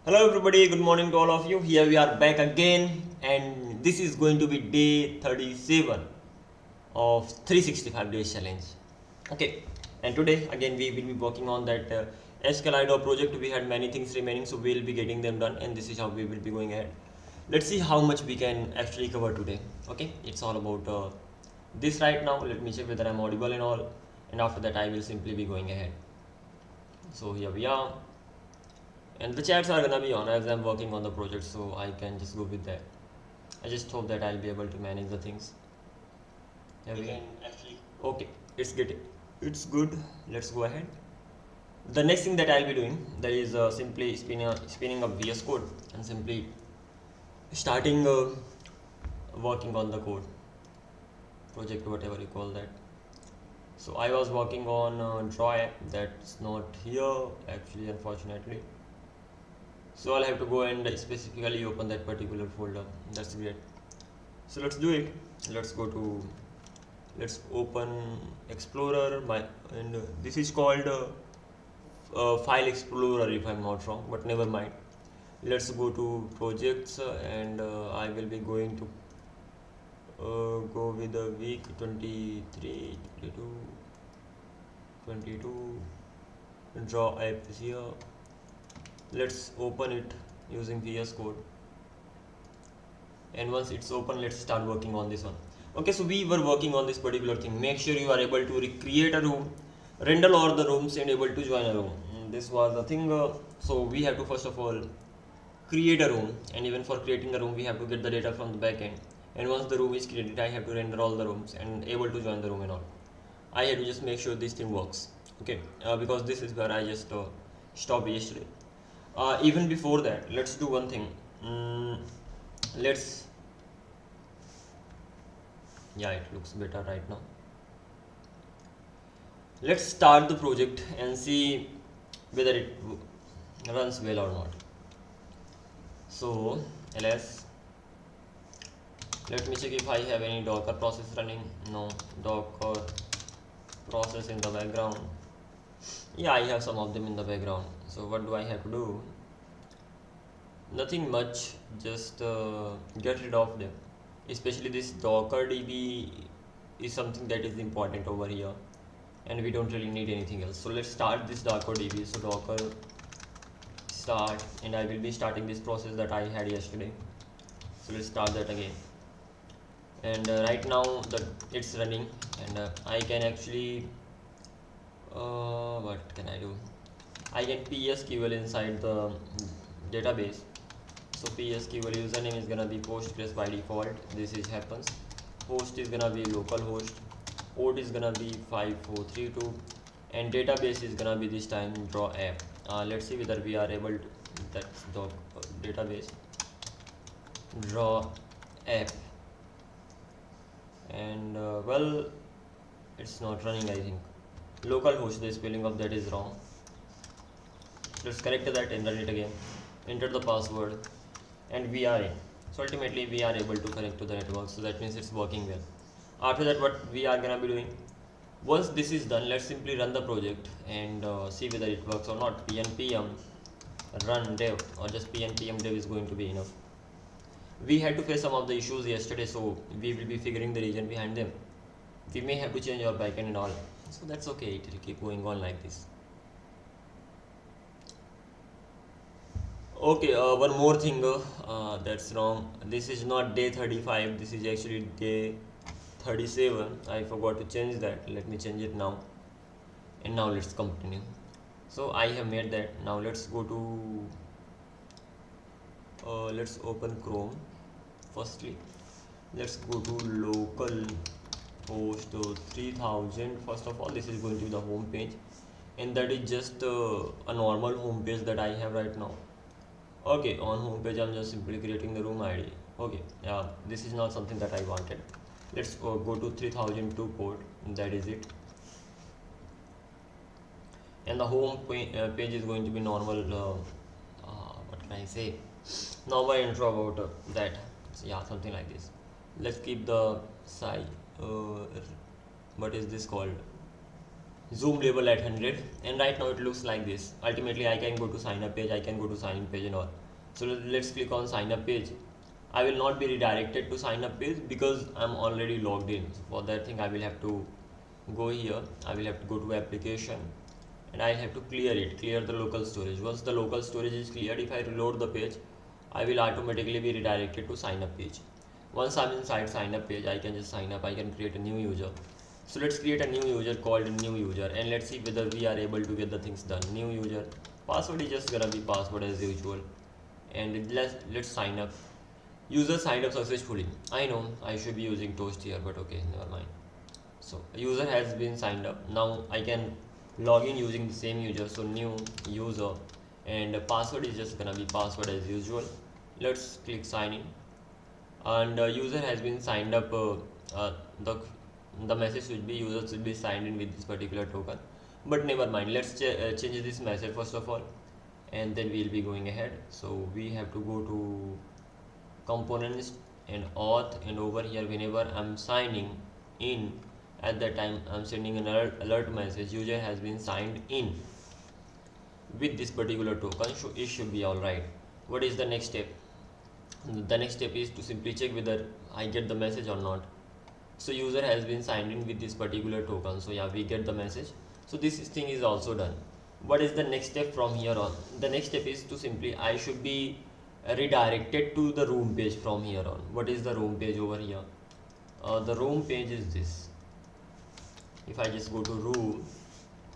Hello everybody, good morning to all of you. Here we are back again, and this is going to be day 37 of 365 days challenge. Okay, and today again we will be working on that Excalidraw project. We had many things remaining, so we will be getting them done, and this is how we will be going ahead. Let's see how much we can actually cover today. Okay, it's all about this right now. Let me check whether I'm audible and all, and after that I will simply be going ahead. So here we are. And the chats are gonna be on as I'm working on the project, so I can just go with that. I just hope that I'll be able to manage the things. Here we can actually. Okay, it's good. Let's go ahead. The next thing that I'll be doing, that is simply spinning up VS Code and simply starting working on the code project, whatever you call that. So I was working on Draw app. That's not here actually, unfortunately. So I'll have to go and specifically open that particular folder. That's great. So let's do it. Let's open Explorer. And this is called File Explorer if I'm not wrong, but never mind. Let's go to projects and I will be going to go with the week 23, 22, 22. Draw app is here. Let's open it using VS Code, and once it's open, let's start working on this one. Okay, so we were working on this particular thing. Make sure you are able to recreate a room, render all the rooms, and able to join a room. This was the thing. So we have to first of all create a room, and even for creating a room we have to get the data from the backend, and once the room is created I have to render all the rooms and able to join the room and all. I have to just make sure this thing works. Okay, because this is where I just stopped yesterday. Even before that, let's do one thing. Yeah, it looks better right now. Let's start the project and see whether it runs well or not. So ls, let me check if I have any Docker process running. No Docker process in the background. Yeah, I have some of them in the background. So what do I have to do? Nothing much, just get rid of them. Especially this Docker DB is something that is important over here, and we don't really need anything else. So let's start this Docker DB. So Docker start, and I will be starting this process that I had yesterday. So let's start that again. And right now that it's running, and I can actually what can I do? I can PSQL inside the database. So PSQL username is gonna be Postgres by default. This is happens. Host is gonna be localhost. Port is gonna be 5432, and database is gonna be this time Draw app. Let's see whether we are able to. That's the database Draw app, and well, it's not running. I think localhost, the spelling of that is wrong. Let's correct that and run it again. Enter the password, and we are in. So ultimately we are able to connect to the network, so that means it's working well. After that, what we are gonna be doing, once this is done, let's simply run the project and see whether it works or not. pnpm run dev, or just pnpm dev is going to be enough. We had to face some of the issues yesterday, so we will be figuring the reason behind them. We may have to change our backend and all, so that's okay. It will keep going on like this. Okay, one more thing that's wrong. This is not day 35, this is actually day 37. I forgot to change that. Let me change it now, and now let's continue. So I have made that. Now let's go to let's open Chrome. Firstly, let's go to local host 3000. First of all, this is going to be the home page, and that is just a normal home page that I have right now. Okay, on home page I'm just simply creating the room ID. Okay, yeah, this is not something that I wanted. Let's go to 3002 port, that is it. And the home page is going to be normal, what can I say, normal intro about that. So yeah, something like this. Let's keep the site, what is this called, zoom level at 100, and right now it looks like this. Ultimately I can go to sign up page, I can go to sign in page and all. So let's click on sign up page. I will not be redirected to sign up page because I'm already logged in. So for that thing I will have to go here, I will have to go to application, and I have to clear the local storage. Once the local storage is cleared, if I reload the page, I will automatically be redirected to sign up page. Once I'm inside sign up page, I can just sign up, I can create a new user. So let's create a new user called new user, and let's see whether we are able to get the things done. New user, password is just gonna be password as usual, and let's sign up. User signed up successfully. I know I should be using toast here, but okay, never mind. So user has been signed up. Now I can log in using the same user. So new user, and password is just gonna be password as usual. Let's click sign in, and user has been signed up. The message should be user should be signed in with this particular token, but never mind. Let's change this message first of all, and then we'll be going ahead. So we have to go to components and auth, and over here whenever I'm signing in, at that time I'm sending an alert message, user has been signed in with this particular token, so it should be alright. What is the next step? The next step is to simply check whether I get the message or not. So user has been signed in with this particular token, so yeah, we get the message. So this thing is also done. What is the next step from here on? The next step is to simply, I should be redirected to the room page from here on. What is the room page over here? The room page is this. If I just go to room,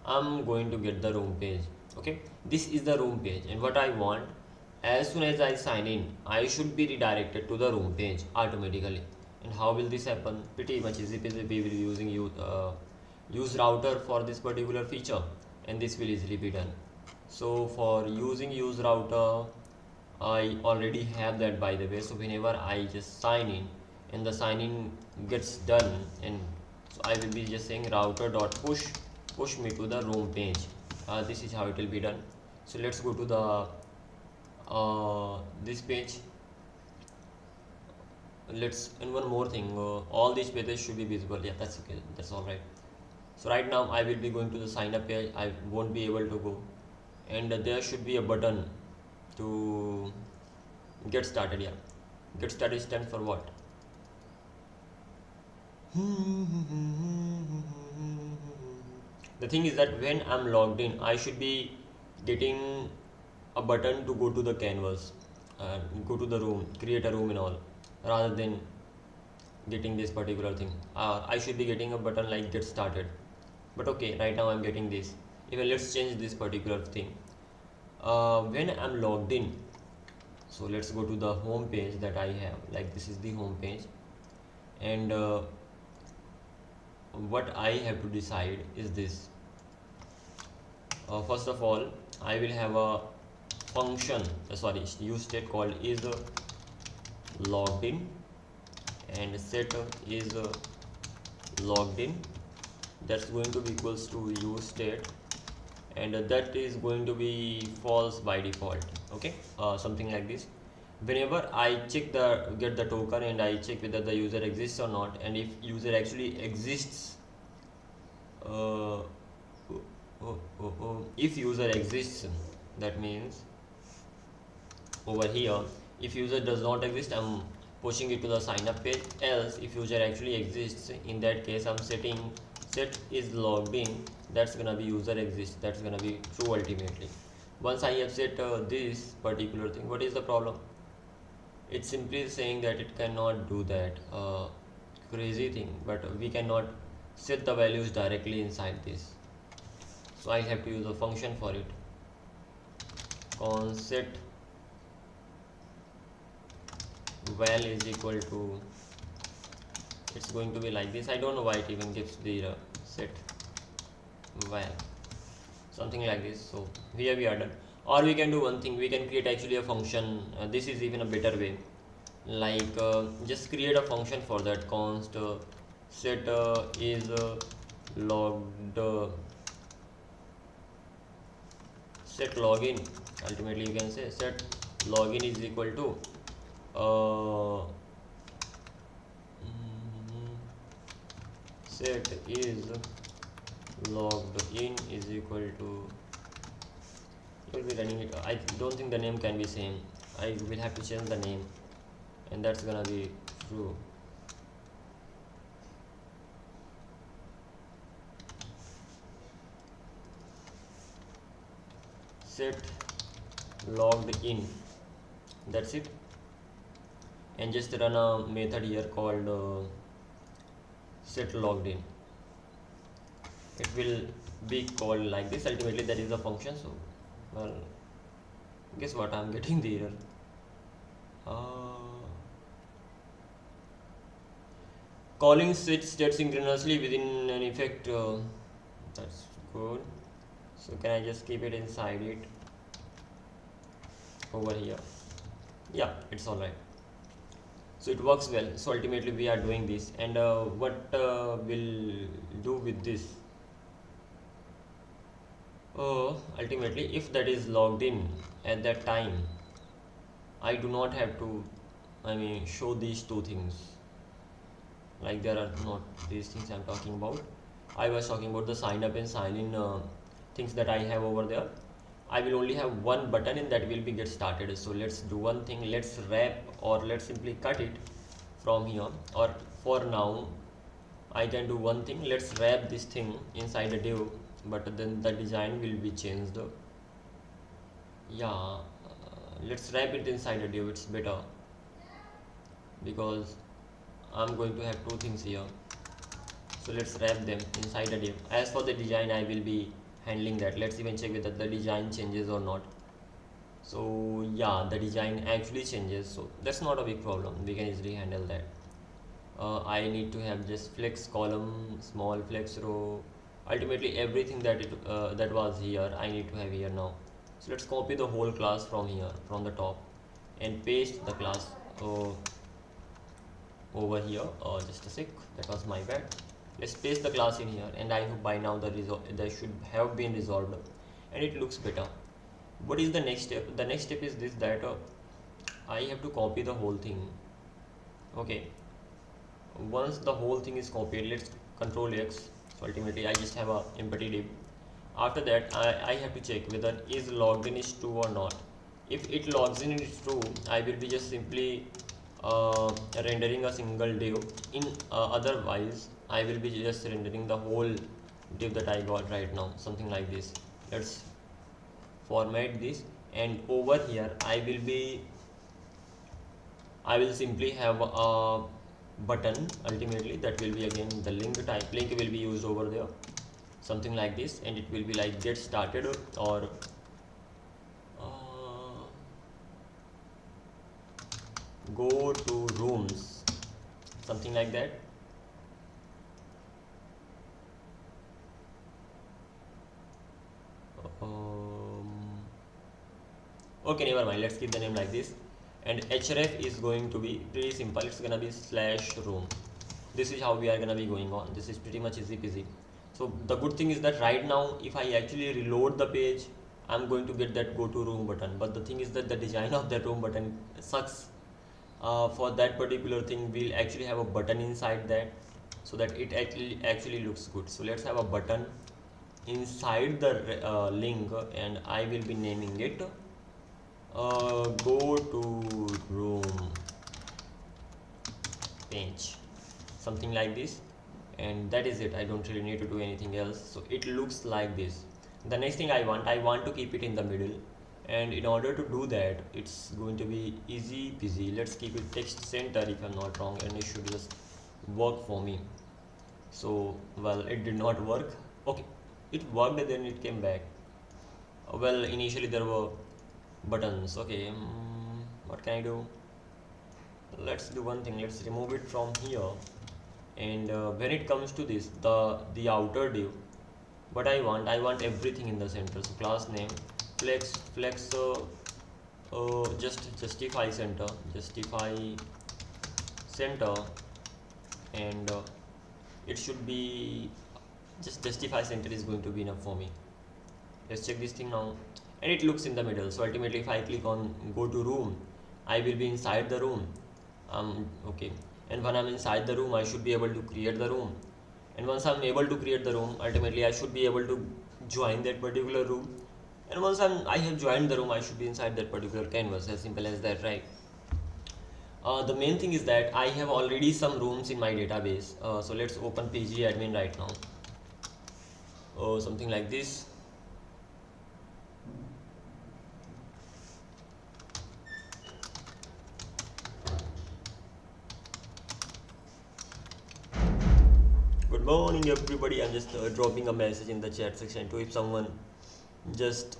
I'm going to get the room page. Okay, this is the room page, and what I want, as soon as I sign in, I should be redirected to the room page automatically. And how will this happen? Pretty much easy peasy. We will be using use router for this particular feature, and this will easily be done. So for using use router, I already have that, by the way. So whenever I just sign in and the sign in gets done, and so I will be just saying router.push me to the room page. This is how it will be done. So let's go to the this page. And one more thing, all these pages should be visible. Yeah, that's okay, that's all right. So right now I will be going to the sign up page. I won't be able to go, and there should be a button to get started. Yeah, get started stands for what? The thing is that when I'm logged in, I should be getting a button to go to the canvas, go to the room, create a room and all, rather than getting this particular thing. I should be getting a button like get started, but okay, right now I'm getting this. Even let's change this particular thing. When I'm logged in, so let's go to the home page that I have, like this is the home page, and what I have to decide is this. First of all, I will have a function, use state called is logged in, and set is logged in. That's going to be equals to use state, and that is going to be false by default. Okay, something like this. Whenever I check get the token, and I check whether the user exists or not, and if user actually exists, if user exists, that means over here, if user does not exist, I'm pushing it to the sign up page. Else, if user actually exists, in that case I'm setting set is logged in, that's gonna be user exists, that's gonna be true ultimately. Once I have set this particular thing, what is the problem? It's simply saying that it cannot do that. Crazy thing, but we cannot set the values directly inside this, so I have to use a function for it. Set val is equal to, it's going to be like this. I don't know why it even gives the set val, something like this. So here we are done. Or we can do one thing, we can create actually a function. This is even a better way, like just create a function for that. Const set is logged set login. Ultimately you can say set login is equal to set is logged in is equal to, we'll be running it. I don't think the name can be same. I will have to change the name, and that's gonna be true. Set logged in, that's it. And just run a method here called set logged in. It will be called like this. Ultimately that is the function. So well, guess what, I'm getting the error. Calling set state synchronously within an effect, that's good. So can I just keep it inside it over here? Yeah, it's alright. So it works well. So ultimately we are doing this, and what we'll do with this, ultimately if that is logged in at that time, I do not have to, show these two things. Like there are not these things I'm talking about. I was talking about the sign up and sign in things that I have over there. I will only have one button, and that will be get started. So let's do one thing. Let's wrap, or let's simply cut it from here. Or for now, I can do one thing. Let's wrap this thing inside a div, but then the design will be changed. Yeah, let's wrap it inside a div. It's better because I'm going to have two things here. So let's wrap them inside a div. As for the design, I will be handling that. Let's even check whether the design changes or not. So yeah, the design actually changes, so that's not a big problem. We can easily handle that. I need to have just flex column, small flex row. Ultimately everything that that was here, I need to have here now. So let's copy the whole class from here, from the top, and paste the class over here. Just a sec, that was my bad. Let's paste the class in here, and I hope by now that should have been resolved, and it looks better. What is the next step? The next step is this, that I have to copy the whole thing. Okay, once the whole thing is copied, let's control X. So ultimately I just have a empty div. After that I have to check whether is logged in is true or not. If it logs in is true, I will be just simply rendering a single div. Otherwise I will be just rendering the whole div that I got right now, something like this. Let's format this, and over here I will simply have a button. Ultimately that will be again the link type. Link will be used over there, something like this, and it will be like get started or go to rooms, something like that. Okay, never mind, let's keep the name like this. And href is going to be pretty simple. It's gonna be /room. This is how we are gonna be going on. This is pretty much easy peasy. So the good thing is that right now if I actually reload the page, I'm going to get that go to room button. But the thing is that the design of that room button sucks. For that particular thing, we'll actually have a button inside that, so that it actually looks good. So let's have a button inside the link, and I will be naming it go to room page, something like this, and that is it. I don't really need to do anything else. So it looks like this. The next thing I want to keep it in the middle, and in order to do that, it's going to be easy peasy. Let's keep it text center if I'm not wrong, and it should just work for me. So well, it did not work. Okay, it worked, and then it came back. Well, initially there were buttons. Okay, what can I do? Let's do one thing. Let's remove it from here, and when it comes to this, the outer div, what I want everything in the center. So class name flex just justify center, and it should be just justify center is going to be enough for me. Let's check this thing now, and it looks in the middle. So ultimately if I click on go to room, I will be inside the room. Okay, and when I'm inside the room, I should be able to create the room, and once I'm able to create the room, ultimately I should be able to join that particular room, and once I have joined the room, I should be inside that particular canvas. As simple as that, right? The main thing is that I have already some rooms in my database, so let's open pgadmin right now. Something like this. Good morning everybody. I'm just dropping a message in the chat section to if someone just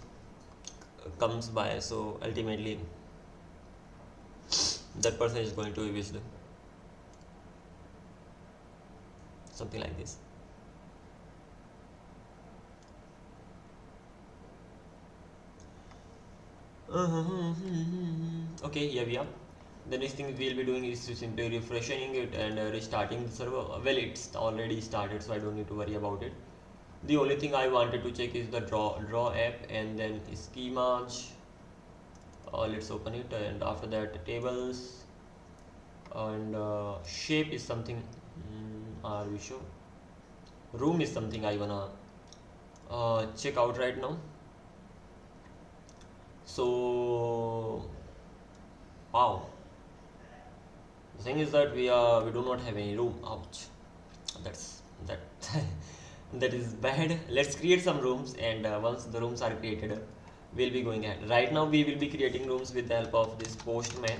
comes by, so ultimately that person is going to be wisdom, something like this. Okay, here we are. The next thing we'll be doing is to simply refreshing it and restarting the server. Well, it's already started, so I don't need to worry about it. The only thing I wanted to check is the draw app, and then schemas. Let's open it, and after that tables, and shape is something. Are we sure? Room is something I wanna check out right now. So wow, the thing is that we do not have any room. Ouch, that that is bad. Let's create some rooms, and once the rooms are created, we'll be going ahead. Right now we will be creating rooms with the help of this postman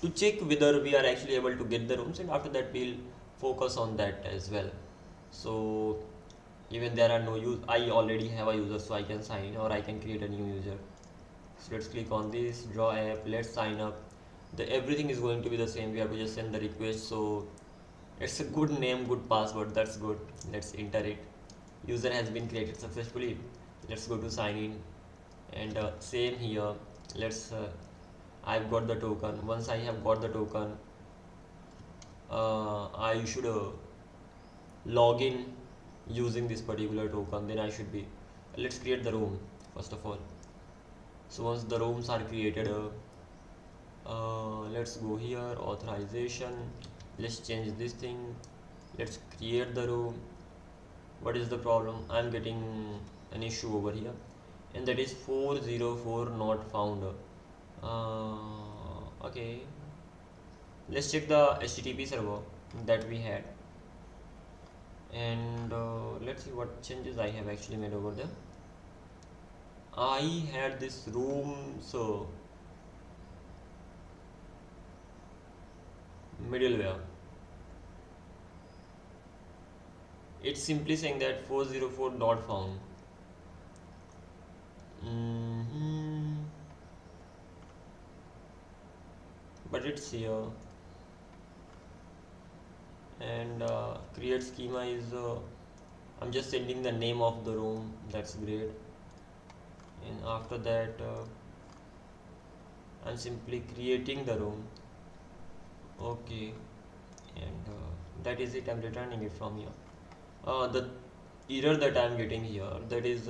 to check whether we are actually able to get the rooms, and after that we'll focus on that as well. So even there are no use, I already have a user, so I can sign in or I can create a new user. So let's click on this draw app, let's sign up. Everything is going to be the same. We have to just send the request, so it's a good name, good password, that's good. Let's enter it. User has been created successfully. Let's go to sign in, and same here. Let's I've got the token. Once I have got the token, I should log in using this particular token. Then I should be, let's create the room first of all. So once the rooms are created, let's go here, authorization, let's change this thing, let's create the room. What is the problem? I'm getting an issue over here, and that is 404 not found. Okay, let's check the HTTP server that we had, and let's see what changes I have actually made over there. I had this room, so middleware, it's simply saying that 404 not found. But it's here, and create schema is I'm just sending the name of the room. That's great. And after that I'm simply creating the room. Okay, and that is it. I'm returning it from here. The error that I'm getting here, that is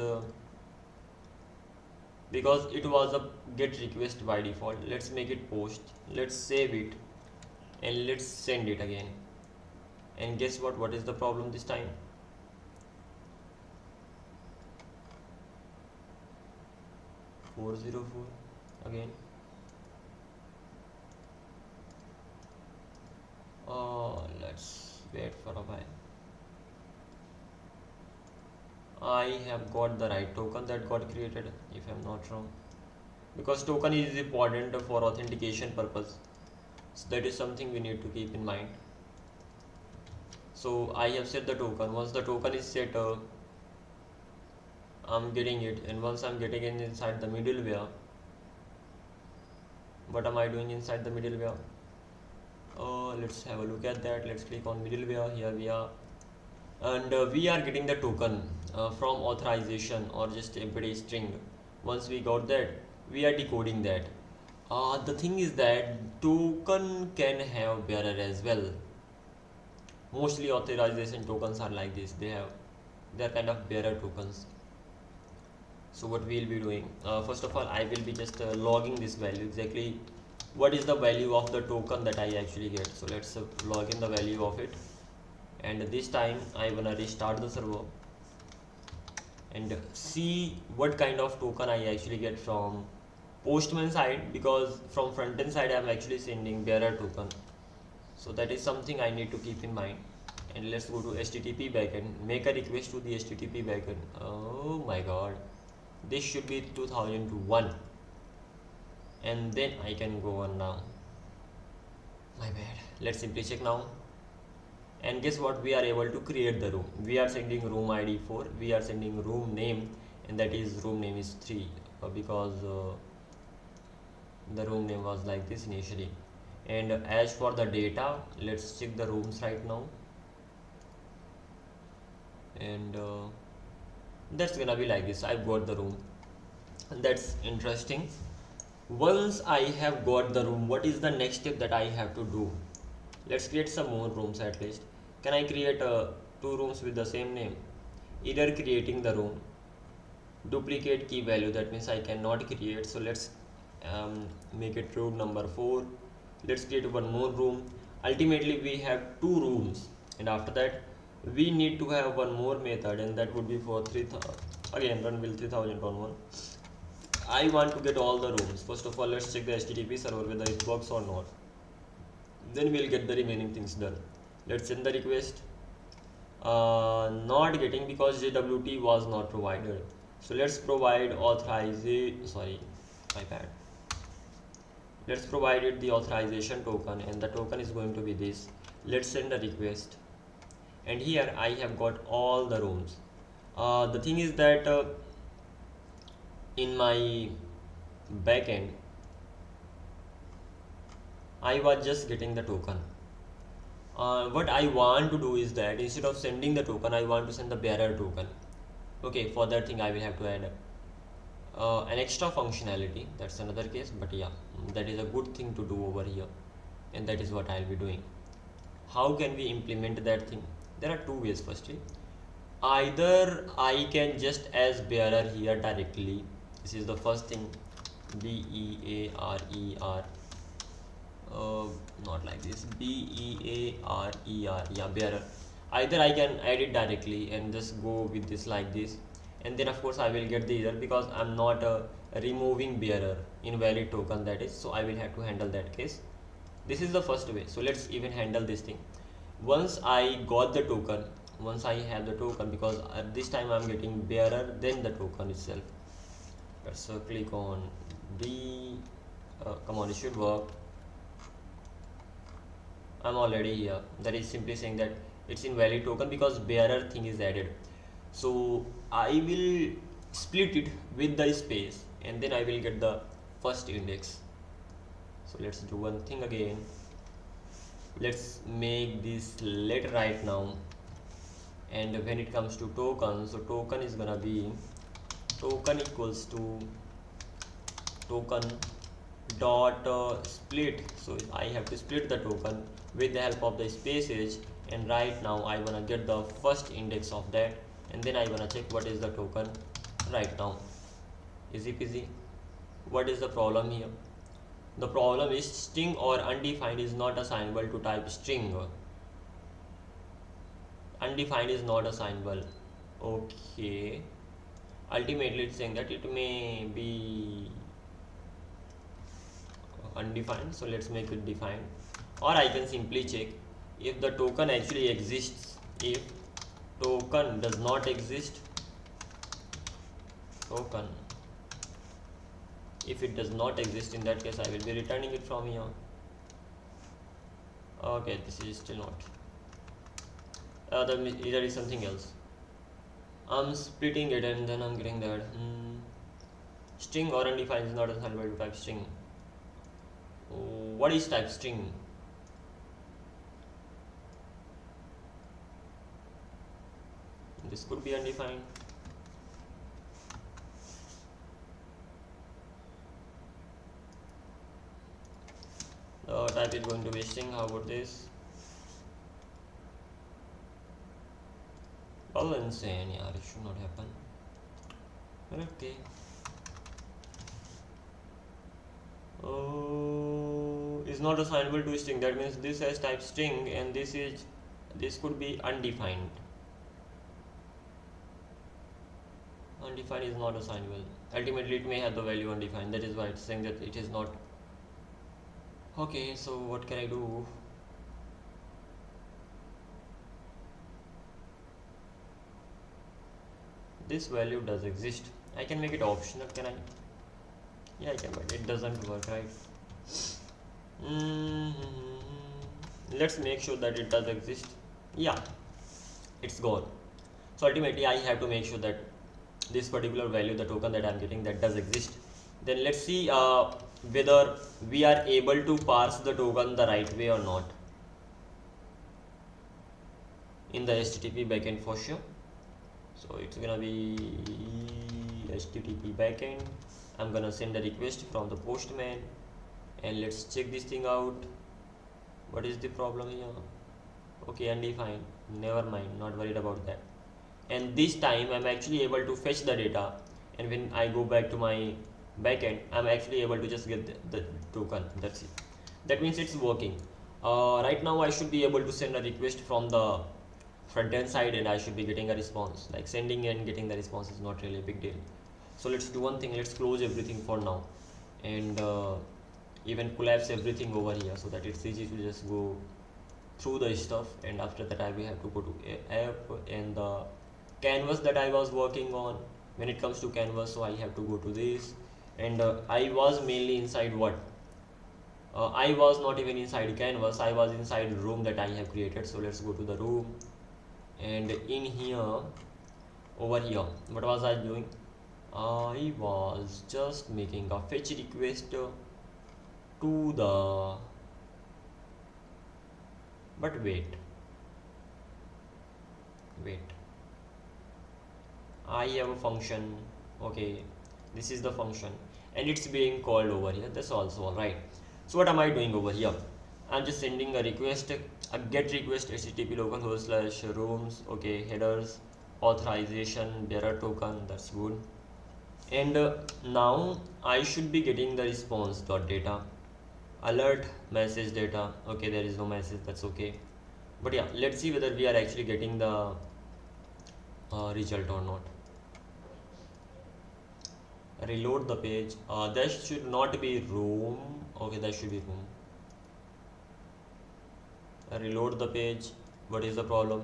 because it was a get request by default. Let's make it post, let's save it, and let's send it again. And guess what is the problem this time? (404) again. Let's wait for a while. I have got the right token that got created, if I'm not wrong, because token is important for authentication purpose. So that is something we need to keep in mind. So I have set the token. Once the token is set, I'm getting it, and once I'm getting it inside the middleware, what am I doing inside the middleware? Let's have a look at that. Let's click on middleware. Here we are, and we are getting the token from authorization or just empty string. Once we got that, we are decoding that. The thing is that token can have bearer as well. Mostly authorization tokens are like this. They're kind of bearer tokens. So what we'll be doing, first of all, I will be just logging this value, exactly what is the value of the token that I actually get. So let's log in the value of it. and this time I wanna restart the server and see what kind of token I actually get from Postman side, because from front end side I'm actually sending bearer token. So that is something I need to keep in mind. And let's go to HTTP backend, make a request to the HTTP backend. Oh my god, this should be 2001, and then I can go on now. My bad. Let's simply check now. And guess what, we are able to create the room. We are sending room ID 4, we are sending room name, and that is room name is 3 because the room name was like this initially. And as for the data, let's check the rooms right now. And that's gonna be like this. I've got the room. That's interesting. Once I have got the room, what is the next step that I have to do? Let's create some more rooms at least. Can I create 2 rooms with the same name? Either creating the room, duplicate key value, that means I cannot create. So let's make it room number 4. Let's create one more room. Ultimately we have 2 rooms, and after that we need to have one more method, and that would be for 3000. Again, run will 3000 on one. I want to get all the rooms. First of all, let's check the HTTP server whether it works or not. Then we'll get the remaining things done. Let's send the request. Not getting because JWT was not provided. So let's provide let's provide it the authorization token, and the token is going to be this. Let's send a request, and here I have got all the rooms. The thing is that in my backend I was just getting the token. What I want to do is that instead of sending the token, I want to send the bearer token. Okay, for that thing I will have to add an extra functionality. That's another case, but yeah, that is a good thing to do over here, and that is what I'll be doing. How can we implement that thing? There are 2 ways. Firstly, either I can just as bearer here directly. This is the first thing, B-E-A-R-E-R, not like this, B-E-A-R-E-R, yeah, bearer. Either I can add it directly and just go with this like this, and then of course I will get the error because I'm not removing bearer invalid token, that is, so I will have to handle that case. This is the first way. So let's even handle this thing. Once I got the token, once I have the token, because at this time I'm getting bearer then the token itself. Let's click on D. Come on, it should work. I'm already here. That is simply saying that it's invalid token because bearer thing is added. So I will split it with the space, and then I will get the first index. So let's do one thing again. Let's make this let right now, and when it comes to token, so token is gonna be token equals to token dot split. So I have to split the token with the help of the spaces, and right now I wanna get the first index of that, and then I wanna check what is the token right now. Easy peasy. What is the problem here? The problem is string or undefined is not assignable to type string. Undefined is not assignable. Okay, ultimately it's saying that it may be undefined, so let's make it defined. Or I can simply check if the token actually exists. If token does not exist, token, if it does not exist, in that case I will be returning it from here. Okay, this is still not. There is something else. I'm splitting it and then I'm getting that string or undefined is not assignable to type string. What is type string? This could be undefined. The type is going to be string. How about this? All insane, yeah, it should not happen. Okay. Oh, is not assignable to string. That means this has type string and this is this could be undefined. Undefined is not assignable. Ultimately it may have the value undefined, that is why it's saying that it is not. Okay, so what can I do? This value does exist. I can make it optional, can I? Yeah, I can, but it doesn't work, right? Let's make sure that it does exist. Yeah, it's gone. So ultimately I have to make sure that this particular value, the token that I'm getting, that does exist. Then let's see whether we are able to parse the token the right way or not in the HTTP backend for sure. So it's gonna be HTTP backend. I'm gonna send a request from the postman, and let's check this thing out. What is the problem here? Okay, undefined. Never mind, not worried about that. And this time I'm actually able to fetch the data, and when I go back to my backend, I'm actually able to just get the token. That's it. That means it's working. Right now I should be able to send a request from the front end side, and I should be getting a response. Like sending and getting the response is not really a big deal. So let's do one thing. Let's close everything for now, and even collapse everything over here so that it's easy to just go through the stuff. And after that I will have to go to app and the canvas that I was working on. When it comes to canvas, so I have to go to this, and I was mainly inside what? I was not even inside canvas, I was inside room that I have created. So let's go to the room, and in here, over here, what was I doing? I was just making a fetch request to the, but wait, I have a function. Okay, this is the function, and it's being called over here. That's also all right. So what am I doing over here? I'm just sending a request, a get request http localhost/rooms. Okay, headers, authorization, bearer token. That's good. And now I should be getting the response dot data, alert message data. Okay, there is no message. That's okay. But yeah, let's see whether we are actually getting the result or not. Reload the page. That should not be room. Okay, that should be room. Reload the page. What is the problem?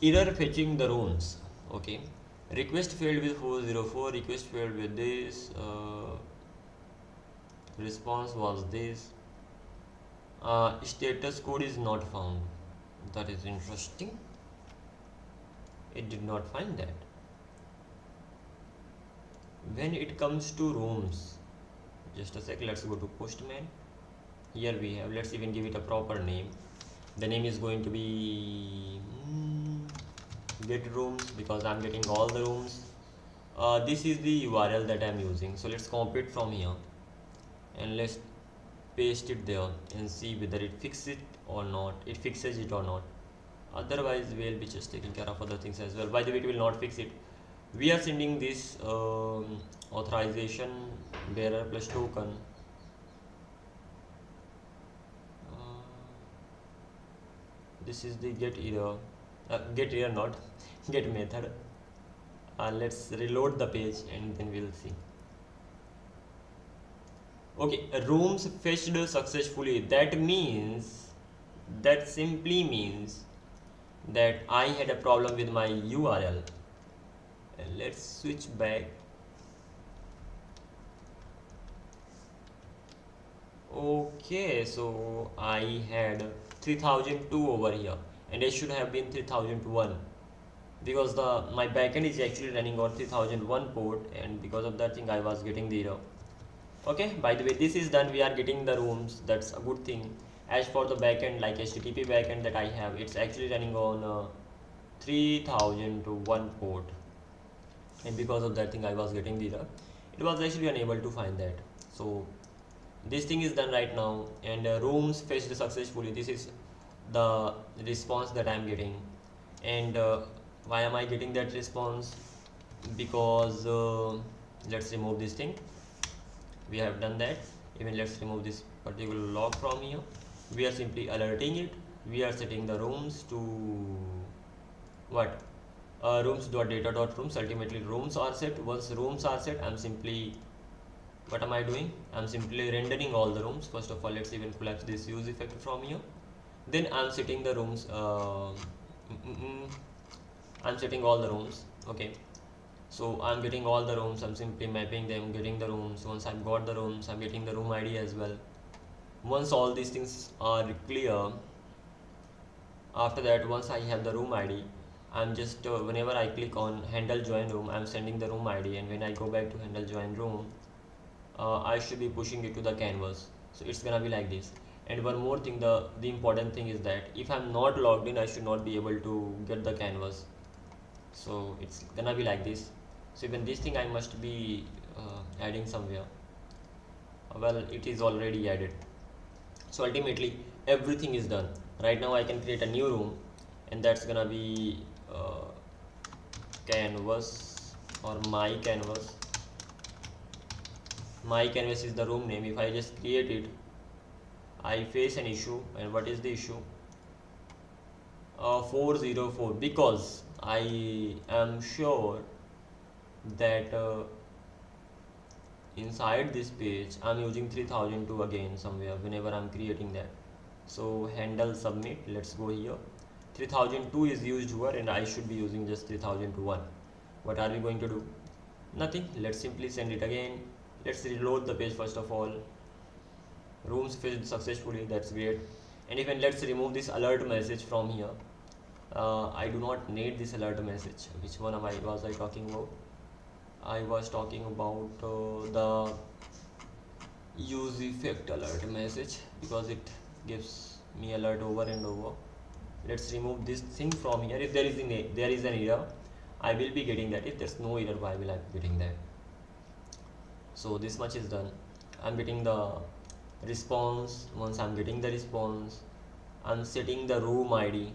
Error fetching the rooms. Okay, request failed with 404. Request failed with this. Response was this. Status code is not found. That is interesting. It did not find that. When it comes to rooms, just a sec, let's go to postman. Here we have, let's even give it a proper name. The name is going to be get rooms, because I'm getting all the rooms. This is the URL that I'm using. So let's copy it from here, and let's paste it there and see whether it fixes it or not. It fixes it or not. Otherwise we'll be just taking care of other things as well. By the way, it will not fix it. We are sending this authorization bearer plus token. This is the get error, not get method. Let's reload the page and then we'll see. Okay, rooms fetched successfully. That simply means that I had a problem with my URL. And let's switch back. Okay, so I had 3002 over here, and it should have been 3001, because my backend is actually running on 3001 port, and because of that thing I was getting the error. Okay, by the way, this is done. We are getting the rooms. That's a good thing. As for the backend, like HTTP backend that I have, it's actually running on 3001 port, and because of that thing I was getting the error. It was actually unable to find that. So this thing is done right now, and rooms fetched successfully. This is the response that I'm getting. And why am I getting that response? Because let's remove this thing. We have done that. Even let's remove this particular log from here. we are simply alerting it. We are setting the rooms to what? Rooms.data.rooms. Ultimately rooms are set. Once rooms are set, I'm simply, what am I doing? I'm simply rendering all the rooms. First of all, let's even collapse this use effect from here. Then I'm setting the rooms. I'm setting all the rooms. Okay, so I'm getting all the rooms. I'm simply mapping them, getting the rooms. Once I've got the rooms, I'm getting the room ID as well. Once all these things are clear, after that, once I have the room ID, I'm just whenever I click on handle join room, I'm sending the room ID, and when I go back to handle join room, I should be pushing it to the canvas. So it's gonna be like this. And one more thing, the important thing is that if I'm not logged in, I should not be able to get the canvas. So it's gonna be like this. So even this thing I must be adding somewhere. Well, it is already added. So ultimately everything is done. Right now I can create a new room, and that's gonna be canvas or my canvas. My canvas is the room name. If I just create it, I face an issue. And what is the issue? 404, because I am sure that inside this page I'm using 3002 again somewhere whenever I'm creating that. So handle submit, let's go here. 3002 is used here, and I should be using just 3001. What are we going to do? Nothing. Let's simply send it again. Let's reload the page first of all. Rooms filled successfully, that's great. And even let's remove this alert message from here. I do not need this alert message. Which one was I talking about? I was talking about the use effect alert message, because it gives me alert over and over. Let's remove this thing from here. If there is an error, I will be getting that. If there's no error, why will I be getting that? So this much is done. I'm getting the response. Once I'm getting the response, I'm setting the room ID,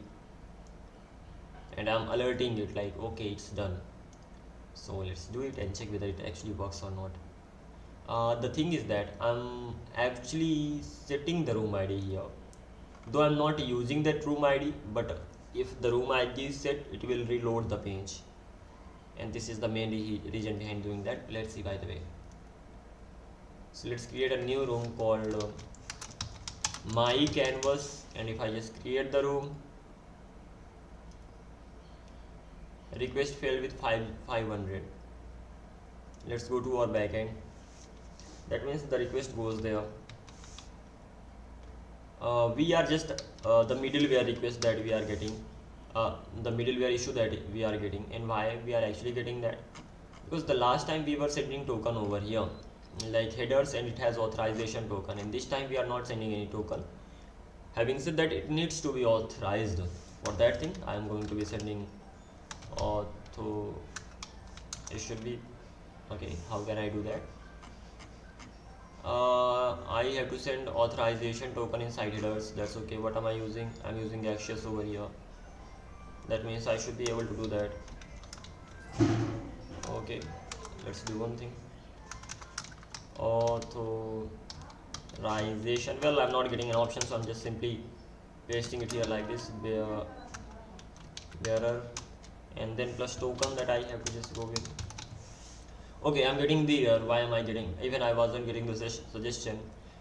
and I'm alerting it like, okay, it's done. So let's do it and check whether it actually works or not. The thing is that I'm actually setting the room ID here, though I'm not using that room ID, but if the room ID is set, it will reload the page, and this is the main reason behind doing that. Let's see by the way. So let's create a new room called my canvas, and if I just create the room, request failed with 500. Let's go to our backend. That means the request goes there. We are just the middleware request that we are getting, the middleware issue that we are getting. And why we are actually getting that? Because the last time we were sending token over here like headers, and it has authorization token, and this time we are not sending any token. Having said that, it needs to be authorized. For that thing, I am going to be sending auto. It should be okay. How can I do that? I have to send authorization token inside headers. That's okay. What am I using? I'm using Axios over here. That means I should be able to do that. Okay, let's do one thing. Authorization. Well, I'm not getting an option, so I'm just simply pasting it here like this. Bearer, and then plus token that I have to just go with. Okay, I'm getting the error. Why am I getting? Even I wasn't getting the suggestion.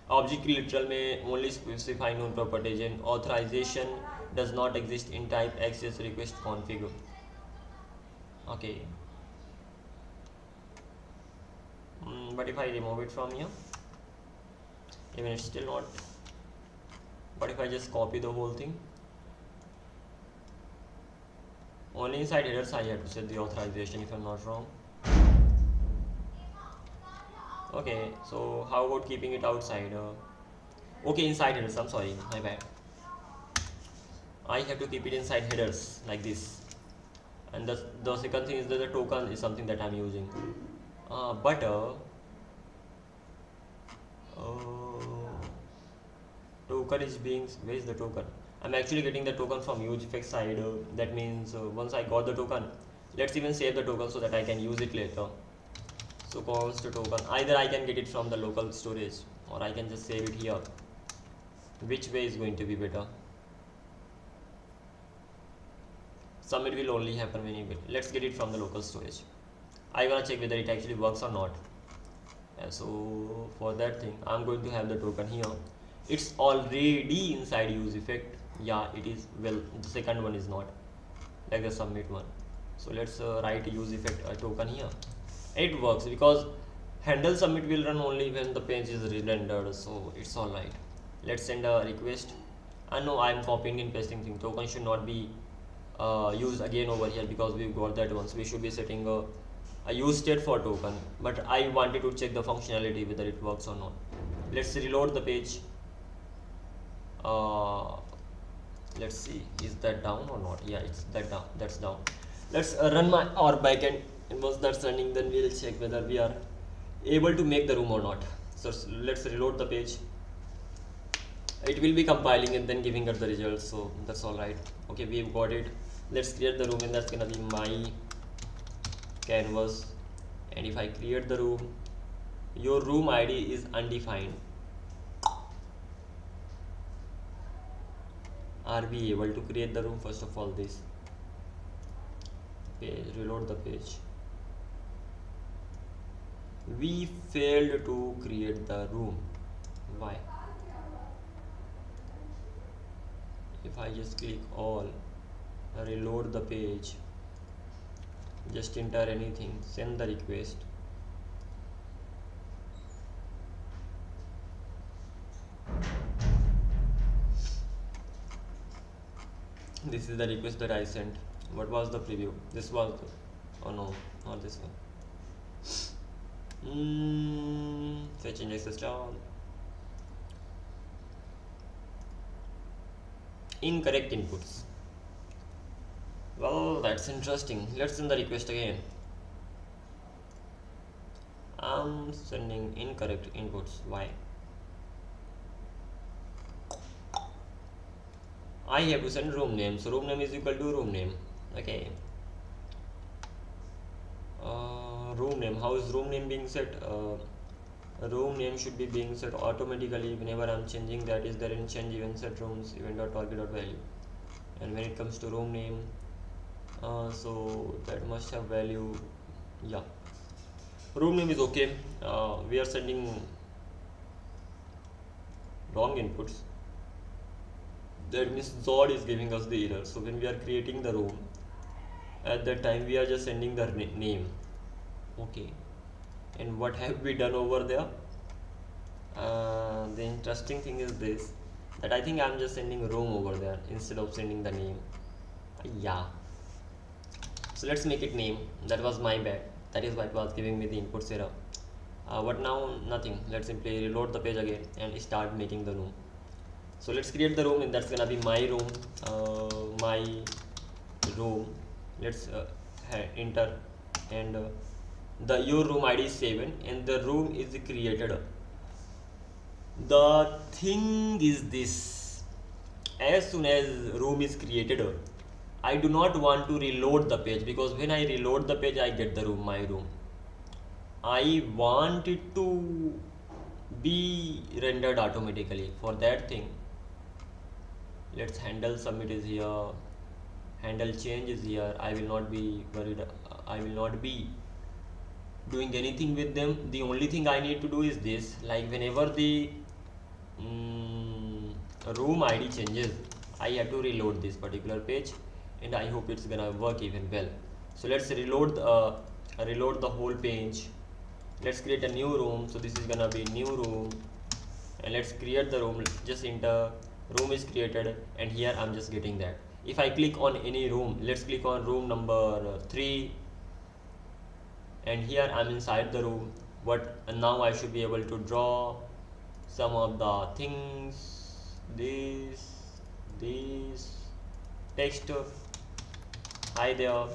Object literal may only specify known properties, and authorization does not exist in type access request config. Okay. But if I remove it from here, even it's still not. But if I just copy the whole thing, only inside headers I have to set the authorization, if I'm not wrong. Okay, so how about keeping it outside? Okay, inside headers. I'm sorry, my bad. I have to keep it inside headers like this. And the second thing is that the token is something that I'm using. Token is being, where is the token? I'm actually getting the token from use effect side. That means once I got the token, let's even save the token so that I can use it later. So const token, either I can get it from the local storage, or I can just save it here. Which way is going to be better? Submit will only happen when you will. Let's get it from the local storage. I wanna check whether it actually works or not. And so for that thing, I'm going to have the token here. It's already inside use effect. Yeah, it is. Well, the second one is not, like the submit one. So let's write use effect token here. It works because handle submit will run only when the page is rendered, so it's all right. Let's send a request. No, I'm copying and pasting thing. Token should not be used again over here because we've got that one. So we should be setting a use state for token, but I wanted to check the functionality whether it works or not. Let's reload the page. Let's see, is that down or not? Yeah, it's that down. That's down. Let's run our backend, and once that's running, then we'll check whether we are able to make the room or not. So let's reload the page. It will be compiling and then giving us the results, so that's all right. Okay, we've got it. Let's create the room, and that's gonna be my canvas. And if I create the room, your room ID is undefined. Are we able to create the room? First of all, this page, reload the page. We failed to create the room. Why? If I just click all, reload the page, just enter anything, send the request. This is the request that I sent. What was the preview? This was the, oh no, not this one. Fetch index star. Incorrect inputs. Well, that's interesting. Let's send the request again. I'm sending incorrect inputs. Why? I have to send room name. So room name is equal to room name. Okay. Room name. How is room name being set? Room name should be being set automatically whenever I'm changing that. Is there any change event set rooms event.target.value? And when it comes to room name, so that must have value. Yeah, room name is okay. We are sending wrong inputs. That means Zod is giving us the error. So when we are creating the room, at that time we are just sending the name. Okay. And what have we done over there? The interesting thing is this, that I think I'm just sending room over there instead of sending the name. Yeah. So let's make it name. That was my bad. That is why it was giving me the inputs error. What now? Nothing. Let's simply reload the page again and start making the room. So let's create the room, and that's gonna be my room. My room. Let's enter, and your room ID is 7 and the room is created. The thing is this, as soon as room is created, I do not want to reload the page, because when I reload the page I get the room, my room. I want it to be rendered automatically. For that thing, let's handle submit is here, handle change is here. I will not be worried. I will not be doing anything with them. The only thing I need to do is this, like whenever the room ID changes, I have to reload this particular page, and I hope it's gonna work even well. So let's reload the whole page. Let's create a new room. So this is gonna be new room, and let's create the room. Just enter room is created, and here I'm just getting that. If I click on any room, let's click on room number 3, and here I'm inside the room. And now I should be able to draw some of the things. This text, hi there,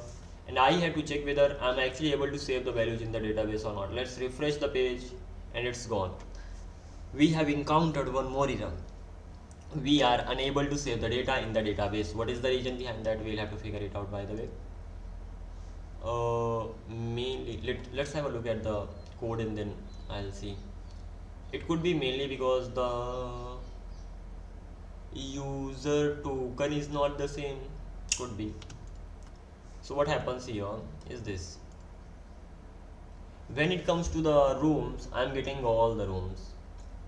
and I have to check whether I'm actually able to save the values in the database or not. Let's refresh the page, and it's gone. We have encountered one more error. We are unable to save the data in the database. What is the reason behind that? We'll have to figure it out, by the way. Mainly, let's have a look at the code, and then I'll see. It could be mainly because user token is not the same, could be. So what happens here is this: when it comes to the rooms, I'm getting all the rooms.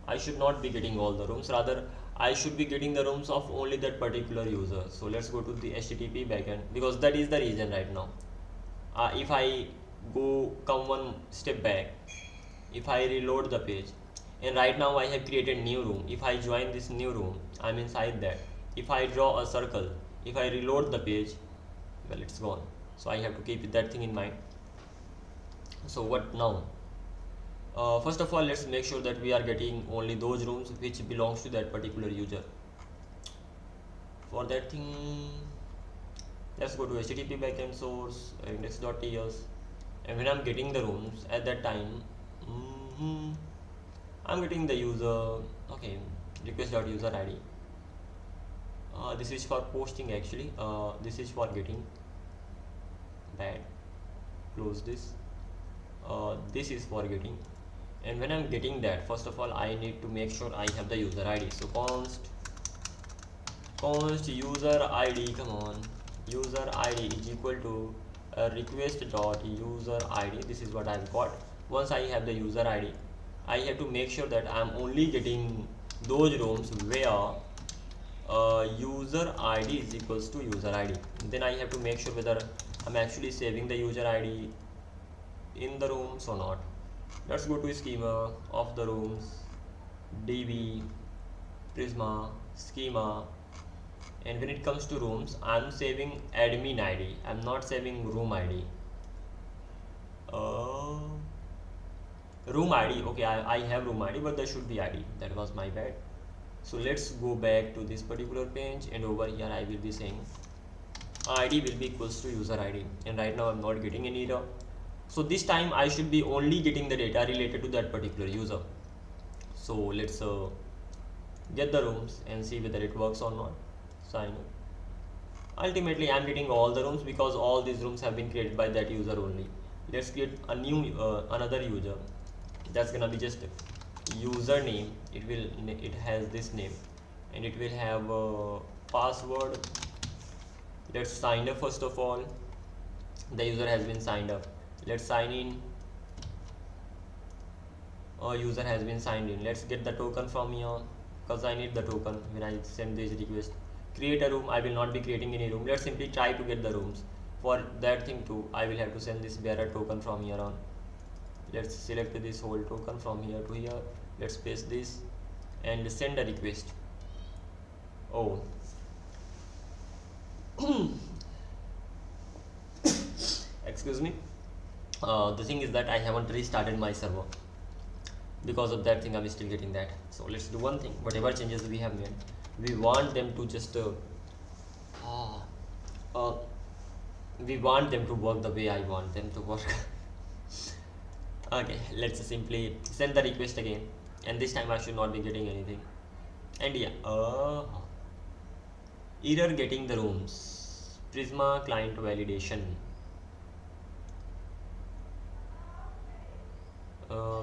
I should not be getting all the rooms, rather I should be getting the rooms of only that particular user. So let's go to the HTTP backend, because that is the reason right now. If I come one step back, if I reload the page, and right now I have created new room. If I join this new room, I'm inside that. If I draw a circle, if I reload the page, well, it's gone. So I have to keep that thing in mind. So what now? First of all, let's make sure that we are getting only those rooms which belongs to that particular user. For that thing, let's go to HTTP backend source index.ts, and when I'm getting the rooms at that time, I'm getting the user. Okay, request.user ID. This is for posting actually. This is for getting. Bad. Close this. This is for getting. And when I'm getting that, first of all, I need to make sure I have the user ID. So const user ID, come on, user ID is equal to request.user ID. This is what I've got. Once I have the user ID, I have to make sure that I'm only getting those rooms where user ID is equals to user ID. Then I have to make sure whether I'm actually saving the user ID in the rooms or not. Let's go to schema of the rooms, db, prisma, schema, and when it comes to rooms, I'm saving admin ID. I'm not saving room ID. Room ID, okay, I have room ID, but there should be ID. That was my bad. So let's go back to this particular page, and over here I will be saying ID will be equals to user ID, and right now I'm not getting any error. So this time I should be only getting the data related to that particular user. So let's get the rooms and see whether it works or not. Sign up. Ultimately I'm getting all the rooms because all these rooms have been created by that user only. Let's create a new another user. That's gonna be just username. It has this name, and it will have a password. Let's sign up first of all. The user has been signed up. Let's sign in. User has been signed in. Let's get the token from here, because I need the token when I send this request. Create a room. I will not be creating any room. Let's simply try to get the rooms. For that thing too, I will have to send this bearer token from here on. Let's select this whole token from here to here. Let's paste this and send a request. Oh. Excuse me. The thing is that I haven't restarted my server. Because of that thing, I'm still getting that. So let's do one thing. Whatever changes we have made, we want them to just we want them to work the way I want them to work. Okay, let's simply send the request again, and this time I should not be getting anything. And yeah, error getting the rooms. Prisma client validation.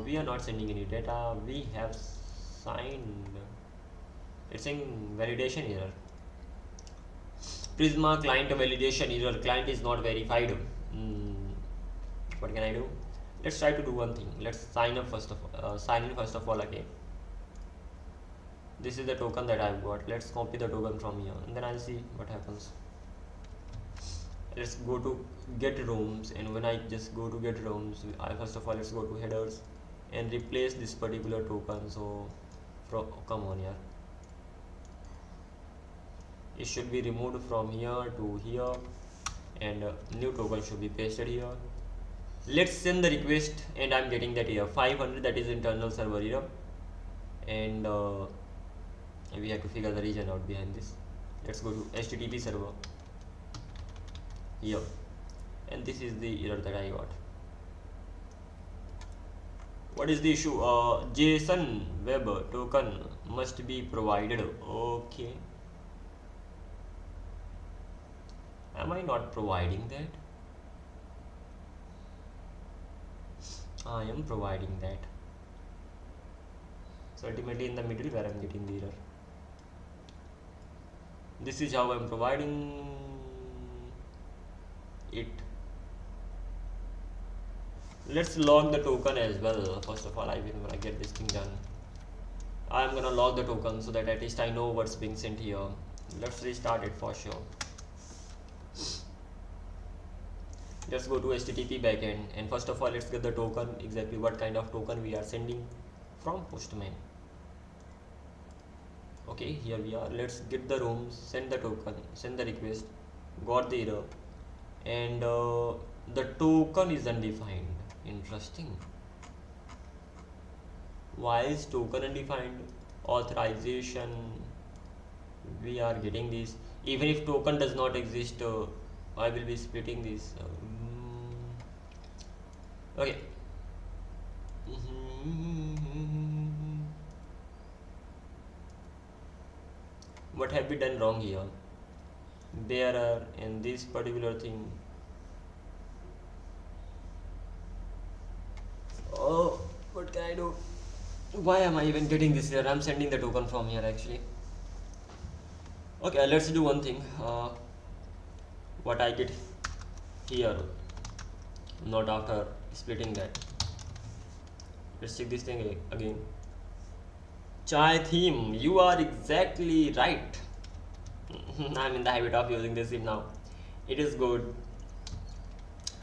We are not sending any data. We have signed. It's saying validation error. Prisma client validation error. Client is not verified. What can I do? Let's try to do one thing. Let's sign up first of all. Sign in first of all again. This is the token that I've got. Let's copy the token from here, and then I'll see what happens. Let's go to get rooms, and when I just go to get rooms, first of all let's go to headers and replace this particular token. So come on here, it should be removed from here to here, and new token should be pasted here. Let's send the request, and I'm getting that here 500, that is internal server error, and we have to figure the region out behind this. Let's go to HTTP server here, and this is the error that I got. What is the issue? JSON web token must be provided. Okay, am I not providing that? I am providing that. So ultimately in the middle where I'm getting the error. This is how I'm providing it. Let's log the token as well. First of all, I will, when I get this thing done, I'm gonna log the token so that at least I know what's being sent here. Let's restart it for sure. Let's go to HTTP backend, and first of all, let's get the token, exactly what kind of token we are sending from Postman. Okay, here we are. Let's get the rooms, send the token, send the request, got the error, and the token is undefined. Interesting. Why is token undefined? Authorization, we are getting this. Even if token does not exist, I will be splitting this. Okay. What have we done wrong here? There are in this particular thing. Oh, what can I do? Why am I even getting this here? I'm sending the token from here actually. Okay, let's do one thing. What I get here, not after splitting that. Let's check this thing again. Chai theme, you are exactly right. I'm in the habit of using this theme now. It is good.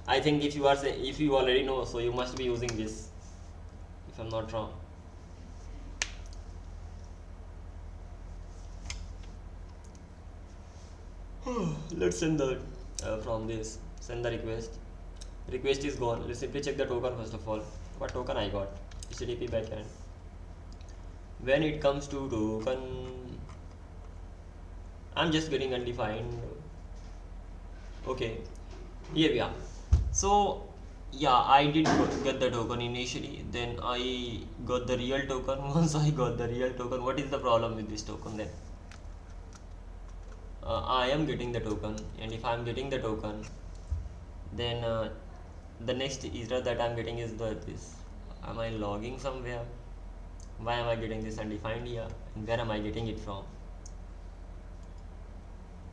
I think if you already know, so you must be using this, if I'm not wrong. Let's send the from this, send the request. Request is gone. Let's simply check the token first of all. What token I got? HTTP backend. When it comes to token, I'm just getting undefined. Okay, here we are. So yeah, I did get the token initially, then I got the real token. Once I got the real token, what is the problem with this token then? I am getting the token, and if I am getting the token, then the next error that I am getting is this. Am I logging somewhere? Why am I getting this undefined here, and where am I getting it from?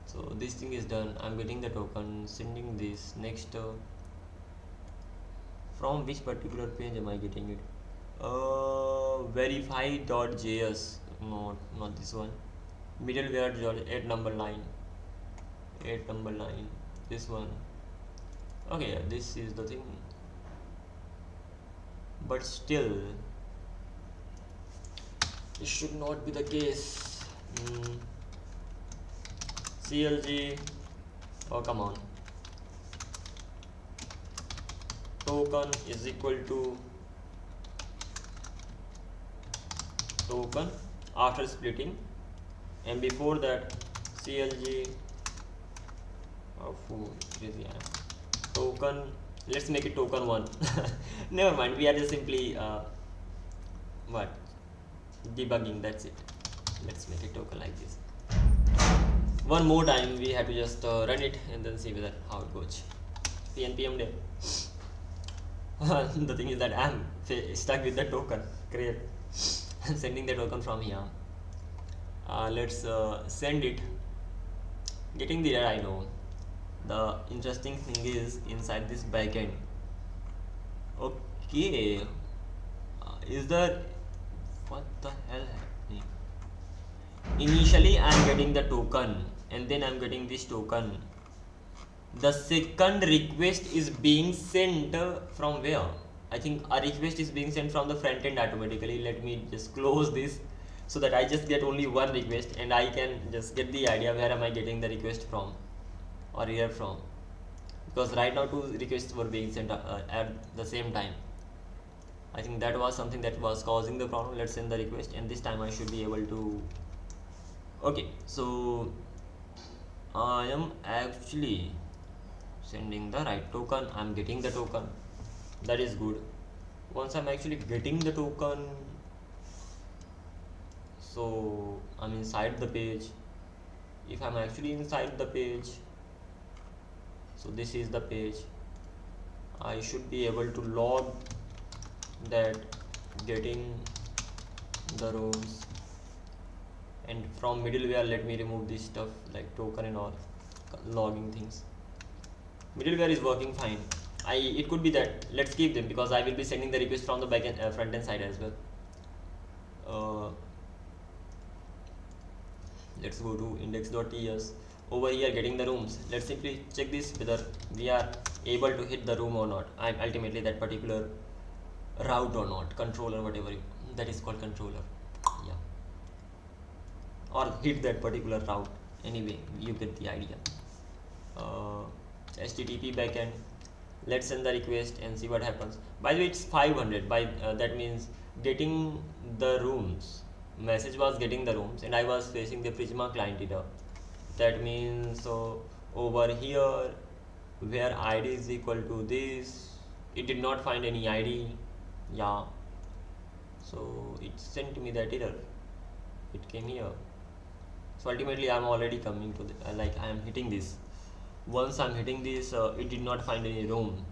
So this thing is done. I'm getting the token, sending this. Next, from which particular page am I getting it? Verify.js. No, not this one. Middleware 8 number line. This one. Okay, yeah, this is the thing. But still, it should not be the case. CLG. Oh, come on. Token is equal to token after splitting, and before that CLG token. Let's make it token 1. Never mind, we are just simply debugging, that's it. Let's make it token like this. One more time we have to just run it and then see whether how it goes. npm dev. The thing is that I'm stuck with the token create. I'm sending the token from here. Let's send it. Getting the error, I know. The interesting thing is inside this backend. Okay, is there, what the hell happening? Initially I'm getting the token, and then I'm getting this token. The second request is being sent from where? I think a request is being sent from the front end automatically. Let me just close this so that I just get only one request, and I can just get the idea where am I getting the request from or here from, because right now 2 requests were being sent at the same time. I think that was something that was causing the problem. Let's send the request, and this time I should be able to. Okay, so I am actually sending the right token. I'm getting the token. That is good. Once I'm actually getting the token, so I'm inside the page. If I'm actually inside the page, so this is the page, I should be able to log that getting the rows, and from middleware let me remove this stuff like token and all logging things. Middleware is working fine. It could be that, let's keep them because I will be sending the request from the backend front end side as well. Let's go to index.ts. Over here getting the rooms, let's simply check this whether we are able to hit the room or not, and ultimately that particular route or not, controller, whatever that is called, controller, yeah, or hit that particular route. Anyway, you get the idea. HTTP backend, let's send the request and see what happens. By the way, it's 500 by that means getting the rooms, message was getting the rooms and I was facing the Prisma client here. That means so over here where id is equal to this, it did not find any id, yeah, so it sent me that error, it came here. So ultimately I'm already coming to the, like I am hitting this. Once I'm hitting this, it did not find any room.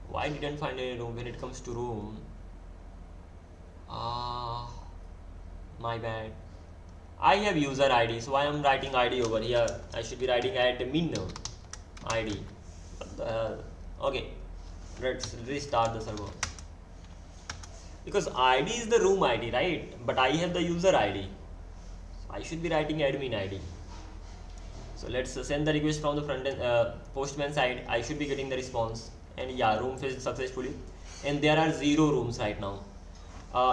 Why didn't find any room? When it comes to room, my bad, I have user ID, so I am writing ID over here. I should be writing admin ID. Okay, let's restart the server because ID is the room ID, right? But I have the user ID, so I should be writing admin ID. So let's send the request from the front end postman side. I should be getting the response, and yeah, room fetched successfully, and there are 0 rooms right now.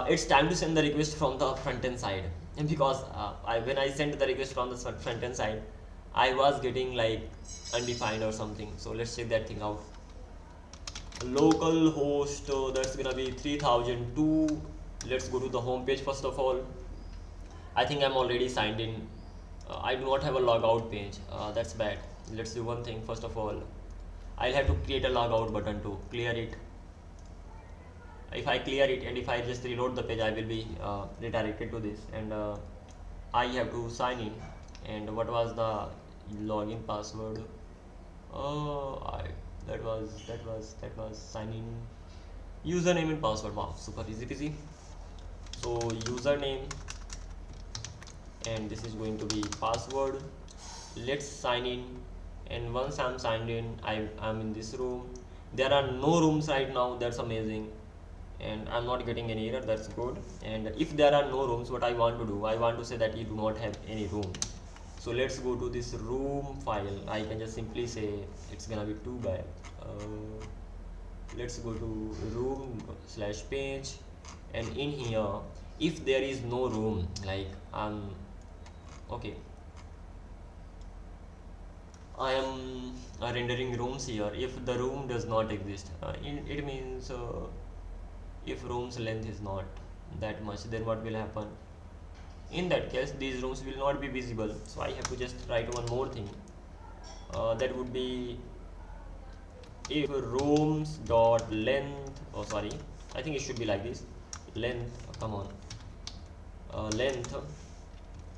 It's time to send the request from the front end side, and because when I sent the request from the front end side, I was getting like undefined or something. So let's check that thing out. Local host, that's gonna be 3002. Let's go to the home page first of all. I think I'm already signed in. I do not have a logout page, that's bad. Let's do one thing. First of all, I'll have to create a logout button to clear it. If I clear it and if I just reload the page, I will be redirected to this, and I have to sign in. And what was the login password? That was sign in, username and password. Wow, super easy peasy. So username, and this is going to be password. Let's sign in, and once I'm signed in, I'm in this room. There are no rooms right now, that's amazing, and I'm not getting any error, that's good. And if there are no rooms, what I want to do, I want to say that you do not have any room. So let's go to this room file. I can just simply say it's gonna be too bad. Let's go to room/page, and in here if there is no room, like okay, I am rendering rooms here. If the room does not exist, it means if room's length is not that much, then what will happen? In that case, these rooms will not be visible. So I have to just write one more thing. That would be if rooms dot length. Oh, sorry. I think it should be like this. Length. Come on. Length.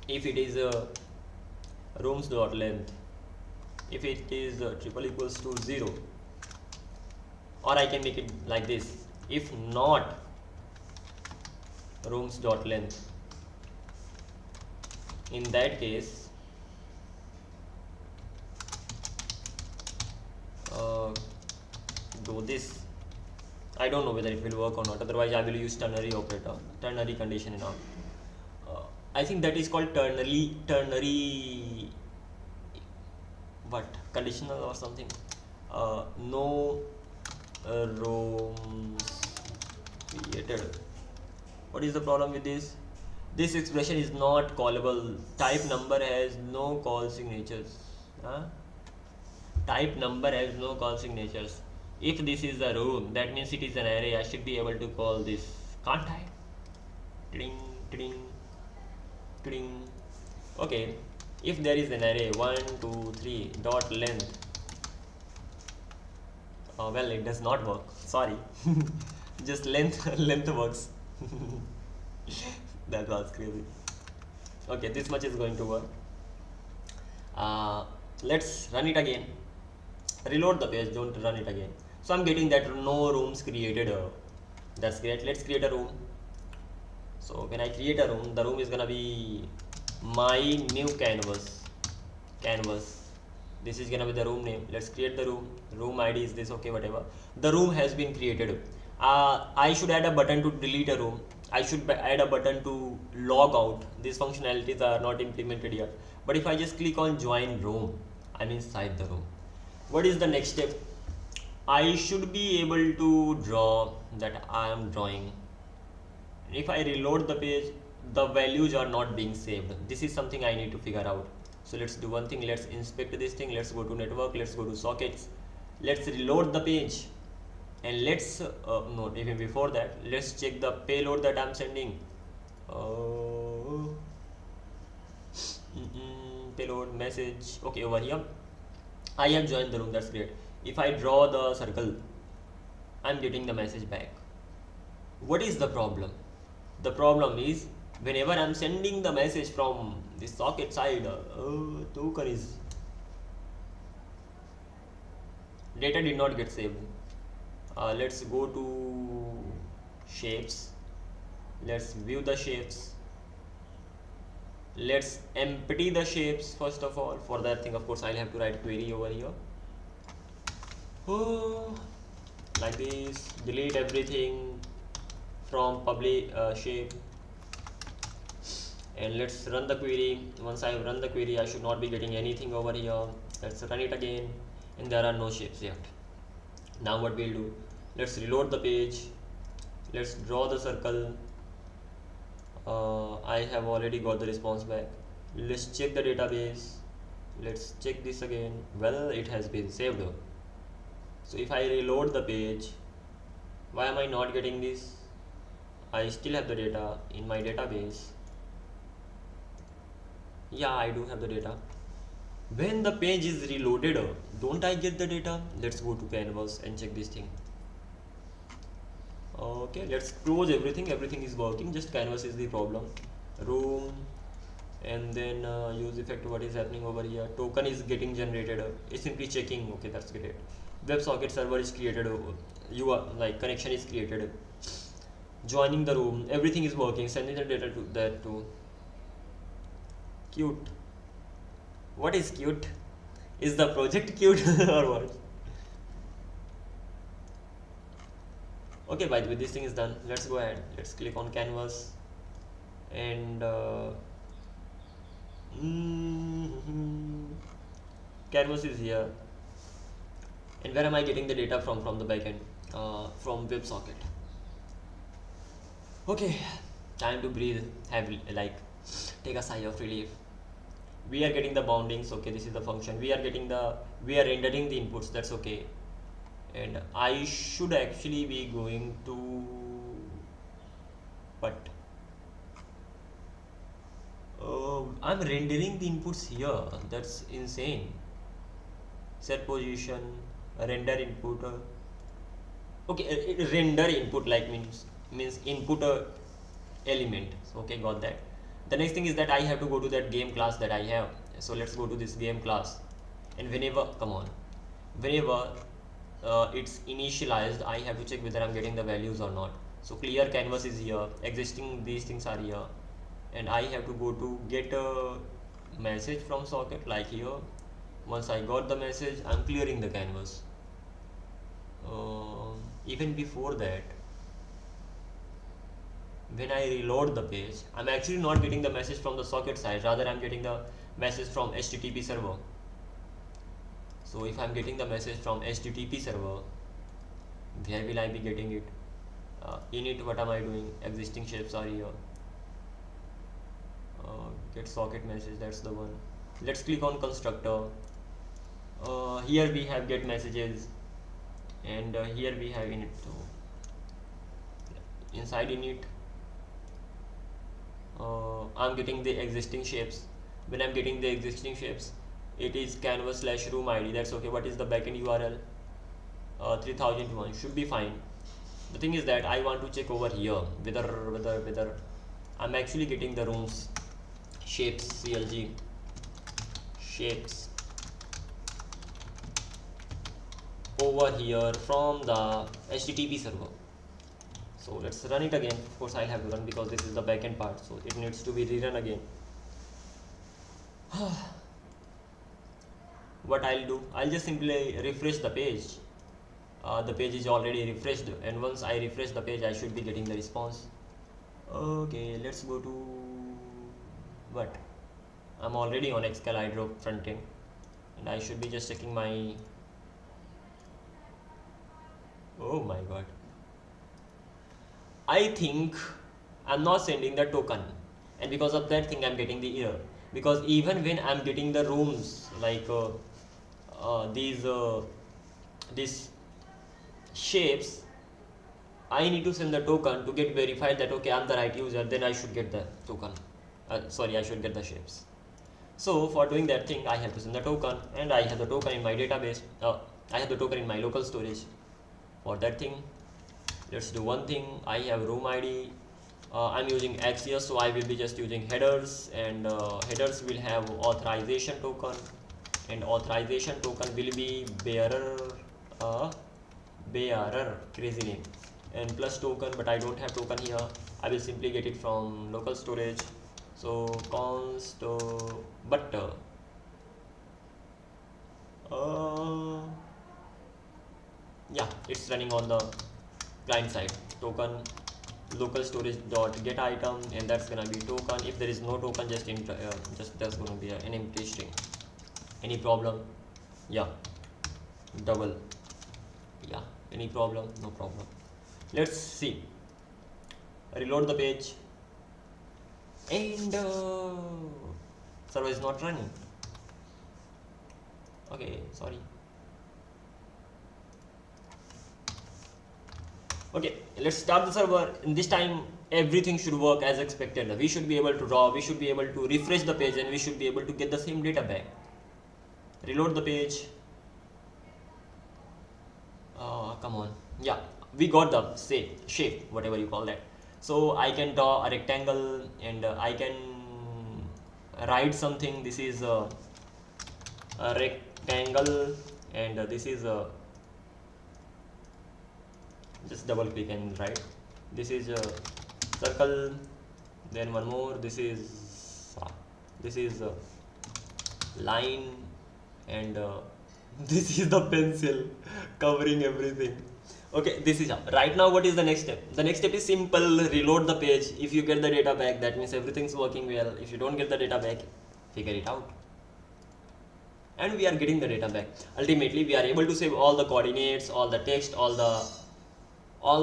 If it is rooms dot length. If it is triple equals to 0, or I can make it like this. If not rooms dot length, in that case do this. I don't know whether it will work or not, otherwise I will use ternary operator, ternary condition and all. I think that is called ternary what, conditional or something. No rooms created. What is the problem with this? This expression is not callable. Type number has no call signatures. Type number has no call signatures. If this is a room, that means it is an array. I should be able to call this, can't I? Ding, ding, ding. Okay, if there is an array 1, 2, 3 dot length, well, it does not work. Sorry, just length works. That was crazy. Okay, this much is going to work. Let's run it again. Reload the page, don't run it again. So I'm getting that no rooms created. That's great. Let's create a room. So when I create a room, the room is gonna be my new canvas. This is gonna be the room name. Let's create the room. Room ID is this, okay, whatever. The room has been created. I should add a button to delete a room. I should add a button to log out. These functionalities are not implemented yet. But if I just click on join room, I'm inside the room. What is the next step? I should be able to draw that I am drawing. If I reload the page, the values are not being saved. This is something I need to figure out. So let's do one thing. Let's inspect this thing. Let's go to network. Let's go to sockets. Let's reload the page. And let's, no, even before that, let's check the payload that I'm sending. Payload message. Okay, over here. I have joined the room. That's great. If I draw the circle, I'm getting the message back. What is the problem? The problem is whenever I'm sending the message from the socket side, token is data did not get saved. Let's go to shapes. Let's view the shapes. Let's empty the shapes first of all. For that thing, of course, I'll have to write query over here. Like this. Delete everything from public shape, and let's run the query. Once I have run the query, I should not be getting anything over here. Let's run it again, and there are no shapes yet. Now what we'll do, let's reload the page. Let's draw the circle. I have already got the response back. Let's check the database. Let's check this again. Well, it has been saved. So if I reload the page, why am I not getting this? I still have the data in my database. Yeah, I do have the data. When the page is reloaded, don't I get the data? Let's go to canvas and check this thing. Okay, let's close everything. Everything is working, just canvas is the problem. Room, and then use effect. What is happening over here? Token is getting generated. It's simply checking. Okay, that's great. WebSocket server is created. You are like connection is created. Joining the room, everything is working. Sending the data to that too. Cute. What is cute? Is the project cute or what? Okay, by the way, this thing is done. Let's go ahead. Let's click on canvas, and canvas is here. And where am I getting the data from the backend? From WebSocket. Okay, time to breathe. Have like take a sigh of relief. We are getting the boundings. Okay, this is the function. We are rendering the inputs. That's okay. And I should actually be going to, but I'm rendering the inputs here. That's insane. Set position, render input. Okay, render input like means input element. So, okay, got that. The next thing is that I have to go to that game class that I have. So let's go to this game class, and whenever it's initialized, I have to check whether I'm getting the values or not. So clear canvas is here, existing these things are here, and I have to go to get a message from socket like here. Once I got the message, I'm clearing the canvas. Even before that, when I reload the page, I'm actually not getting the message from the socket side, rather I'm getting the message from HTTP server. So if I'm getting the message from HTTP server, where will I be getting it? Init, what am I doing? Existing shapes are here. Get socket message, that's the one. Let's click on constructor. Here we have get messages, and here we have init. So inside init, I'm getting the existing shapes. When I'm getting the existing shapes, it is canvas/room ID. That's okay. What is the backend URL? 3001 should be fine. The thing is that I want to check over here whether I'm actually getting the rooms shapes CLG shapes over here from the HTTP server. So let's run it again. Of course I'll have to run because this is the backend part, so it needs to be rerun again. What I'll do, I'll just simply refresh the page. The page is already refreshed, and once I refresh the page I should be getting the response. Okay, let's go to what? I'm already on Excalidraw front end, and I should be just checking my, oh my god, I think I'm not sending the token, and because of that thing I'm getting the error. Because even when I'm getting the rooms like these shapes, I need to send the token to get verified that okay, I'm the right user, then I should get the token. Sorry, I should get the shapes. So for doing that thing, I have to send the token, and I have the token in my database. I have the token in my local storage. For that thing, let's do one thing. I have room ID. I'm using Axios, so I will be just using headers, and headers will have authorization token, and authorization token will be bearer, crazy name, and plus token, but I don't have token here. I will simply get it from local storage. So const but yeah, it's running on the client side. Token local storage dot get item, and that's gonna be token. If there is no token, just that's gonna be an empty string. Any problem? Yeah, double. Yeah, any problem? No problem. Let's see. Reload the page, and server is not running. Okay, sorry. Okay, let's start the server. In this time everything should work as expected. We should be able to draw, we should be able to refresh the page, and we should be able to get the same data back. Reload the page. Come on. Yeah, we got the shape, whatever you call that. So I can draw a rectangle, and I can write something. This is a rectangle, and this is a, just double click and write. This is a circle, then one more. This is a line, and this is the pencil covering everything. Okay, this is right now. What is the next step? The next step is simple. Reload the page. If you get the data back, that means everything's working well. If you don't get the data back, figure it out. And we are getting the data back. Ultimately, we are able to save all the coordinates, all the text, all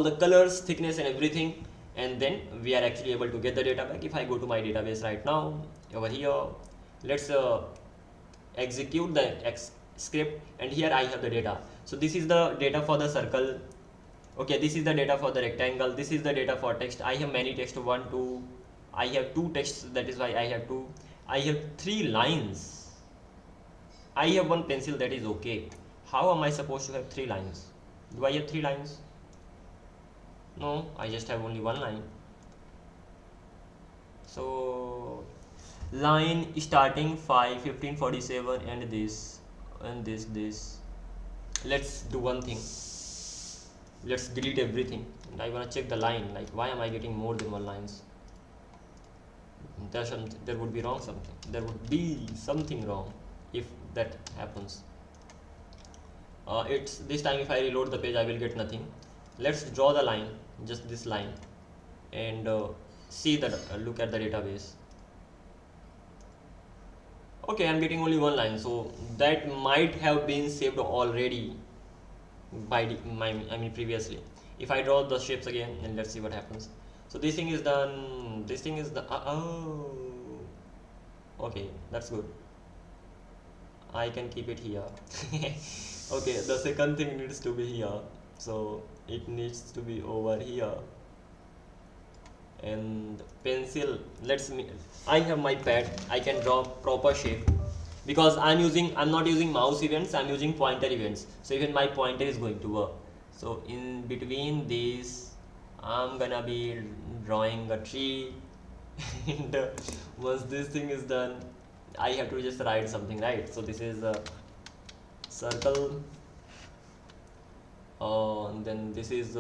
the colors, thickness, and everything, and then we are actually able to get the data back. If I go to my database right now, over here, let's execute the script, and here I have the data. So this is the data for the circle. Okay, this is the data for the rectangle. This is the data for text. I have many text, 1, 2. I have 2 texts, that is why I have 2. I have 3 lines. I have 1 pencil, that is okay. How am I supposed to have 3 lines? Do I have 3 lines? No, I just have only 1 line. So line starting 5, 15, 47, and this, and this. Let's do one thing. Let's delete everything. And I want to check the line, like why am I getting more than 1 lines? There would be something. There would be something wrong if that happens. It's this time if I reload the page, I will get nothing. Let's draw the line, just this line, and see the look at the database. Okay, I'm getting only 1 line, so that might have been saved already by previously. If I draw the shapes again, and let's see what happens. So this thing is done. This thing is the oh, okay, that's good. I can keep it here. Okay, the second thing needs to be here, so it needs to be over here. And pencil, I have my pad. I can draw proper shape because I'm not using mouse events, I'm using pointer events, so even my pointer is going to work. So in between these, I'm gonna be drawing a tree. And once this thing is done, I have to just write something, right? So this is a circle, and then this is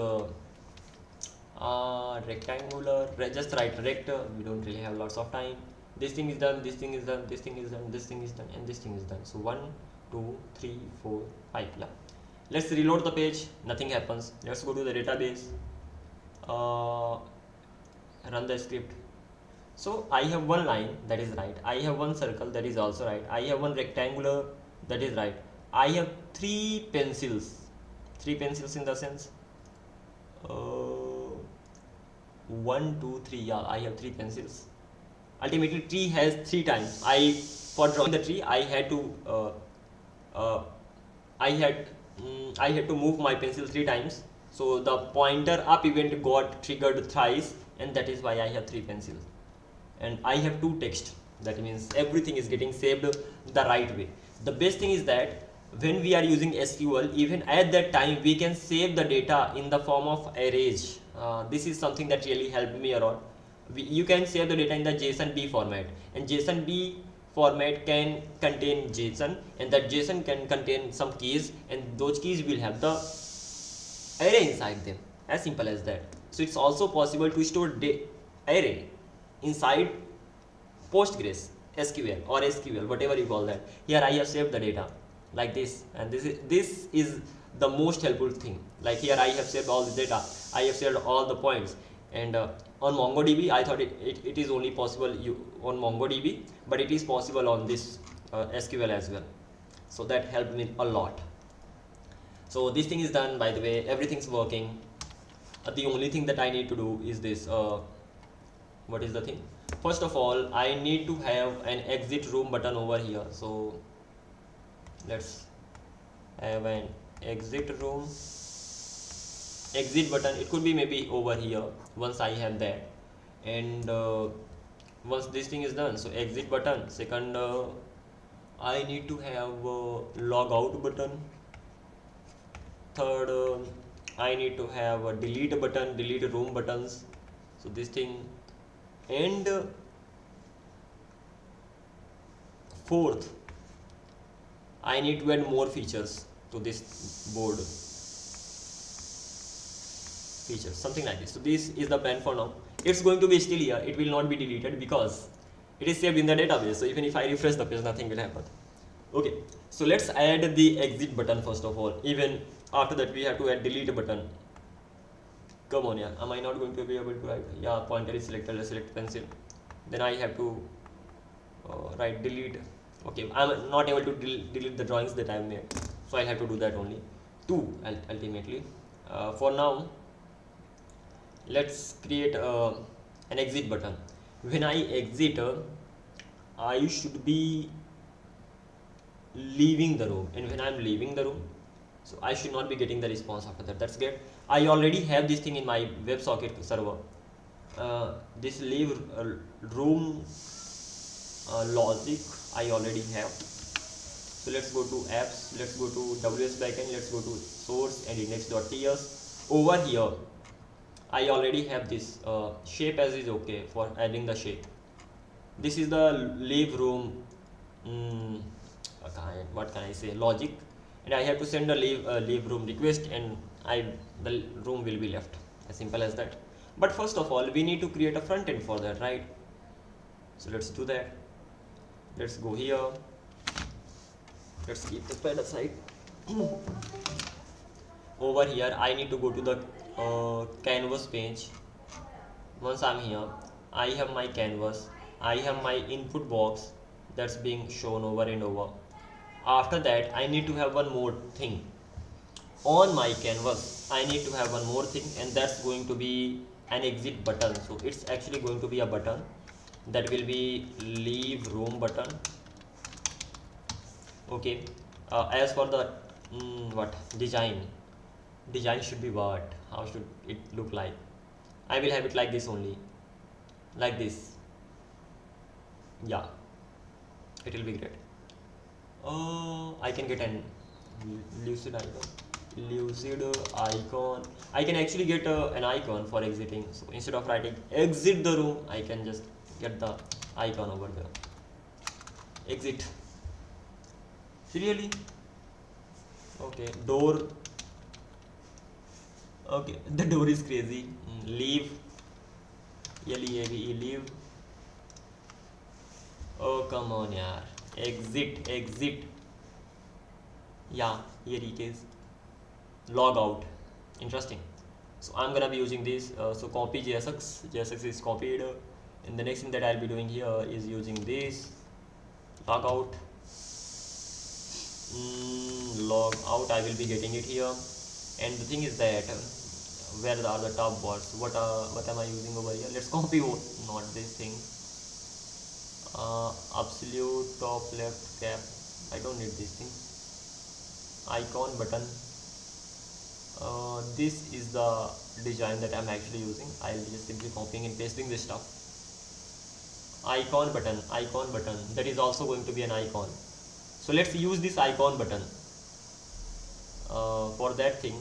rectangular, just write rect, we don't really have lots of time. This thing is done, this thing is done, this thing is done, this thing is done, and this thing is done. So 1 2 3 4 5. Yeah, let's reload the page, nothing happens. Let's go to the database, run the script. So I have one line, that is right. I have one circle, that is also right. I have one rectangular, that is right. I have three pencils in the sense 1 2 3. Yeah, I have 3 pencils. Ultimately tree has 3 times. For drawing the tree I had to move my pencil 3 times, so the pointer up event got triggered thrice, and that is why I have 3 pencils. And I have 2 text, that means everything is getting saved the right way. The best thing is that when we are using SQL, even at that time we can save the data in the form of arrays. This is something that really helped me a lot. You can save the data in the JSON-B format, and JSON-B format can contain JSON, and that JSON can contain some keys, and those keys will have the array inside them, as simple as that. So it's also possible to store array inside Postgres, SQL or SQL, whatever you call that. Here I have saved the data like this, and this is the most helpful thing. Like here I have saved all the data, I have saved all the points, and on MongoDB I thought it is only possible on MongoDB, but it is possible on this SQL as well. So that helped me a lot. So this thing is done, by the way, everything's working. The only thing that I need to do is this. What is the thing? First of all, I need to have an exit room button over here. So let's have an exit button. It could be maybe over here once I have that, and once this thing is done, so exit button. Second, I need to have log out button. Third, I need to have a delete button, delete room buttons. So this thing. And fourth, I need to add more features to this board. Features, something like this. So this is the plan for now. It's going to be still here. It will not be deleted because it is saved in the database. So even if I refresh the page, nothing will happen. Okay, so let's add the exit button first of all. Even after that, we have to add delete button. Come on, yeah. Am I not going to be able to write? Yeah, pointer is selected. Let's select pencil. Then I have to write delete. Okay, I'm not able to delete the drawings that I've made, so I have to do that only. 2 ultimately. For now, let's create an exit button. When I exit, I should be leaving the room, and when I'm leaving the room, so I should not be getting the response after that. That's great. I already have this thing in my WebSocket server. This leave room logic I already have. So let's go to apps, let's go to WS backend, let's go to source and index.ts. Over here I already have this shape as is okay for adding the shape. This is the leave room what can I say, logic, and I have to send a leave room request, and the room will be left, as simple as that. But first of all, we need to create a front end for that, right? So let's do that. Let's go here, let's keep the pen aside. Over here I need to go to the canvas page. Once I'm here, I have my canvas, I have my input box that's being shown over and over. After that, I need to have one more thing on my canvas. I need to have one more thing, and that's going to be an exit button. So it's actually going to be a button that will be leave room button. Okay, as for the what design should be what, how should it look like? I will have it like this only, like this. Yeah, it will be great. I can get an lucid icon. I can actually get an icon for exiting. So instead of writing exit the room, I can just get the icon over there. Exit. Really? Okay. Door. Okay, the door is crazy. Leave, L-E-A-V-E, leave. Oh come on yaar, exit. Yeah, here it is. Log out. Interesting. So I'm gonna be using this. So copy JSX is copied, and the next thing that I'll be doing here is using this log out. Log out, I will be getting it here. And the thing is that where are the top bars? What am I using over here? Let's copy not this thing. Absolute top left cap. I don't need this thing. Icon button. This is the design that I'm actually using. I'll be just simply copying and pasting this stuff. Icon button, that is also going to be an icon. So let's use this icon button. For that thing,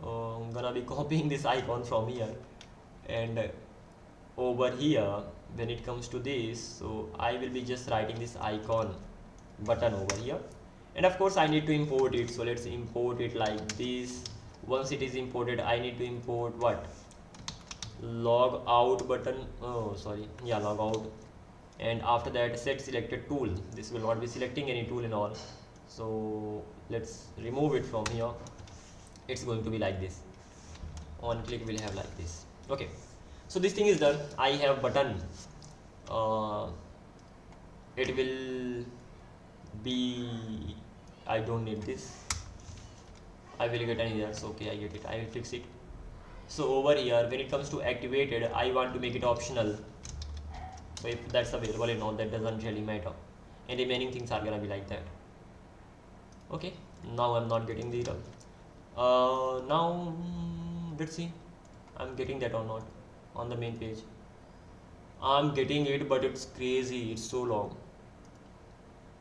I'm gonna be copying this icon from here, and over here when it comes to this, so I will be just writing this icon button over here, and of course I need to import it. So let's import it like this. Once it is imported, I need to import what? Log out button. Log out. And after that, set selected tool. This will not be selecting any tool and all, so let's remove it from here. It's going to be like this. On click we'll have like this. Okay, so this thing is done. I have button. It will be, I don't need this. I will get an error. So okay, I get it. I will fix it. So over here, when it comes to activated, I want to make it optional. So if that's available or not, that doesn't really matter. And remaining things are gonna be like that. Okay, now I'm not getting the error. Now let's see, I'm getting that or not on the main page. I'm getting it, but it's crazy. It's so long.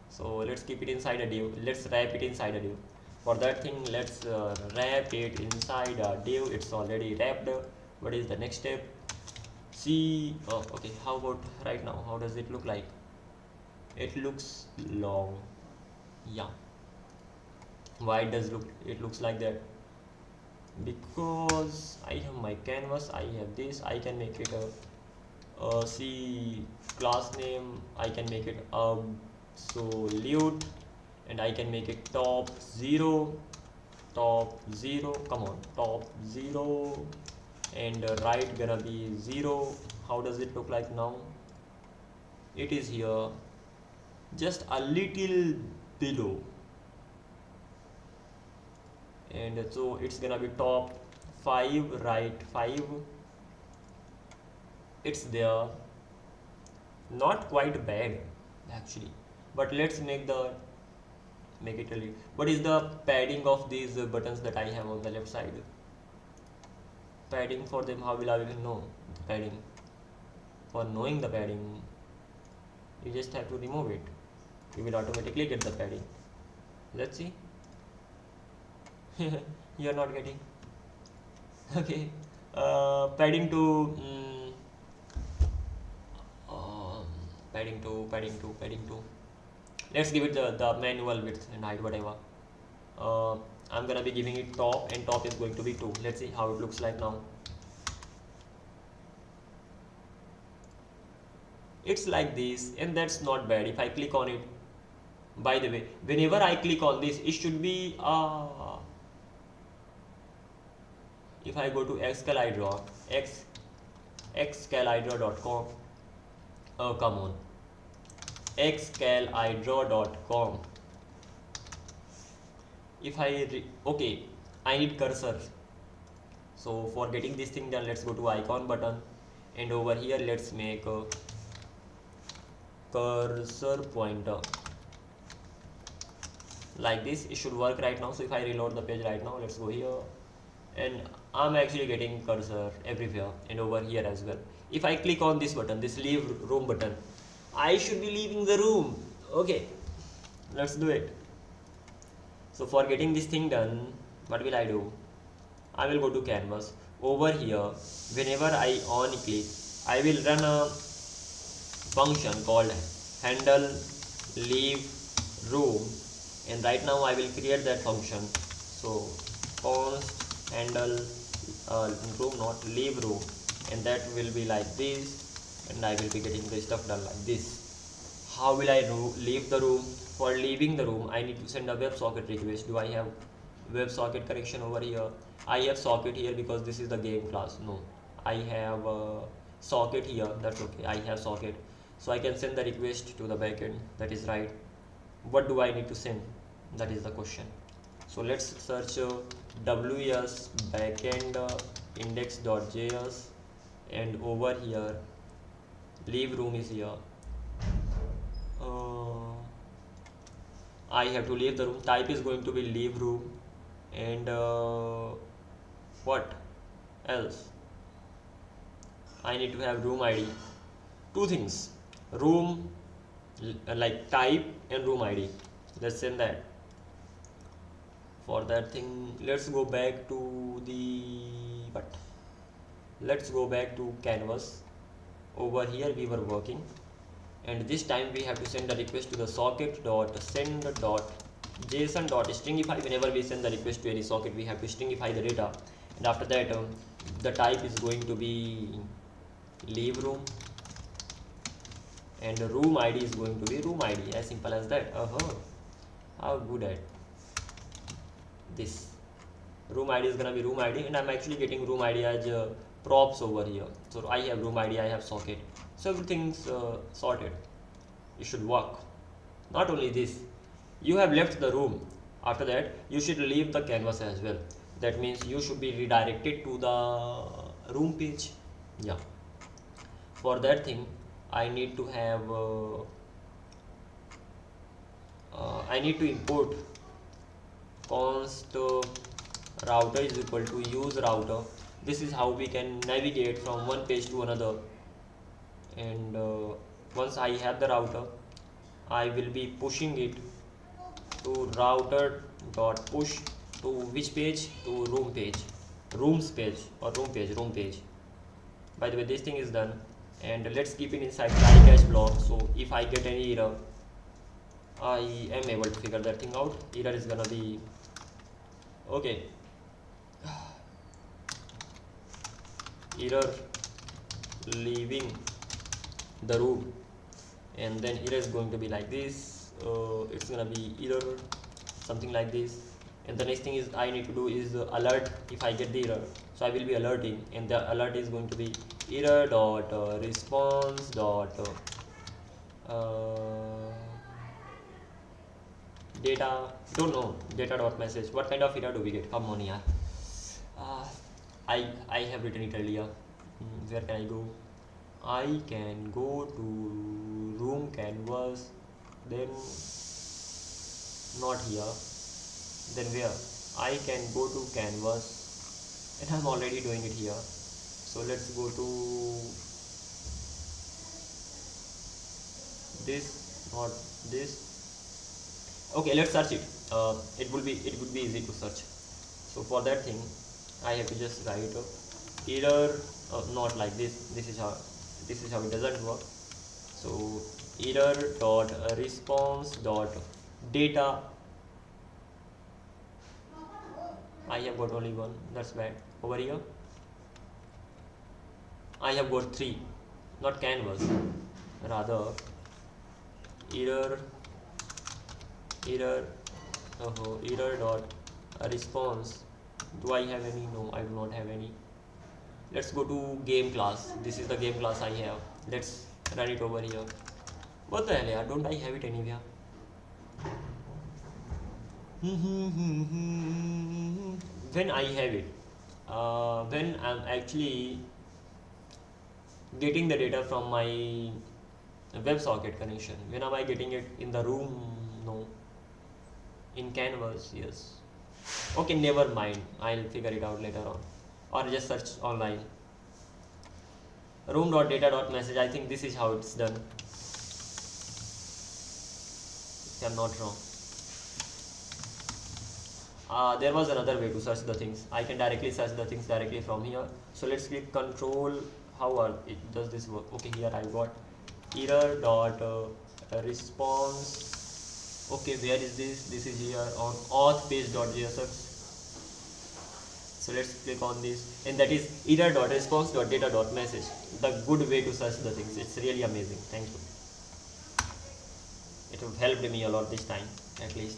So let's keep it inside a div. Let's wrap it inside a div. For that thing, let's wrap it inside a div. It's already wrapped. What is the next step? See, okay, how about right now? How does it look like? It looks long. Yeah. Why does it looks like that? Because I have my canvas, I have this. I can make it a see class name. I can make it absolute, and I can make it top 0. Come on, top 0. And right gonna be 0. How does it look like now? It is here, just a little below, and so it's gonna be top 5, right 5. It's there, not quite bad actually, but let's make it a little. What is the padding of these buttons that I have on the left side? Padding for them, how will I even know the padding? For knowing the padding, you just have to remove it. You will automatically get the padding. Let's see. You're not getting. Okay, padding to padding to. Let's give it the manual width and height, whatever. I'm gonna be giving it top, and top is going to be 2. Let's see how it looks like now. It's like this, and that's not bad. If I click on it, by the way, whenever I click on this, it should be if I go to Excalidraw, Excalidraw.com, oh come on, Excalidraw.com. If I okay, I need cursor. So for getting this thing done, let's go to icon button, and over here let's make a cursor pointer like this. It should work right now. So if I reload the page right now, let's go here, and I'm actually getting cursor everywhere and over here as well. If I click on this button, this leave room button, I should be leaving the room. Okay, let's do it. So for getting this thing done, what will I do? I will go to canvas. Over here, whenever I on click, I will run a function called handle leave room, and right now I will create that function. So const handle room, not leave room, and that will be like this, and I will be getting the stuff done like this. How will I leave the room? For leaving the room, I need to send a WebSocket request. Do I have WebSocket connection over here? I have socket here because this is the game class. No, I have a socket here. That's okay. I have socket, so I can send the request to the backend. That is right. What do I need to send? That is the question. So let's search ws backend index.js, and over here leave room is here. I have to leave the room. Type is going to be leave room, and what else? I need to have room ID. Two things: room like type and room ID. Let's send that. For that thing, let's go back to let's go back to canvas. Over here we were working, and this time we have to send a request to the socket.send.json.stringify. Whenever we send the request to any socket, we have to stringify the data, and after that the type is going to be leave room, and the room ID is going to be room ID. As simple as that. How good at this. Room ID is gonna be room ID, and I'm actually getting room ID as props over here. So I have room ID, I have socket, so everything's sorted. It should work. Not only this, you have left the room. After that, you should leave the canvas as well. That means you should be redirected to the room page. Yeah. For that thing, I need to have I need to import const router is equal to use router. This is how we can navigate from one page to another, and once I have the router, I will be pushing it to router.push to which page? To room page, rooms page, or room page. By the way, this thing is done, and let's keep it inside try catch block. So if I get any error, I am able to figure that thing out. Error is gonna be okay. Error leaving the room, and then error is going to be like this. It's gonna be error something like this, and the next thing is I need to do is alert if I get the error. So I will be alerting, and the alert is going to be error dot response dot data, don't know, data dot message. What kind of error do we get? Come on, yeah. I have written it earlier. Where can I go? I can go to room canvas, then not here, then where? I can go to canvas, and I'm already doing it here. So let's go to this, not this. Okay, let's search it. It would be easy to search. So for that thing, I have to just write error, not like this. This is how it doesn't work. So error dot response dot data. I have got only one. That's bad. Over here, I have got 3, not canvas. Rather, error dot response. Do I have any? No, I do not have any. Let's go to game class. This is the game class I have. Let's run it over here. What the hell, yeah? Don't I have it anywhere? When I have it, when I'm actually getting the data from my WebSocket connection. When am I getting it? In the room? No. In canvas? Yes. Okay, never mind. I'll figure it out later on, or just search online. Room.data.message. I think this is how it's done, if I'm not wrong. There was another way to search the things. I can directly search the things directly from here. So let's click control. How does this work? Okay, here I got error dot response. Okay, where is this? This is here on auth page.jsx. So let's click on this, and that is error.response.data.message. The good way to search the things. It's really amazing. Thank you. It helped me a lot this time, at least.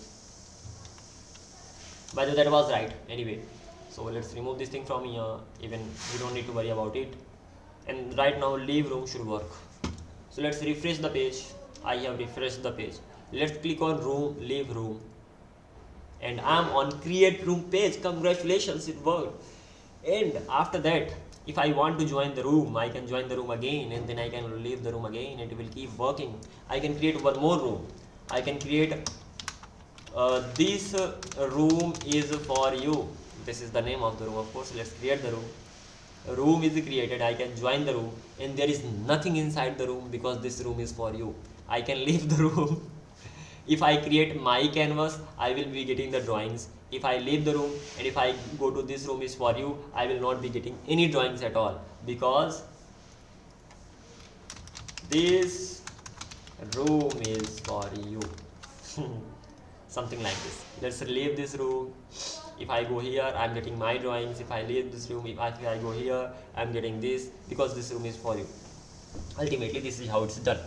By the way, that was right. Anyway, so let's remove this thing from here. Even we don't need to worry about it. And right now, leave room should work. So let's refresh the page. I have refreshed the page. Let's click on room, leave room, and I'm on create room page. Congratulations, it worked. And after that, if I want to join the room, I can join the room again, and then I can leave the room again. It will keep working. I can create one more room. I can create this room is for you. This is the name of the room, of course. Let's create the room. A room is created. I can join the room, and there is nothing inside the room because this room is for you. I can leave the room. If I create my canvas, I will be getting the drawings. If I leave the room and if I go to this room is for you, I will not be getting any drawings at all, because this room is for you. Something like this. Let's leave this room. If I go here, I'm getting my drawings. If I leave this room, if I go here, I'm getting this, because this room is for you. Ultimately, this is how it's done.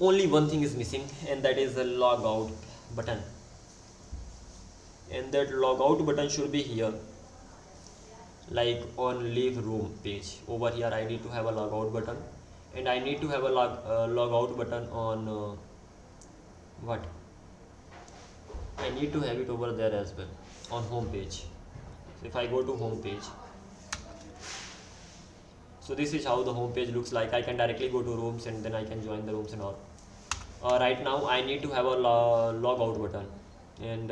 Only one thing is missing, and that is the logout button. And that logout button should be here, like on leave room page. Over here, I need to have a logout button, and I need to have a logout button on what? I need to have it over there as well, on home page. So if I go to home page, so this is how the home page looks like. I can directly go to rooms, and then I can join the rooms and all. Right now I need to have a logout button, and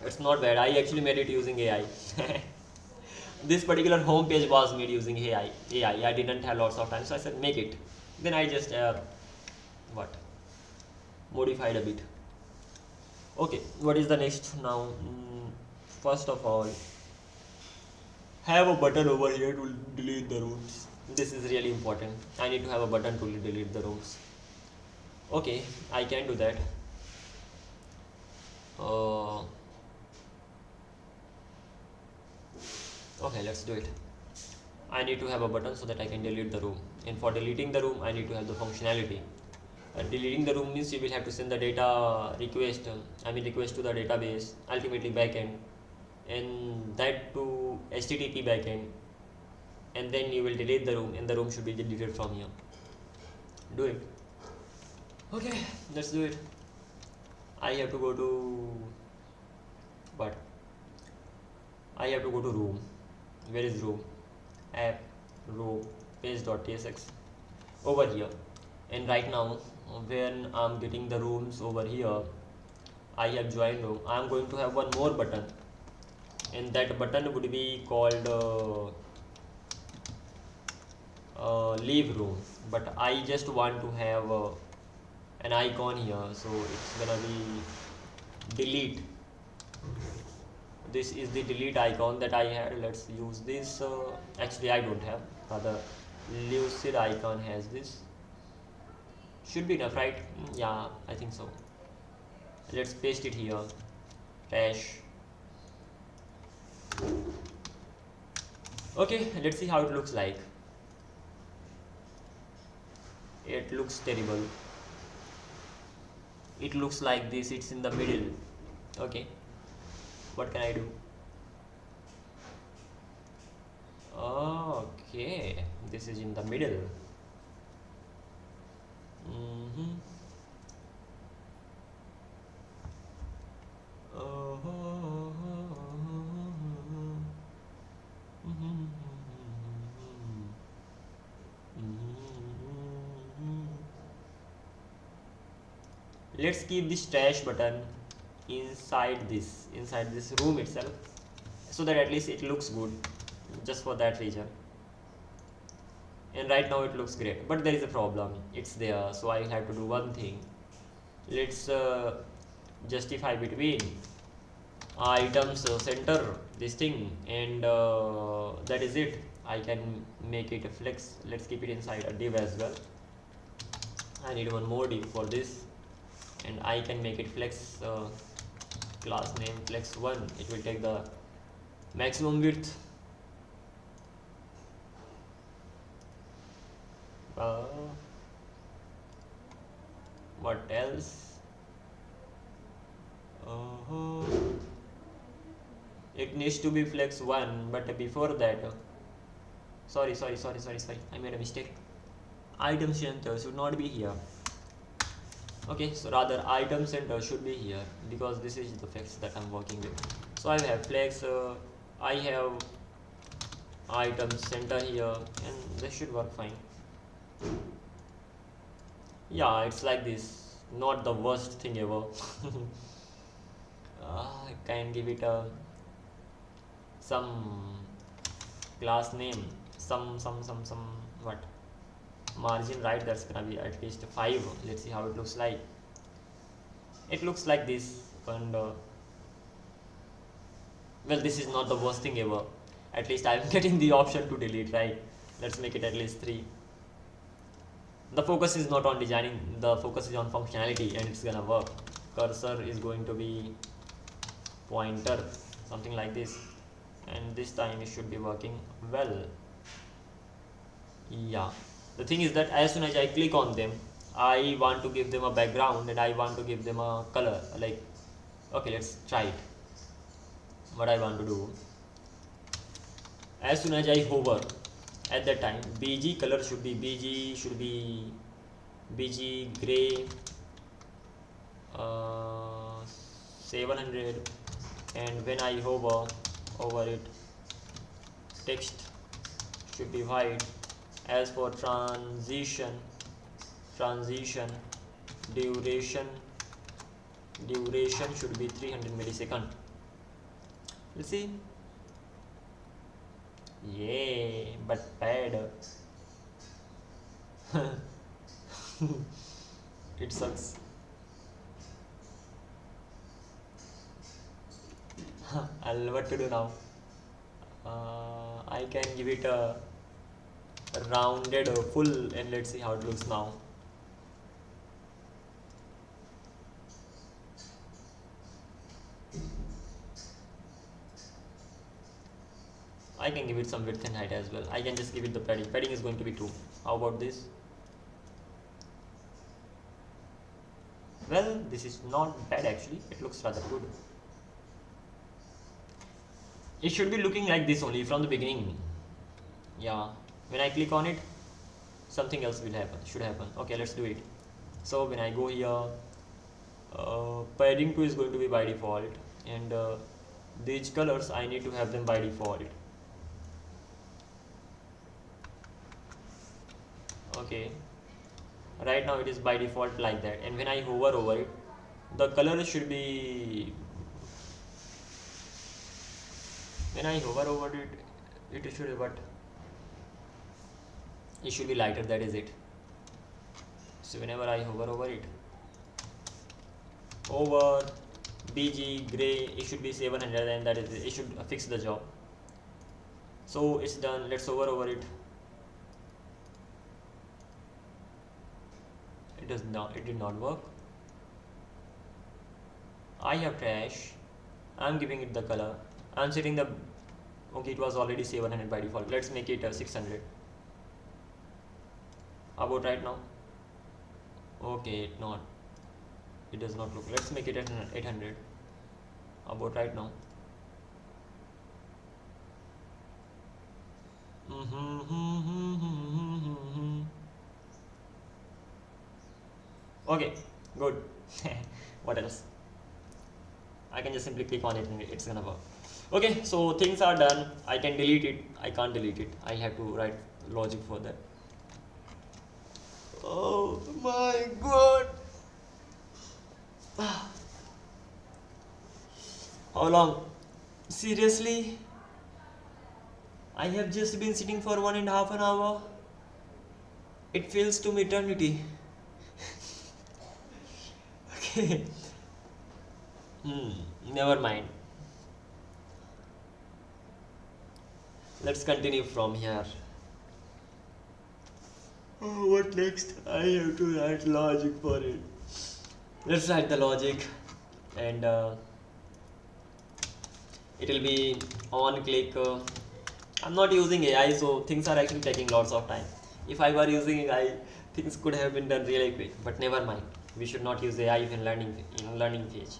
it's not bad. I actually made it using AI. This particular home page was made using AI. I didn't have lots of time, so I said make it. Then I just modified a bit. Okay, what is the next now? First of all, have a button over here to delete the rooms. This is really important. I need to have a button to delete the rooms. Okay, I can do that. Okay, let's do it. I need to have a button so that I can delete the room, and for deleting the room I need to have the functionality. Deleting the room means you will have to send the data request to the database, ultimately backend, and that to HTTP backend, and then you will delete the room, and the room should be deleted from here. Do it. Okay, let's do it. I have to go to what? I have to go to room. Where is room? App, row, page.tsx, over here. And right now, when I'm getting the rooms over here, I have joined room. I'm going to have one more button, and that button would be called leave room. But I just want to have an icon here, so it's gonna be delete. This is the delete icon that I had. Let's use this. Actually, I don't have. Rather, lucid icon has this. Should be enough, right? Yeah, I think so. Let's paste it here. Dash. Okay, let's see how it looks like. It looks terrible. It looks like this. It's in the middle. Okay, what can I do? Okay, this is in the middle. Let's keep this trash button inside this room itself, so that at least it looks good, just for that reason. And right now it looks great, but there is a problem. It's there, so I have to do one thing. Let's justify between items, center this thing, and that is it. I can make it a flex. Let's keep it inside a div as well. I need one more div for this, and I can make it flex class name flex1, it will take the maximum width. What else? It needs to be flex1, but before that, sorry, I made a mistake. Item center should not be here. Okay, so rather item center should be here, because this is the flex that I'm working with. So I have flex, I have item center here, and this should work fine. Yeah, it's like this, not the worst thing ever. I can give it a some class name, some what margin right, that's gonna be at least 5. Let's see how it looks like. It looks like this, and well, this is not the worst thing ever. At least I'm getting the option to delete, right? Let's make it at least 3. The focus is not on designing, the focus is on functionality, and it's gonna work. Cursor is going to be pointer, something like this, and this time it should be working well. Yeah, the thing is that as soon as I click on them, I want to give them a background and I want to give them a color. Like, okay, let's try it. What I want to do, as soon as I hover, at that time BG color should be BG gray 700, and when I hover over it, text should be white. As for transition duration should be 300 millisecond. Let's see. Yay, but bad. It sucks. What to do now? I can give it a rounded full, and let's see how it looks now. I can give it some width and height as well. I can just give it the padding. Padding is going to be 2. How about this? Well, this is not bad actually. It looks rather good. It should be looking like this only from the beginning. Yeah. When I click on it, something else will happen. Should happen. Okay, let's do it. So when I go here, padding 2 is going to be by default, and these colors I need to have them by default. Okay, right now it is by default like that, and when I hover over it, the color should be, when I hover over it, it should, what, it should be lighter, that is it. So whenever I hover over it, over BG gray, it should be 700, and that is it. It should fix the job. So it's done. Let's hover over it. It does not, it did not work. I have trash. I'm giving it the color. I'm setting the, okay, it was already 700 by default. Let's make it 600. How about right now? Okay, it does not look. Let's make it at 800. How about right now? Okay, good. What else? I can just simply click on it and it's gonna work. Okay, so things are done. I can delete it. I can't delete it. I have to write logic for that. Oh my god. How long? Seriously? I have just been sitting for 1.5 an hour. It feels to me eternity. Okay. Never mind. Let's continue from here. Oh, what next? I have to write logic for it. Let's write the logic, and it will be on click. I'm not using AI, so things are actually taking lots of time. If I were using AI, things could have been done really quick, but never mind. We should not use AI in learning phase.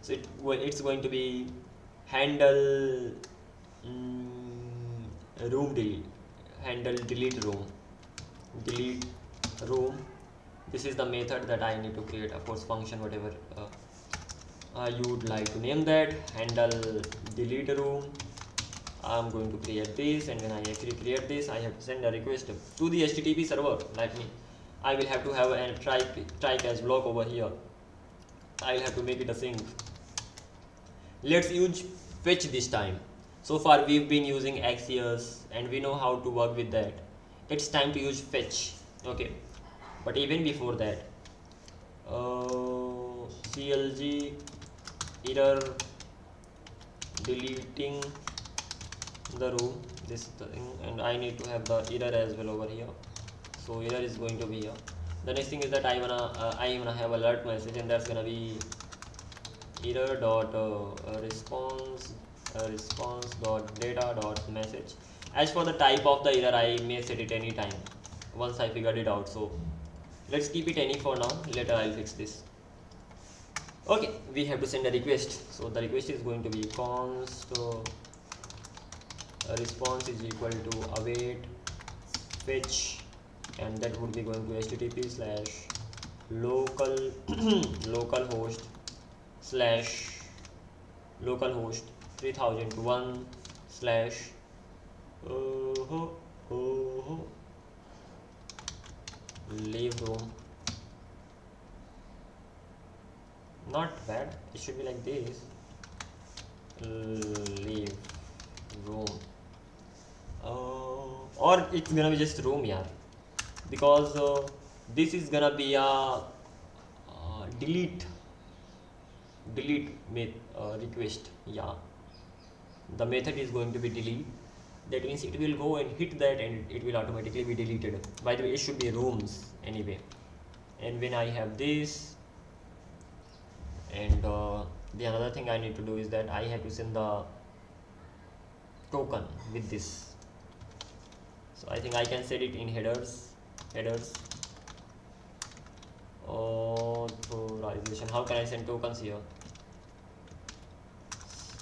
So it's going to be handle room delete, handle delete room. This is the method that I need to create. Of course, function, whatever you would like to name that. Handle delete room. I'm going to create this, and when I actually create this, I have to send a request to the HTTP server. I will have to have a try catch block over here. I'll have to make it a sync. Let's use fetch this time. So far we've been using Axios and we know how to work with that. It's time to use fetch. Okay, but even before that, CLG error deleting the room, this thing, and I need to have the error as well over here. So error is going to be here. The next thing is that I wanna have alert message, and that's gonna be error dot response dot data dot message. As for the type of the error, I may set it anytime once I figured it out. So let's keep it any for now. Later I'll fix this. Okay, we have to send a request. So the request is going to be const response is equal to await fetch, and that would be going to http /local localhost /localhost 3001 leave room. Not bad, it should be like this, leave room, or it's gonna be just room, yeah, because this is gonna be a delete request. Yeah, the method is going to be delete. That means it will go and hit that and it will automatically be deleted. By the way, it should be rooms anyway. And when I have this, and the another thing I need to do is that I have to send the token with this. So I think I can set it in headers authorization. How can I send tokens here?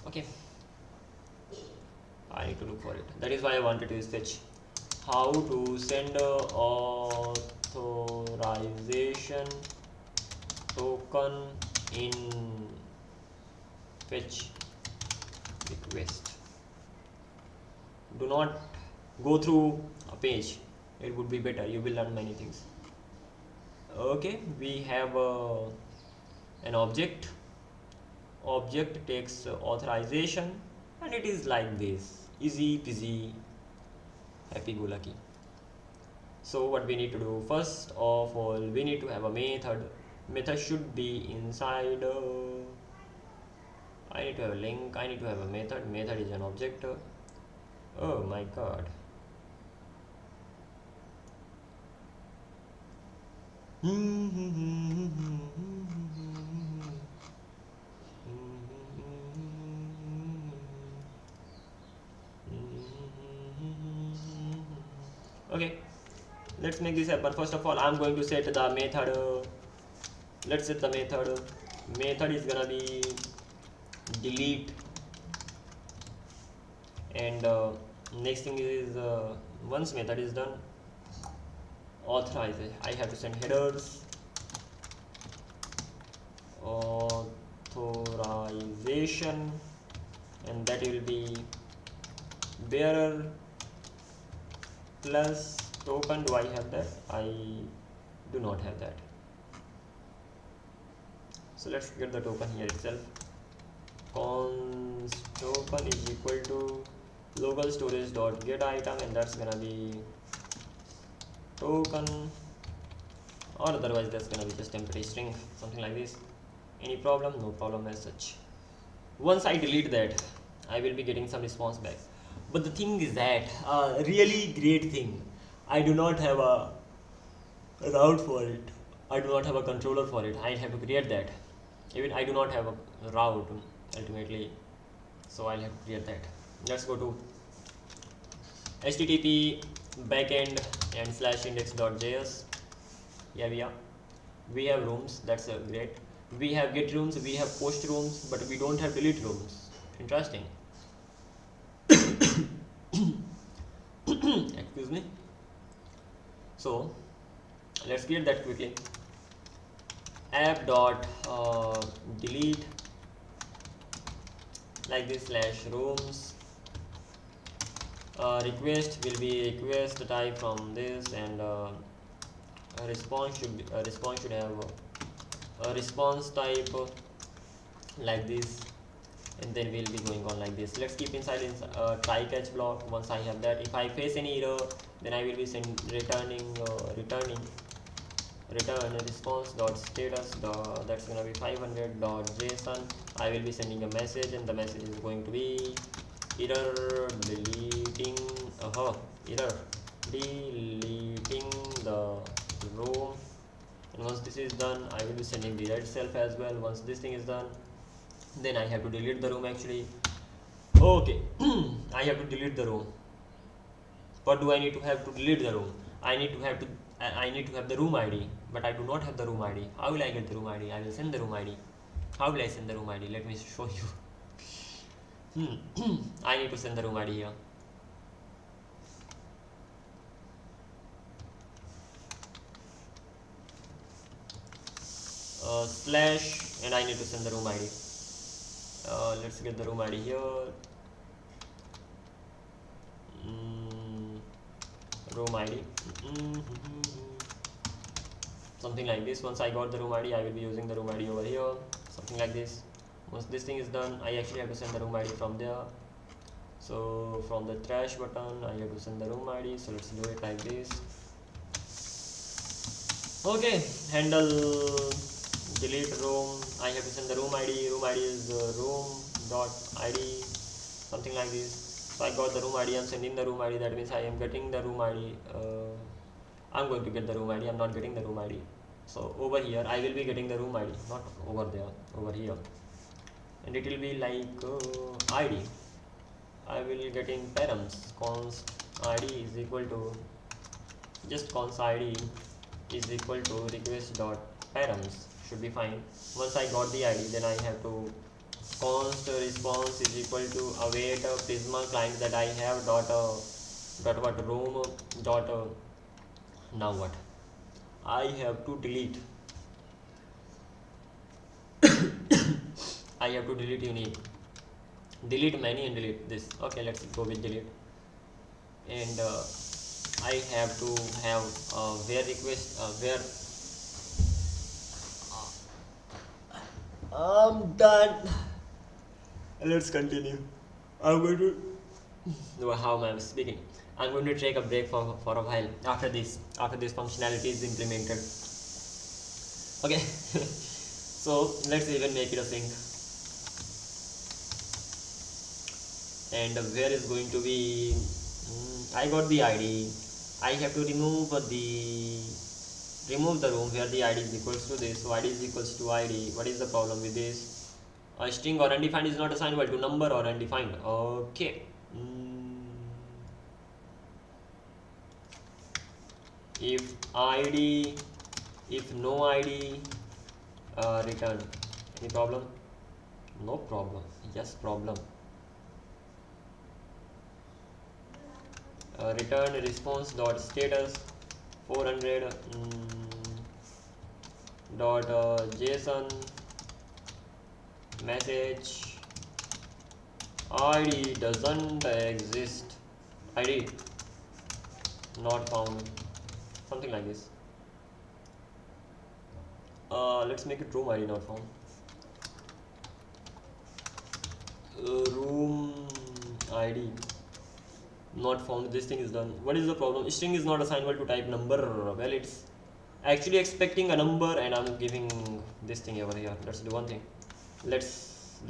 Okay, I need to look for it. That is why I wanted to use fetch. How to send authorization token in fetch request. Do not go through a page, it would be better. You will learn many things. Okay, we have an object takes authorization, and it is like this, easy peasy, happy go lucky. So what we need to do, first of all, we need to have a method should be inside I need to have a link, I need to have a method is an object. Oh my god. Okay, let's make this happen. First of all, I'm going to set the method. Let's set the method. Method is gonna be delete, and next thing is once method is done, authorize. I have to send headers authorization, and that will be bearer plus token. Do I have that? I do not have that. So let's get the token here itself. Const token is equal to local storage dot get item, and that's gonna be token, or otherwise that's gonna be just empty string, something like this. Any problem? No problem as such. Once I delete that, I will be getting some response back. But the thing is that really great thing, I do not have a route for it. I do not have a controller for it. I have to create that. Even I do not have a route ultimately. so I'll have to create that. Let's go to http backend and /index.js. Here we have rooms, that's great. We have get rooms, we have post rooms, but we don't have delete rooms. Interesting. Excuse me. So let's create that quickly. App dot delete like this /rooms. Request will be request type from this, and a response should have a response type like this, and then we'll be going on like this. Let's keep inside try catch block. Once I have that, if I face any error, then I will be return response dot status that's gonna be 500.json. I will be sending a message, and the message is going to be error deleting the room. And once this is done, I will be sending the red self as well. Once this thing is done, then I have to delete the room actually. Okay. I have to delete the room. What do I need to have to delete the room? I need to have the room ID, but I do not have the room ID. How will I get the room ID? I will send the room ID. How will I send the room ID? Let me show you. I need to send the room ID here. Slash, and I need to send the room ID. Let's get the room ID here. Room ID. Something like this. Once I got the room ID, I will be using the room ID over here. Something like this. Once this thing is done, I actually have to send the room ID from there. So from the trash button, I have to send the room ID. So let's do it like this. Okay, handle delete room. I have to send the room ID. Room ID is room.id, something like this. So I got the room ID. I'm sending the room ID. That means I am getting the room ID. I'm going to get the room ID. I'm not getting the room ID. So over here, I will be getting the room ID, not over there, over here. And it will be like ID. I will getting params const ID is equal to just const ID is equal to request dot params. Should be fine. Once I got the ID, then I have to const response is equal to await Prisma client that I have dot what room dot now what I have to delete. I have to delete unique, delete many, and delete this. Okay, let's go with delete. And I have to have where request where I'm done. Let's continue. I'm going to how am I speaking? I'm going to take a break for a while after this functionality is implemented. Okay. So let's even make it a sync. And where is going to be I got the ID. I have to remove the room where the ID is equals to this. So ID is equals to ID. What is the problem with this? A string or undefined is not assignable to number or undefined. Okay. If ID, if no ID, return. Any problem? No problem. Yes, problem. Return response dot status 400 dot JSON message ID doesn't exist, ID not found, something like this. Let's make it room ID not found. Room ID not found. This thing is done. What is the problem? String is not assignable to type number. Well, it's actually expecting a number, and I'm giving this thing over here. Let's do one thing. Let's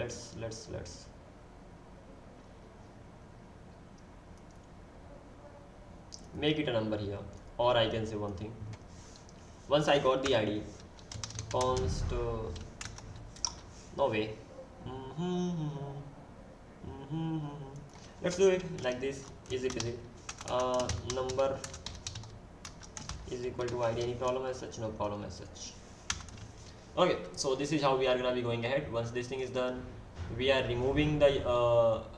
make it a number here, or I can say one thing. Once I got the ID, const no way. Let's do it like this. Easy peasy. Number is equal to id. Any problem as such? No problem as such. Okay, so this is how we are gonna be going ahead. Once this thing is done, we are removing the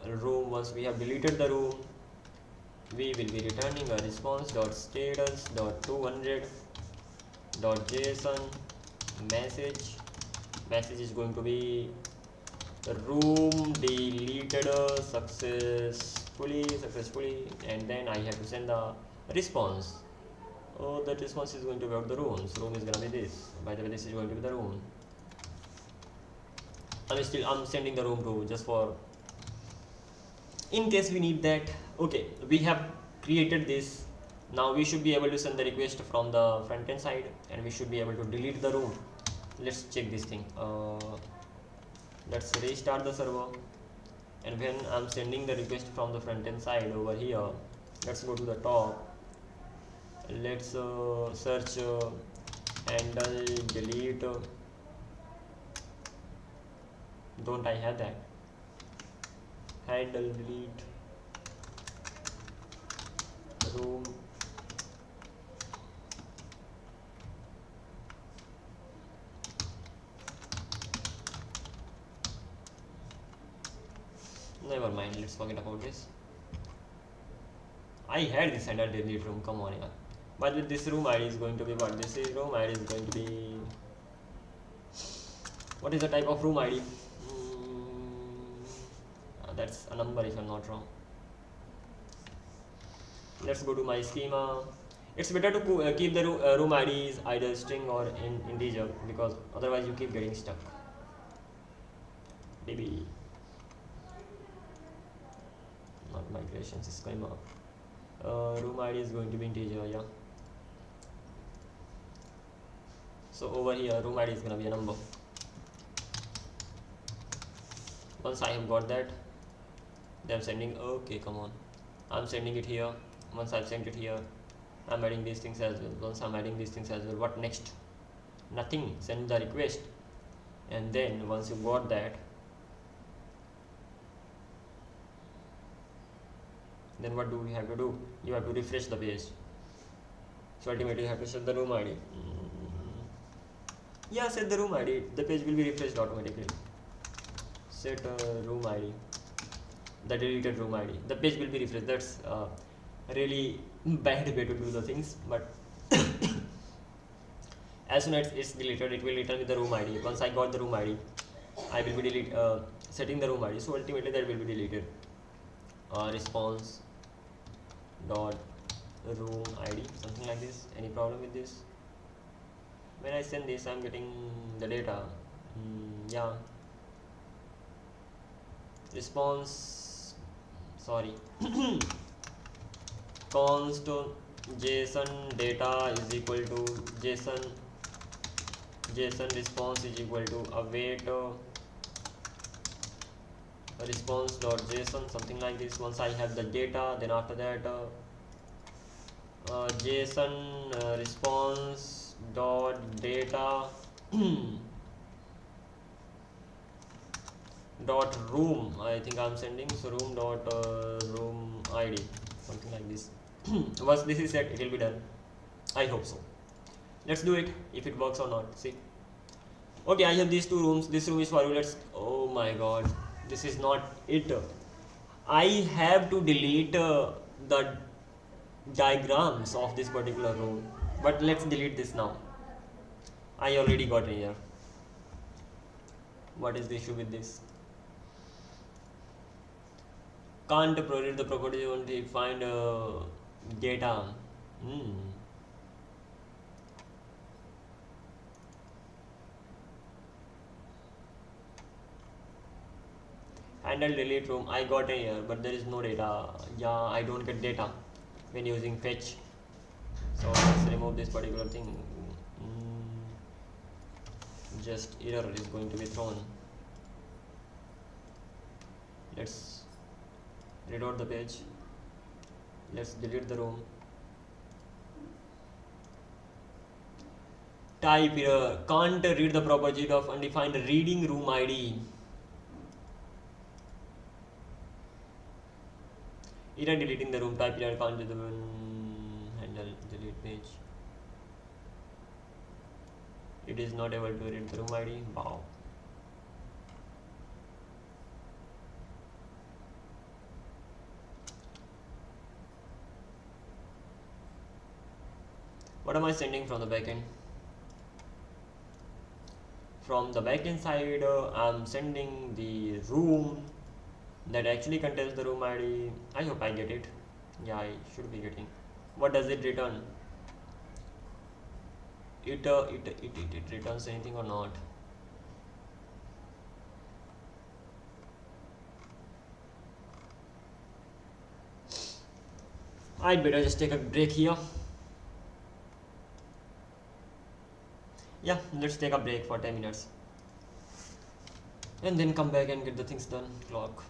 room. Once we have deleted the room, we will be returning a response.status.200.json message. Message is going to be room deleted successfully, and then I have to send the response. Oh, that response is going to be about the rooms. Room is gonna be this. By the way, this is going to be the room. I'm sending the room to just for in case we need that. Okay, we have created this. Now we should be able to send the request from the front end side, and we should be able to delete the room. Let's check this thing. Let's restart the server, and when I'm sending the request from the front end side over here, let's go to the top. Let's search handle delete. Don't I have that? Handle delete room. Never mind, let's forget about this. I had this handle delete room, come on, yeah. But with this room ID is going to be what? This is room ID is going to be, what is the type of room ID? That's a number if I'm not wrong. Let's go to my schema. It's better to keep the room IDs either string or integer, because otherwise you keep getting stuck. Maybe not migrations schema. Room ID is going to be integer, yeah. So over here room ID is gonna be a number. Once I have got that, then I'm sending, okay, come on, I'm sending it here. Once I've sent it here, I'm adding these things as well. Once I'm adding these things as well, what next? Nothing. Send the request, and then once you got that, then what do we have to do? You have to refresh the page. So ultimately you have to set the room ID. Yeah, set the room ID. The page will be refreshed automatically. Set room ID, the deleted room ID. The page will be refreshed. That's really bad way to do the things, but as soon as it's deleted, it will return with the room ID. Once I got the room ID, I will be setting the room ID. So ultimately that will be deleted. Response dot room ID, something like this. Any problem with this? When I send this, I'm getting the data. Yeah. Response, sorry. Const JSON data is equal to JSON response is equal to await response.json, something like this. Once I have the data, then after that JSON response dot data dot room, I think I'm sending, so room dot room ID, something like this. Once this is set, it will be done. I hope so. Let's do it, if it works or not. See, okay, I have these two rooms. This room is for you. Let's, oh my god, this is not it. I have to delete the diagrams of this particular room, but let's delete this now. I already got it here. What is the issue with this? Can't proceed the property only find data. Handle delete room, I got a here, but there is no data. Yeah, I don't get data when using fetch. So let's remove this particular thing. Just error is going to be thrown. Let's reload the page. Let's delete the room. Type error, can't read the property of undefined reading room ID. Error deleting the room type error count to the handle delete page. It is not able to read the room ID. Wow. What am I sending from the backend? From the backend side, I'm sending the room that actually contains the room ID. I hope I get it. Yeah, I should be getting. What does it return? It returns anything or not? I'd better just take a break here. Yeah, let's take a break for 10 minutes and then come back and get the things done. Clock.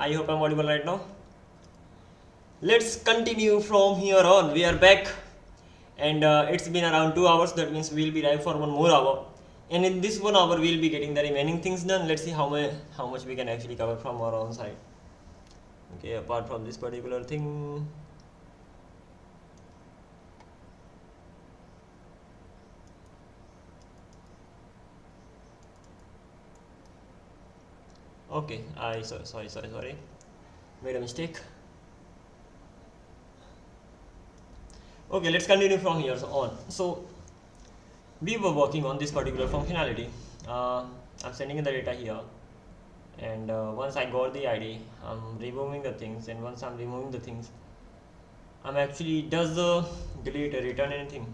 I hope I'm audible right now. Let's continue from here on. We are back, and it's been around 2 hours. That means we'll be live for 1 more hour, and in this 1 hour we'll be getting the remaining things done. Let's see how much we can actually cover from our own side. Okay, apart from this particular thing. Okay, sorry, made a mistake. Okay, let's continue from here on. So we were working on this particular functionality. I'm sending in the data here, and once I got the ID, I'm removing the things, and once I'm removing the things, I'm actually, does the delete return anything?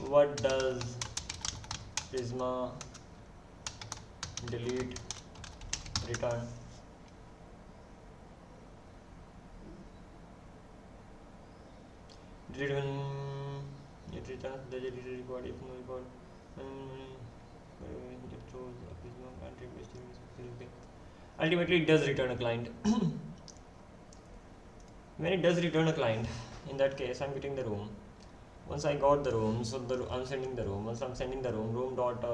What does Prisma delete return? Delete it returns the deleted record if no record. Ultimately it does return a client. When it does return a client, in that case I'm getting the room. Once I got the room, so I'm sending the room. Once I'm sending the room dot,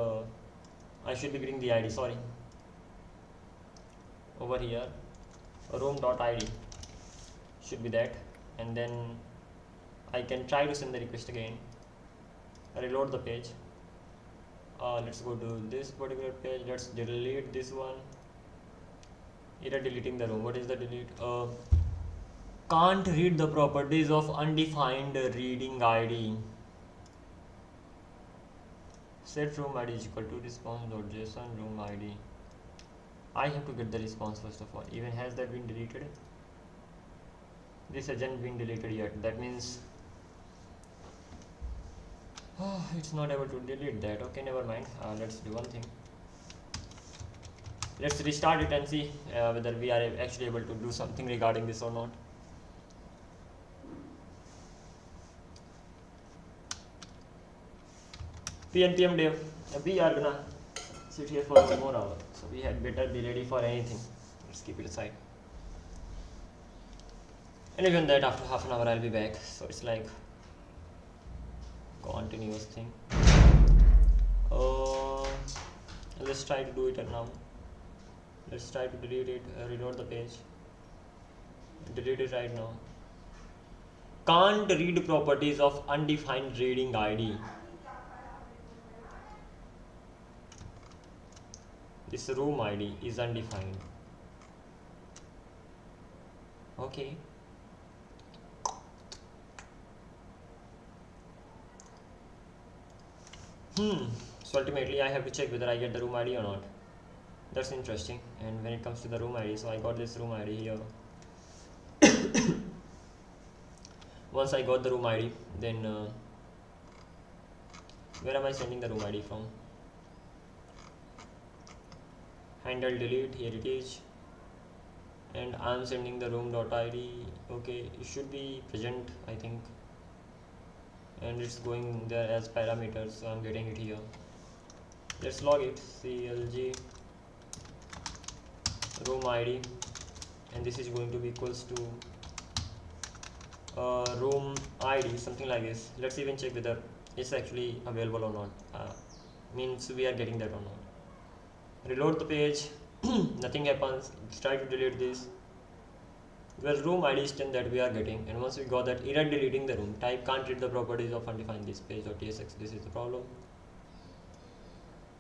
I should be getting the ID, sorry, over here, room dot ID should be that, and then I can try to send the request again, reload the page. Let's go to this particular page, let's delete this one. Either deleting the room. What is the delete? Can't read the properties of undefined reading ID. Set room ID is equal to response.json room ID. I have to get the response first of all. Even has that been deleted? This hasn't been deleted yet. That means it's not able to delete that. Okay, never mind. Let's do one thing. Let's restart it and see whether we are actually able to do something regarding this or not. PNPM dev, we are gonna sit here for 1 more hour, so we had better be ready for anything. Let's keep it aside. And even that, after half an hour I'll be back, so it's like continuous thing. Let's try to do it now. Let's try to delete it, reload the page, delete it right now. Can't read properties of undefined reading ID. This room ID is undefined. Okay. So ultimately I have to check whether I get the room ID or not. That's interesting. And when it comes to the room ID, so I got this room ID here. Once I got the room ID, then where am I sending the room ID from? Handle delete, here it is, and I'm sending the room.id. okay, it should be present, I think, and it's going there as parameters, so I'm getting it here. Let's log it, clg room id, and this is going to be equals to room id, something like this. Let's even check whether it's actually available or not, means we are getting that or not. Reload the page, nothing happens. Let's try to delete this. Well, room ID is 10 that we are getting, and once we got that, error deleting the room. Type can't read the properties of undefined this page.tsx. This is the problem.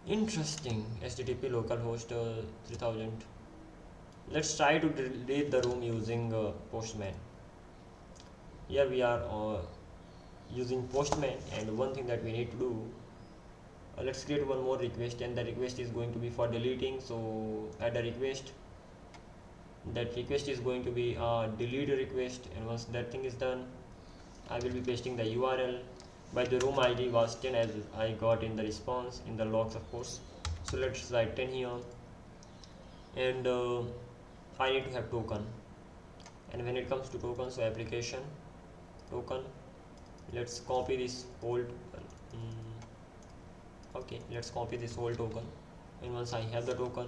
Interesting. HTTP localhost 3000. Let's try to delete the room using Postman. Here we are using Postman, and one thing that we need to do, let's create one more request, and the request is going to be for deleting. So add a request. That request is going to be a delete request, and once that thing is done, I will be pasting the URL. By the room ID was 10 as I got in the response in the logs, of course. So let's write 10 here, and I need to have token. And when it comes to token, so application token, let's copy this whole Okay, let's copy this whole token, and once I have the token,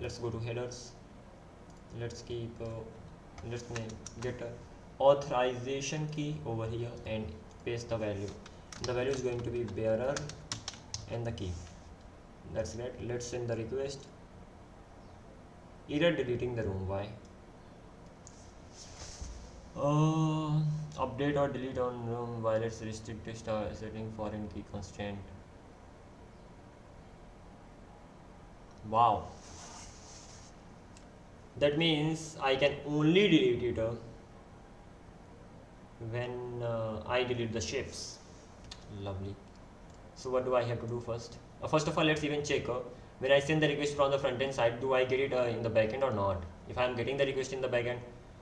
let's go to headers. Let's keep let's name get authorization key over here and paste the value. The value is going to be bearer and the key. That's great. Let's send the request. Error deleting the room. Why? Update or delete on room violates restricted setting foreign key constraint. Wow. That means I can only delete it when I delete the shapes. Lovely. So what do I have to do first? First of all, let's even check when I send the request from the front end side, do I get it in the backend or not? If I am getting the request in the backend,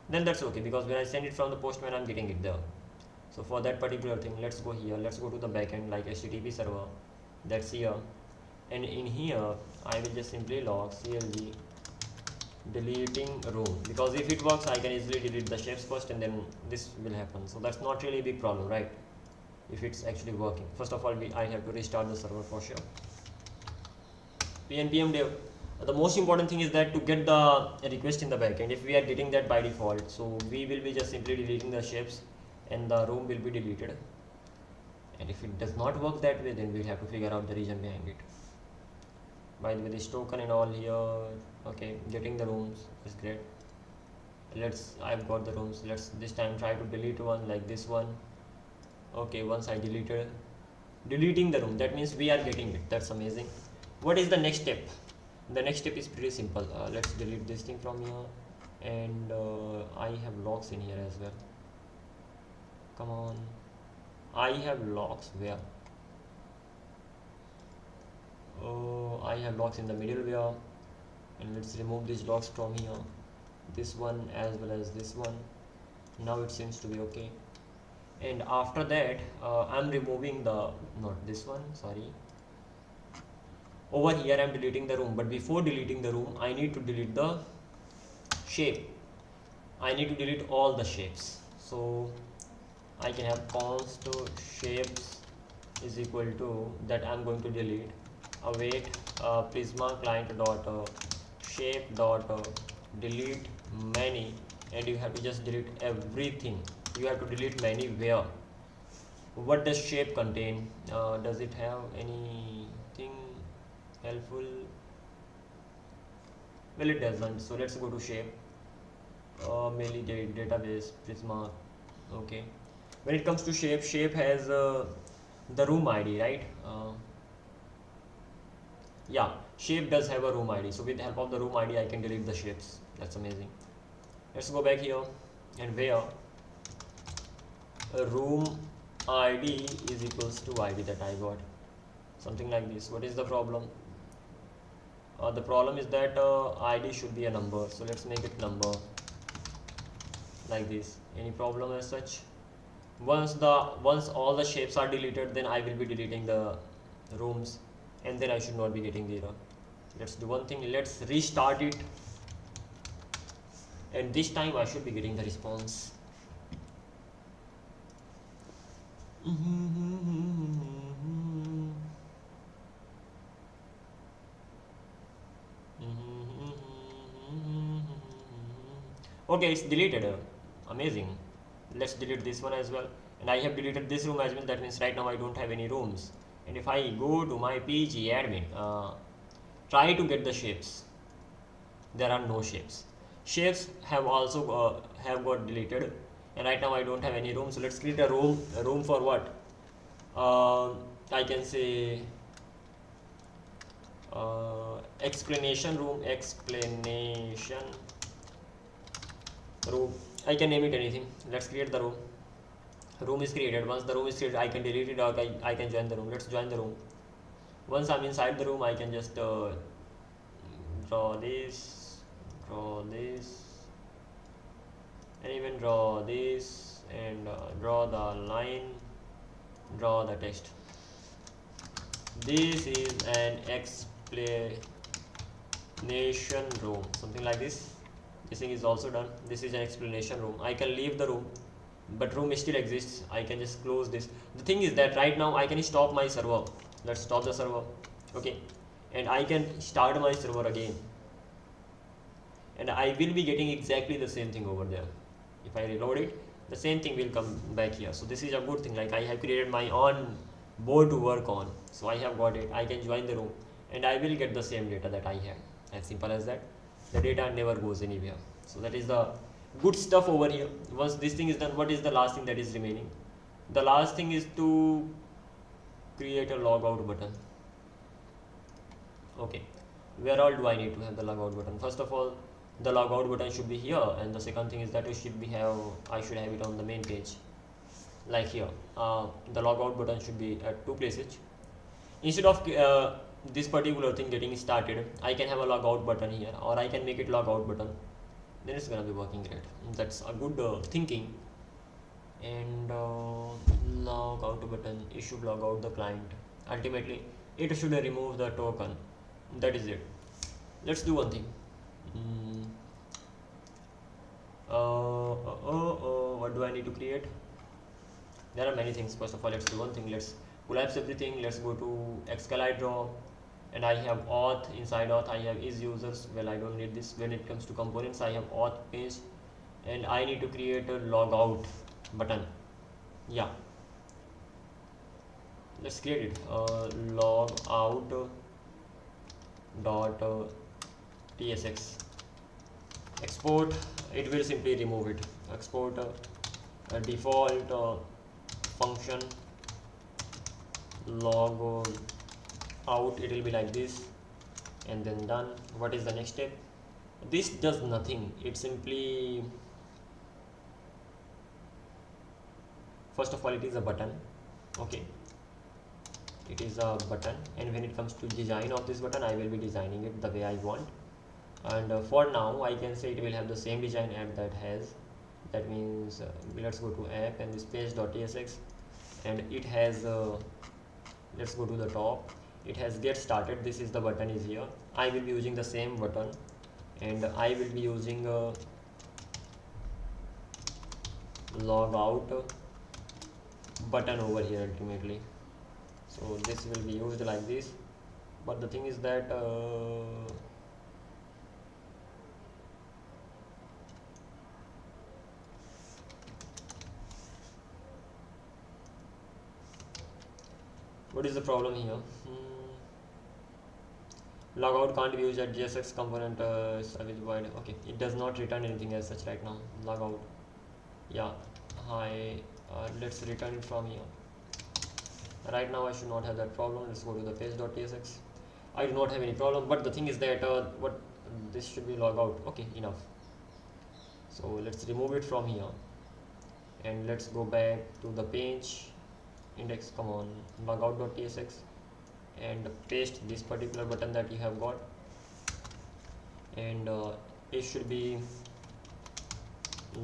then that's okay, because when I send it from the postman, I'm getting it there. So for that particular thing, let's go here. Let's go to the backend, like HTTP server. That's here, and in here I will just simply log clg deleting room, because if it works, I can easily delete the shapes first and then this will happen. So that's not really a big problem, right? If it's actually working. First of all, I have to restart the server for sure. pnpm dev. The most important thing is that to get the request in the backend, if we are getting that by default, so we will be just simply deleting the shapes and the room will be deleted. And if it does not work that way, then we'll have to figure out the reason behind it. By the way, this token and all here, okay, getting the rooms is great. I've got the rooms. Let's this time try to delete one like this one. Okay, once I deleting the room, that means we are getting it. That's amazing. What is the next step? The next step is pretty simple. Let's delete this thing from here, and I have logs in here as well. Come on, I have logs where? Oh, I have logs in the middleware, and let's remove these logs from here, this one as well as this one. Now it seems to be okay. And after that, I'm removing the, not this one, sorry. Over here I'm deleting the room, but before deleting the room, I need to delete the shape. I need to delete all the shapes. So I can have const shapes is equal to that I'm going to delete await prisma client dot shape dot delete many, and you have to just delete everything. You have to delete many where? What does shape contain? Does it have anything helpful? Well, it doesn't. So let's go to shape, mainly database prisma. Okay, when it comes to shape has the room ID, right? Yeah, shape does have a room ID. So with the help of the room ID, I can delete the shapes. That's amazing. Let's go back here, and where room ID is equals to ID that I got, something like this. What is the problem? The problem is that ID should be a number, so let's make it number like this. Any problem as such? Once all the shapes are deleted, then I will be deleting the rooms, and then I should not be getting the error. Let's do one thing. Let's restart it, and this time I should be getting the response. Okay, it's deleted. Amazing. Let's delete this one as well, and I have deleted this room as well. That means right now I don't have any rooms. And if I go to my PG admin, try to get the shapes, there are no shapes. Shapes have also have got deleted, and right now I don't have any room. So let's create a room for what? I can say explanation room. I can name it anything. Let's create the room. Room is created. Once the room is created, I can delete it, or I can join the room. Let's join the room. Once I'm inside the room, I can just draw this, and even draw this, and draw the line, draw the text. This is an explanation room, something like this. This thing is also done. This is an explanation room. I can leave the room, but room still exists. I can just close this. The thing is that right now I can stop my server. Let's stop the server. Okay, and I can start my server again, and I will be getting exactly the same thing over there. If I reload it, the same thing will come back here. So this is a good thing, like I have created my own board to work on. So I have got it, I can join the room and I will get the same data that I had. As simple as that. The data never goes anywhere. So that is the good stuff over here. Once this thing is done, what is the last thing that is remaining? The last thing is to create a logout button. Okay, where all do I need to have the logout button? First of all, the logout button should be here, and the second thing is that I should have it on the main page, like here. The logout button should be at two places. Instead of this particular thing getting started, I can have a logout button here, or I can make it logout button. Then it's gonna be working great. That's a good thinking. And logout button, it should log out the client. Ultimately, it should remove the token. That is it. Let's do one thing. What do I need to create? There are many things. First of all, let's do one thing. Let's collapse everything. Let's go to Excalidraw, and I have auth. Inside auth I have is users. Well, I don't need this. When it comes to components, I have auth page, and I need to create a logout button. Yeah, let's create it. Logout dot tsx. Export, it will simply remove it. Export a default function log out. It will be like this, and then done. What is the next step? This does nothing. It simply, first of all, it is a button. Okay, it is a button, and when it comes to design of this button, I will be designing it the way I want. And for now, I can say it will have the same design app that has. That means let's go to app and this page.tsx, and it has let's go to the top. It has get started. This is the button is here. I will be using the same button, and I will be using logout button over here ultimately. So this will be used like this, but the thing is that what is the problem here? Logout can't be used at JSX component service void. Okay, it does not return anything as such right now. Logout, yeah, hi, let's return it from here. Right now I should not have that problem. Let's go to the page.tsx. I do not have any problem, but the thing is that what this should be logout. Okay, enough. So let's remove it from here, and let's go back to the page index. Come on, logout.tsx, and paste this particular button that you have got, and it should be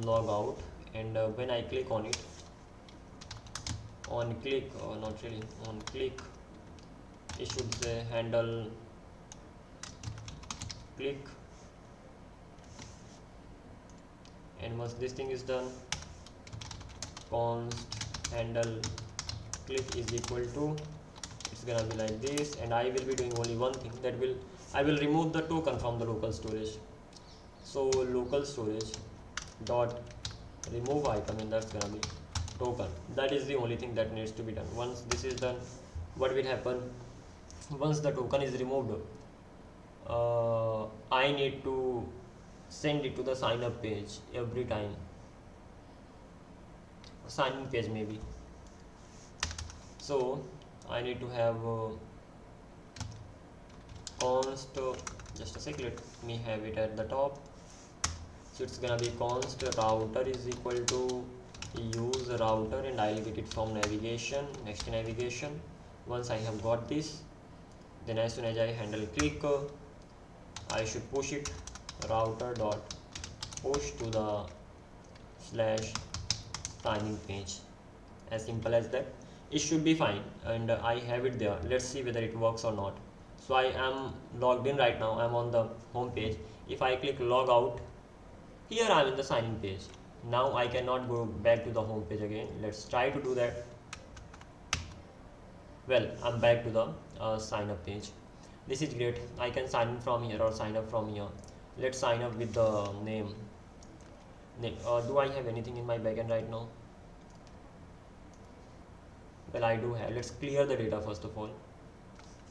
logout. And when I click on it, on click, not really on click, it should say handle click, and once this thing is done, const handle click is equal to, it's gonna be like this, and I will be doing only one thing, that will, I will remove the token from the local storage. So local storage dot remove item, and that's gonna be token. That is the only thing that needs to be done. Once this is done, what will happen? Once the token is removed, I need to send it to the sign up page every time, sign in page maybe. So I need to have const, just a sec, let me have it at the top. So it's gonna be const router is equal to use router, and I'll get it from navigation, next to navigation. Once I have got this, then as soon as I handle click, I should push it router dot push to the slash signing page. As simple as that. It should be fine, and I have it there. Let's see whether it works or not. So I am logged in right now. I'm on the home page. If I click log out, here I'm in the sign in page. Now I cannot go back to the home page again. Let's try to do that. Well, I'm back to the sign up page. This is great. I can sign in from here or sign up from here. Let's sign up with the name. Do I have anything in my backend right now? Well, I do have. Let's clear the data first of all.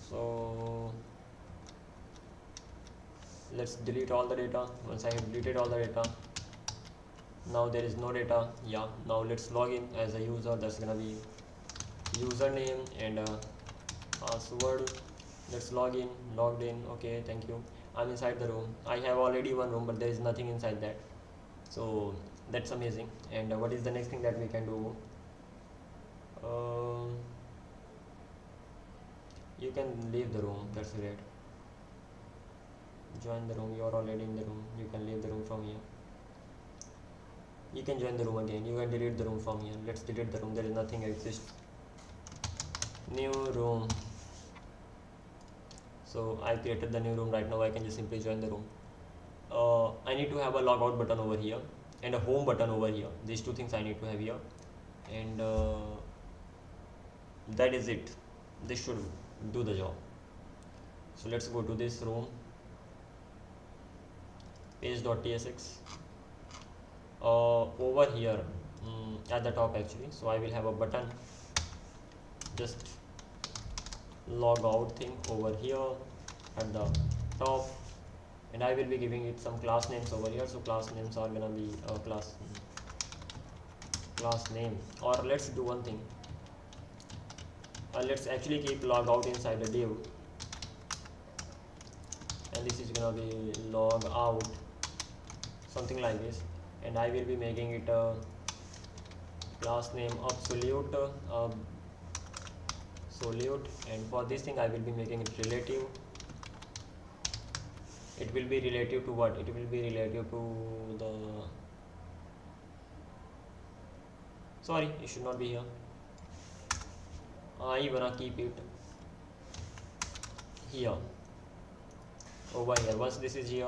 So let's delete all the data. Once I have deleted all the data, now there is no data. Yeah, now let's log in as a user. That's gonna be username and password. Let's log in. Logged in. Okay, thank you. I'm inside the room. I have already one room, but there is nothing inside that, so that's amazing. And what is the next thing that we can do? You can leave the room. That's great. Join the room. You're already in the room. You can leave the room from here. You can join the room again. You can delete the room from here. Let's delete the room. There is nothing exists. New room. So I created the new room. Right now I can just simply join the room. I need to have a logout button over here and a home button over here. These two things I need to have here, and that is it. This should do the job. So let's go to this room, page.tsx. Over here at the top actually, so I will have a button, just log out thing over here at the top, and I will be giving it some class names over here. So class names are gonna be class name, or let's do one thing. Let's actually keep logout inside a div, and this is gonna be log out, something like this. And I will be making it a class name absolute solute, and for this thing I will be making it relative. It will be relative to what? It will be relative to the, sorry, it should not be here. I wanna keep it here, over here. Once this is here,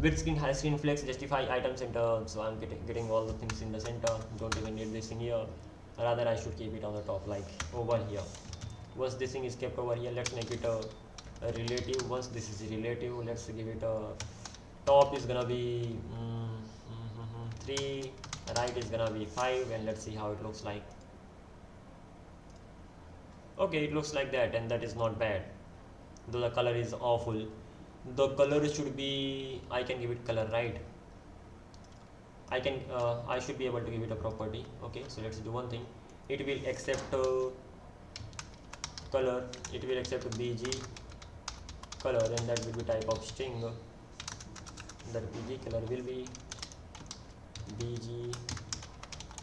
width screen, high screen, flex, justify, item center. So I'm getting all the things in the center. Don't even need this in here. Rather I should keep it on the top, like over here. Once this thing is kept over here, let's make it a relative. Once this is relative, let's give it a top is gonna be 3, right is gonna be 5, and let's see how it looks like. Okay, it looks like that, and that is not bad, though the color is awful. The color should be, I can give it color, right? I can I should be able to give it a property. Okay, so let's do one thing. It will accept color. It will accept bg color, and that will be type of string. That bg color will be bg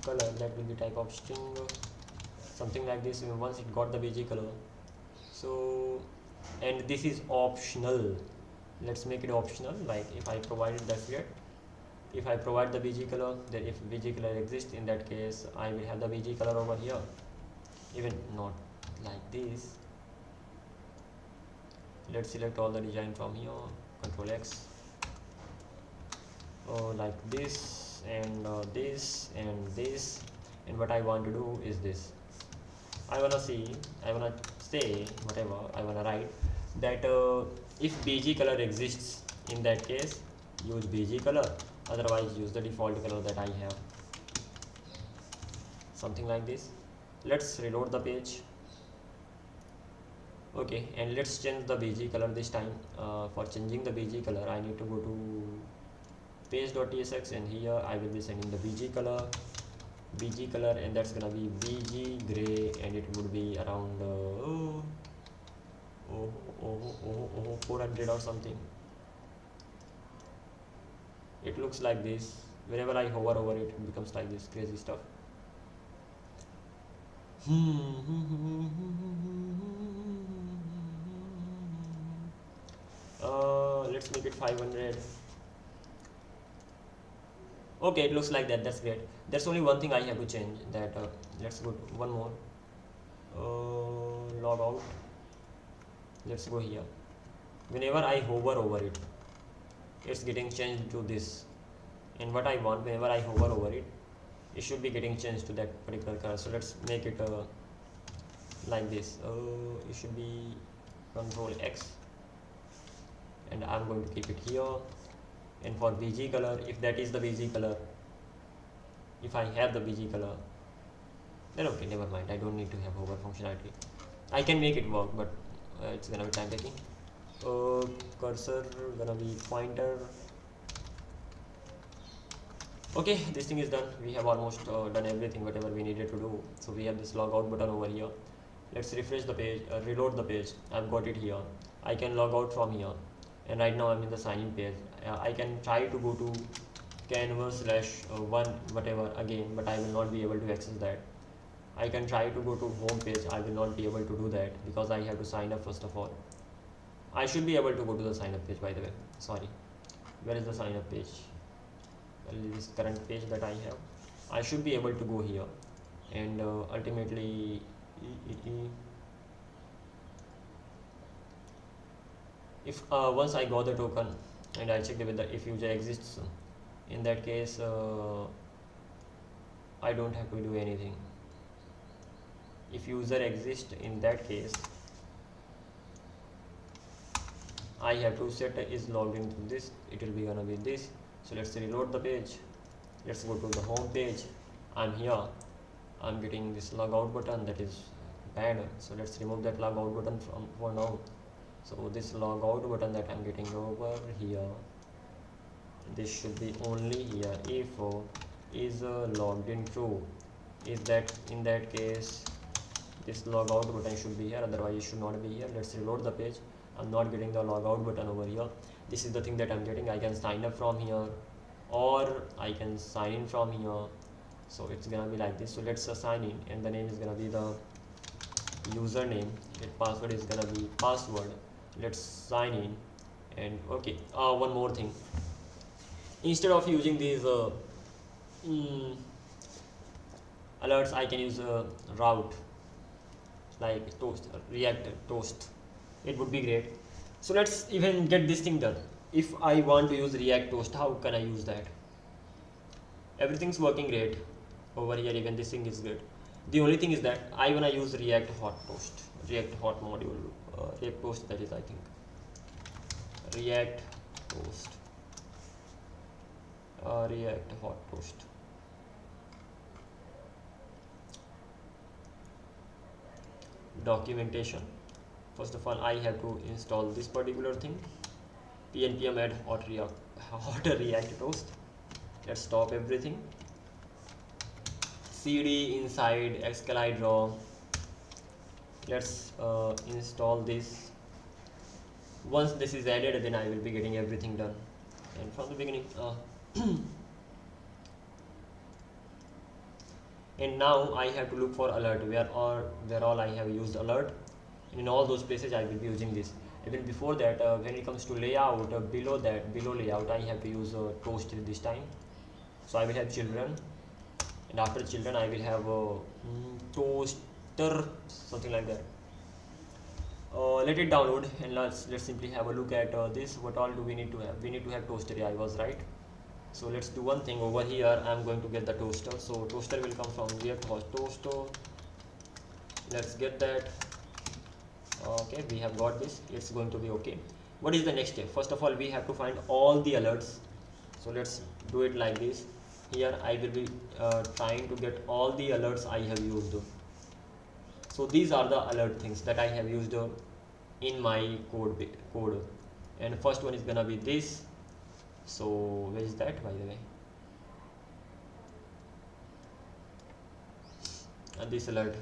color, that will be type of string, something like this. Once it got the bg color, so, and this is optional. Let's make it optional. Like if I provide it, that's great. If I provide the bg color, then if bg color exists, in that case I will have the bg color over here. Even not like this. Let's select all the design from here, Control X. Like this and this and this. And what I want to do is this. I wanna say whatever I wanna write, that if bg color exists, in that case use bg color, otherwise use the default color that I have, something like this. Let's reload the page. Okay, and let's change the bg color this time. For changing the bg color, I need to go to page.tsx, and here I will be sending the bg color, and that's gonna be bg gray, and it would be around 400 or something. It looks like this. Whenever I hover over it, it becomes like this crazy stuff. Let's make it 500. Okay, it looks like that. That's great. There's only one thing I have to change. That let's go to one more. Log out. Let's go here. Whenever I hover over it, it's getting changed to this. And what I want, whenever I hover over it, it should be getting changed to that particular color. So let's make it like this. It should be Control X, and I'm going to keep it here. And for BG color, if that is the BG color, if I have the BG color, then okay, never mind, I don't need to have hover functionality. I can make it work, but it's gonna be time taking. Cursor gonna be pointer. Okay, this thing is done. We have almost done everything whatever we needed to do. So we have this logout button over here. Let's refresh the page, reload the page. I've got it here. I can log out from here, and right now I'm in the sign in page. I can try to go to canvas/1 whatever again, but I will not be able to access that. I can try to go to home page. I will not be able to do that because I have to sign up first of all. I should be able to go to the sign up page, by the way. Sorry, where is the sign up page? Well, this current page that I have, I should be able to go here, and ultimately if once I got the token and I checked with the if user exists, in that case I don't have to do anything. If user exists, in that case I have to set is logged into this. It will be gonna be this. So let's reload the page. Let's go to the home page. I'm here. I'm getting this logout button that is bad. So let's remove that logout button for now. So this logout button that I'm getting over here, this should be only here. If is logged in true, is that in that case this logout button should be here, otherwise it should not be here. Let's reload the page. I'm not getting the logout button over here. This is the thing that I'm getting. I can sign up from here, or I can sign in from here. So it's gonna be like this. So let's sign in, and the name is gonna be the username, and password is gonna be password. Let's sign in, and okay. One more thing. Instead of using these alerts, I can use a route like toast, React toast. It would be great. So let's even get this thing done. If I want to use React toast, how can I use that? Everything's working great over here. Even this thing is good. The only thing is that I wanna use React hot toast, React hot module, React toast, that is, I think, React toast, React hot toast. Documentation. First of all, I have to install this particular thing. npm add hot React toast. Let's stop everything. cd inside Excalidraw. Let's install this. Once this is added, then I will be getting everything done. And from the beginning, and now I have to look for alert where all I have used alert. In all those places I will be using this. Even before that, when it comes to layout, below layout, I have to use toast this time. So I will have children, and after children I will have toaster, something like that. Let it download, and let's simply have a look at this. What all do we need to have? We need to have toaster. I was right. So let's do one thing over here. I'm going to get the toaster. So toaster will come from React hot toaster. Let's get that. Okay, we have got this. It's going to be okay. What is the next step? First of all, we have to find all the alerts. So let's do it like this. Here I will be trying to get all the alerts I have used. So these are the alert things that I have used in my code. And first one is gonna be this. So where is that, by the way? This alert,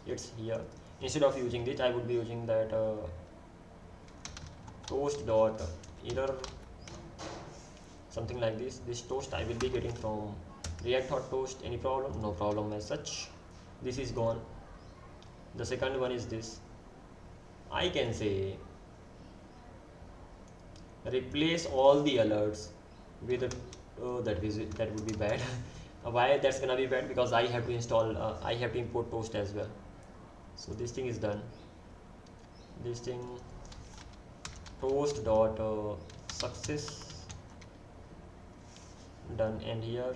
it's here. Instead of using this, I would be using that toast.error, something like this. This toast I will be getting from React hot toast. Any problem? No problem as such. This is gone. The second one is this. I can say replace all the alerts with that would be bad. Why that's gonna be bad? Because I have to install, I have to import toast as well. So this thing is done. This thing toast.success done, and here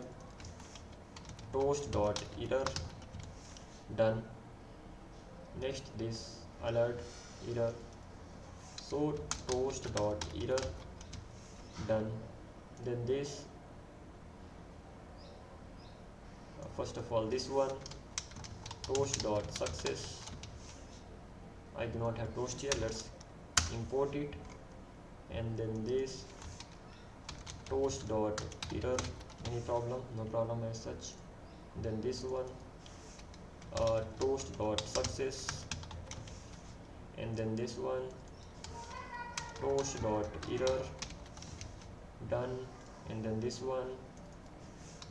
toast.error done. Next this alert error, so toast dot error, done. Then this first of all this one, toast dot success. I do not have toast here, let's import it. And then this toast dot error, any problem? No problem as such. Then this one, toast dot success. And then this one, toast dot error, done. And then this one,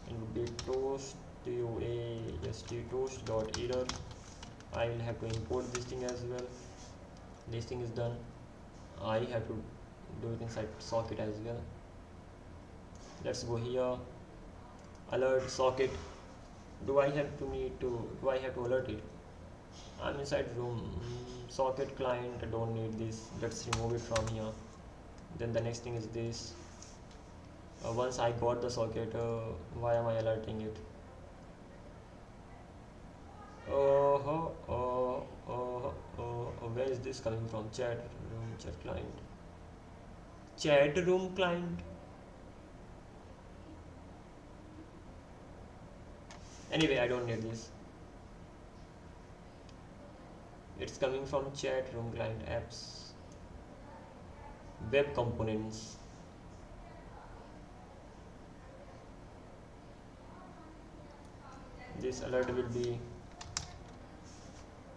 it would be toast dot error. I will have to import this thing as well. This thing is done. I have to do it inside socket as well. Let's go here, alert socket. Do I have to alert it? I'm inside room, socket client, I don't need this. Let's remove it from here. Then the next thing is this. Once I got the socket, why am I alerting it? Where is this coming from? Chat room, chat client, chat room client. Anyway, I don't need this. It's coming from chat room client apps, web components. This alert will be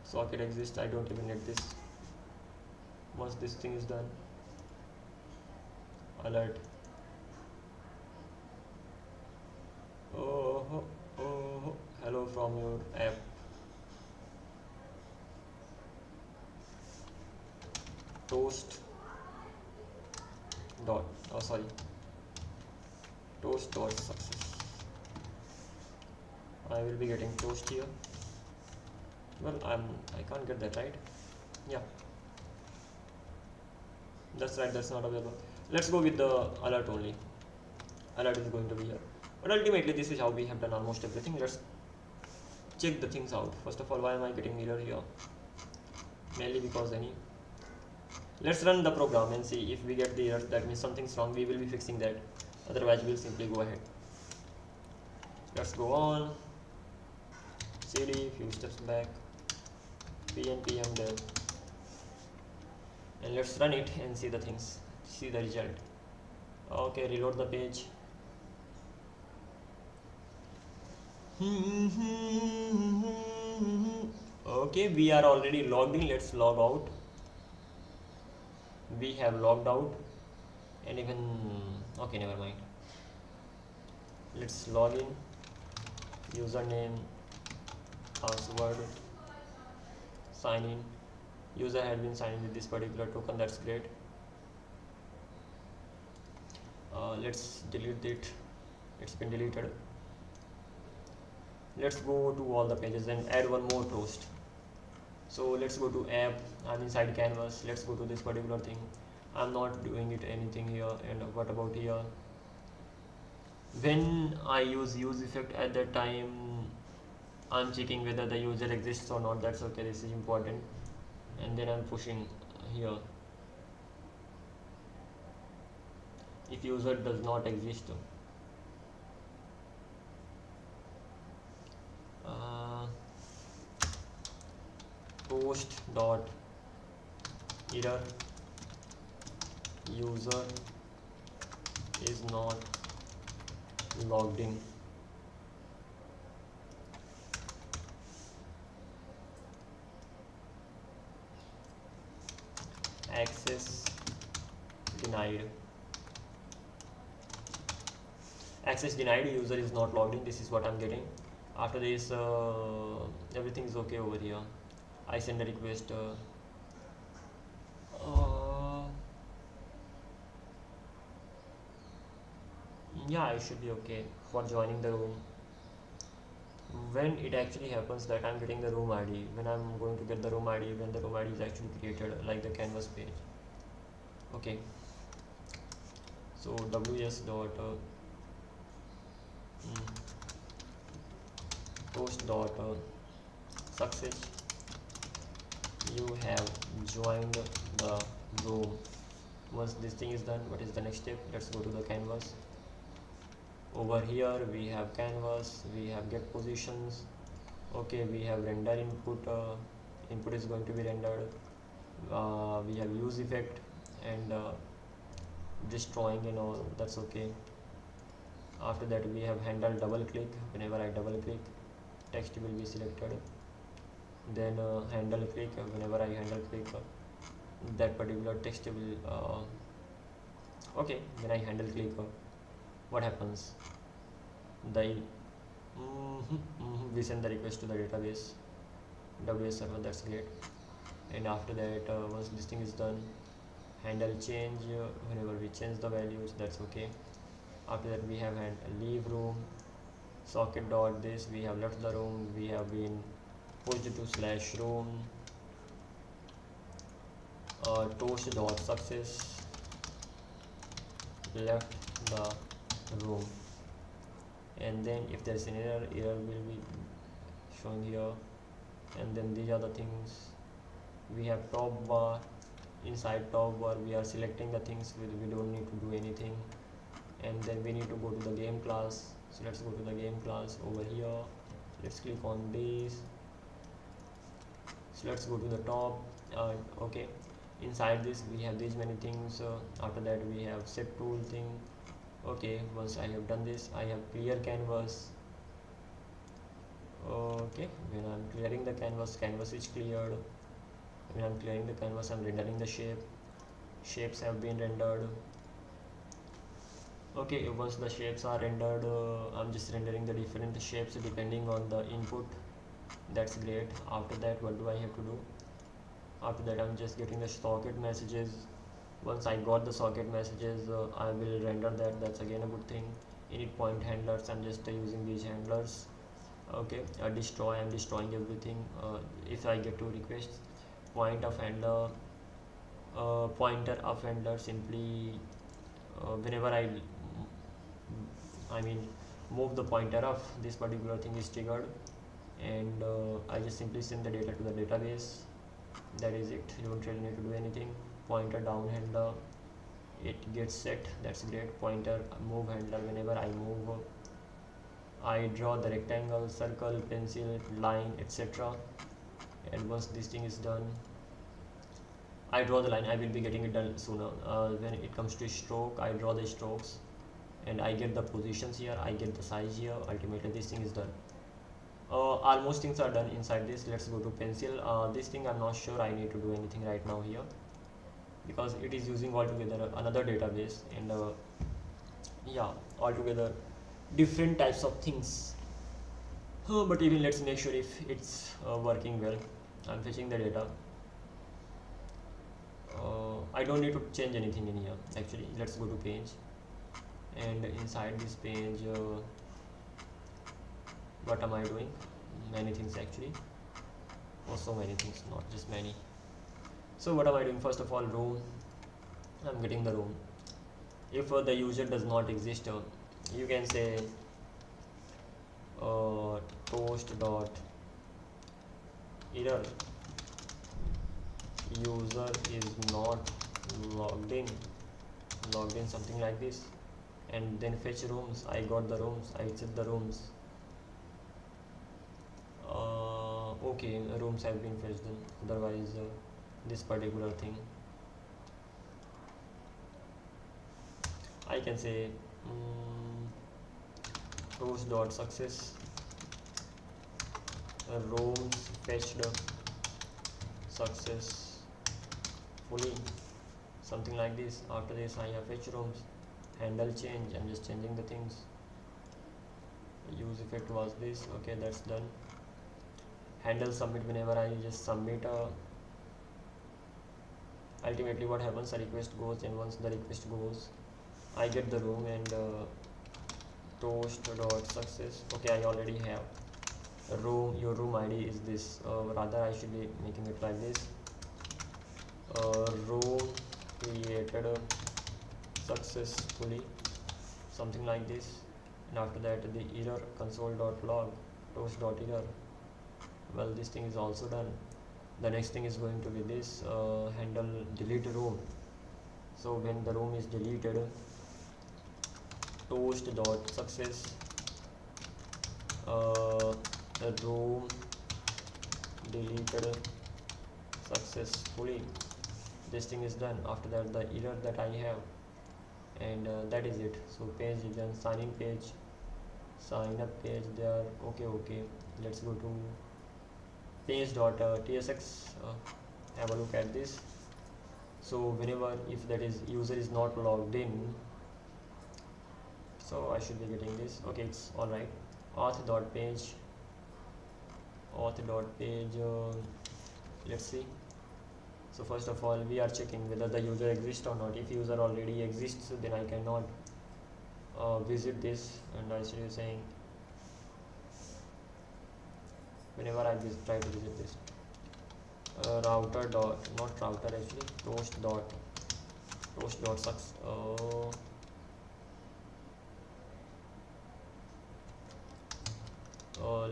socket exists. I don't even need this. Once this thing is done, alert. Hello from your app. Toast dot toast dot success. I will be getting toast here. Well, I can't get that, right? Yeah, that's right, that's not available. Let's go with the alert only. Alert is going to be here, but ultimately this is how we have done almost everything. Let's check the things out. First of all, why am I getting error here? Mainly because let's run the program and see if we get the error. That means something's wrong. We will be fixing that, otherwise we'll simply go ahead. Let's go on, cd, few steps back, pnpm dev, and let's run it and see the things, see the result. Okay, reload the page. Okay, we are already logged in. Let's log out. We have logged out, and even okay, never mind. Let's log in. Username, password, sign in. User had been signed in with this particular token. That's great. Let's delete it. It's been deleted. Let's go to all the pages and add one more toast. So let's go to app. I'm inside canvas. Let's go to this particular thing. I'm not doing it anything here. And what about here? When I use effect, at that time I'm checking whether the user exists or not. That's okay, this is important. And then I'm pushing here. If user does not exist, post dot error, user is not logged in. Access denied. Access denied, user is not logged in. This is what I'm getting. After this, everything is okay over here. I send a request. Yeah, I should be okay for joining the room. When it actually happens that I'm getting the room ID, when I'm going to get the room ID, when the room ID is actually created, like the canvas page. Okay, so ws dot post dot success, you have joined the room. Once this thing is done, what is the next step? Let's go to the canvas. Over here we have canvas, we have get positions. Okay, we have render input. Input is going to be rendered. We have use effect and destroying and all, that's okay. After that we have handle double click. Whenever I double click, text will be selected. Then handle click. Whenever I handle click, that particular text will okay, when I handle click, what happens? The we send the request to the database WS server, that's great. And after that, once this thing is done, handle change. Whenever we change the values, that's okay. After that we have leave room, socket dot this, we have left the room, we have been pushed to /room, toast dot success, left the room. And then if there's an error will be showing here. And then these are the things. We have top bar. Inside top bar we are selecting the things we don't need to do anything. And then we need to go to the game class. So let's go to the game class over here. Let's click on this. So let's go to the top. Okay, inside this we have these many things. After that we have set tool thing. Okay, once I have done this, I have clear canvas. Okay, when I'm clearing the canvas, canvas is cleared. When I'm clearing the canvas, I'm rendering the shapes have been rendered. Okay, once the shapes are rendered, I'm just rendering the different shapes depending on the input. That's great. After that, what do I have to do? After that, I'm just getting the socket messages. Once I got the socket messages, I will render that. That's again a good thing. Init point handlers, I'm just using these handlers. Okay, destroy, I'm destroying everything. If I get to requests, point of handler, pointer of handler, simply whenever I mean move the pointer of this particular thing is triggered, and I just simply send the data to the database. That is it. You don't really need to do anything. Pointer down handler, it gets set. That's great. Pointer move handler, whenever I move, I draw the rectangle, circle, pencil, line, etc. And once this thing is done, I draw the line. I will be getting it done sooner. When it comes to stroke, I draw the strokes and I get the positions here, I get the size here. Ultimately this thing is done. Almost things are done inside this. Let's go to pencil. This thing I'm not sure I need to do anything right now here, because it is using altogether another database, and yeah, altogether different types of things. But even let's make sure if it's working well. I'm fetching the data. I don't need to change anything in here actually. Let's go to page, and inside this page, what am I doing? Many things actually. Oh, so many things, not just many. So what am I doing? First of all, room. I'm getting the room. If the user does not exist, you can say toast dot error, user is not logged in, something like this. And then fetch rooms. I got the rooms, I set the rooms. Okay, rooms have been fetched then. Otherwise this particular thing I can say toast dot success, rooms fetched successfully, something like this. After this I have fetch rooms, handle change, I'm just changing the things. Use effect was this. Okay, that's done. Handle submit, whenever I just submit, ultimately what happens, a request goes, and once the request goes, I get the room, and toast dot success. Okay, I already have a room. Your room ID is this. Rather I should be making it like this. Room created successfully, something like this. And after that the error console.log toast.error. Well, this thing is also done. The next thing is going to be this handle delete room. So when the room is deleted, toast dot success the room deleted successfully. This thing is done. After that, the error that I have, and that is it. So page is done. Sign in page, sign up page there. Okay, let's go to page.tsx. Have a look at this. So whenever, if that is user is not logged in, so I should be getting this. Okay, it's all right. Auth.page, let's see. So first of all, we are checking whether the user exists or not. If user already exists, then I cannot visit this, and I should be saying whenever I try to visit this router dot, not router actually, toast dot success.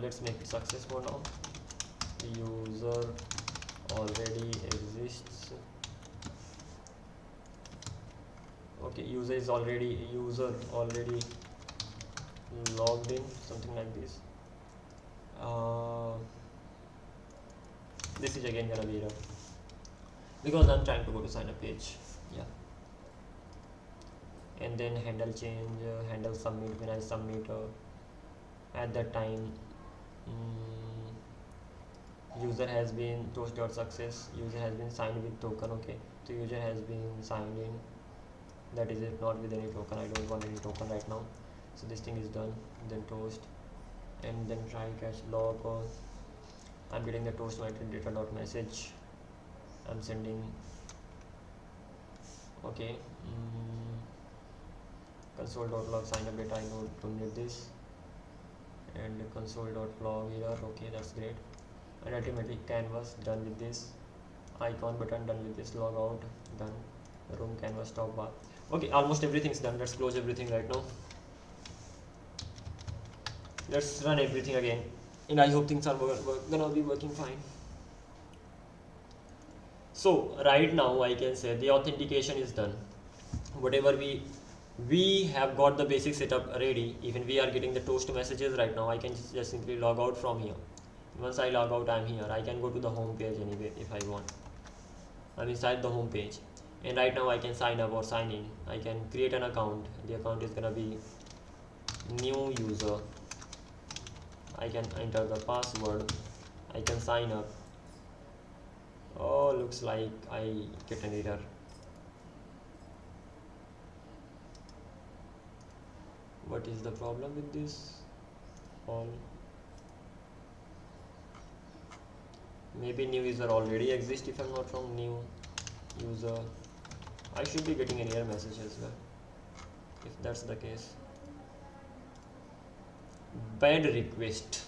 Let's make it success for now. User already exists. Okay, user already logged in, something like this. This is again gonna be error because I'm trying to go to sign up page. Yeah, and then handle change, handle submit. When I submit, at that time user has been toast.success, user has been signed with token. Okay, so user has been signed in, that is it, not with any token. I don't want any token right now. So this thing is done. Then toast, and then try catch log. I'm getting the toast metadata.message. I'm sending. Okay, console.log sign up data. I don't need this, and console.log here. Okay, that's great. And ultimately canvas done with this, icon button done with this, log out done, room canvas top bar. Okay, almost everything's done. Let's close everything right now. Let's run everything again, and I hope things are gonna be working fine. So right now I can say the authentication is done. Whatever we have got the basic setup ready. Even we are getting the toast messages right now. I can just simply log out from here. Once I log out, I'm here. I can go to the home page anyway if I want. I'm inside the home page, and right now I can sign up or sign in. I can create an account. The account is gonna be new user. I can enter the password. I can sign up. Oh, looks like I get an error. What is the problem with this? All. Maybe new user already exists. If I'm not wrong, new user. I should be getting an error message as well. If that's the case. Bad request.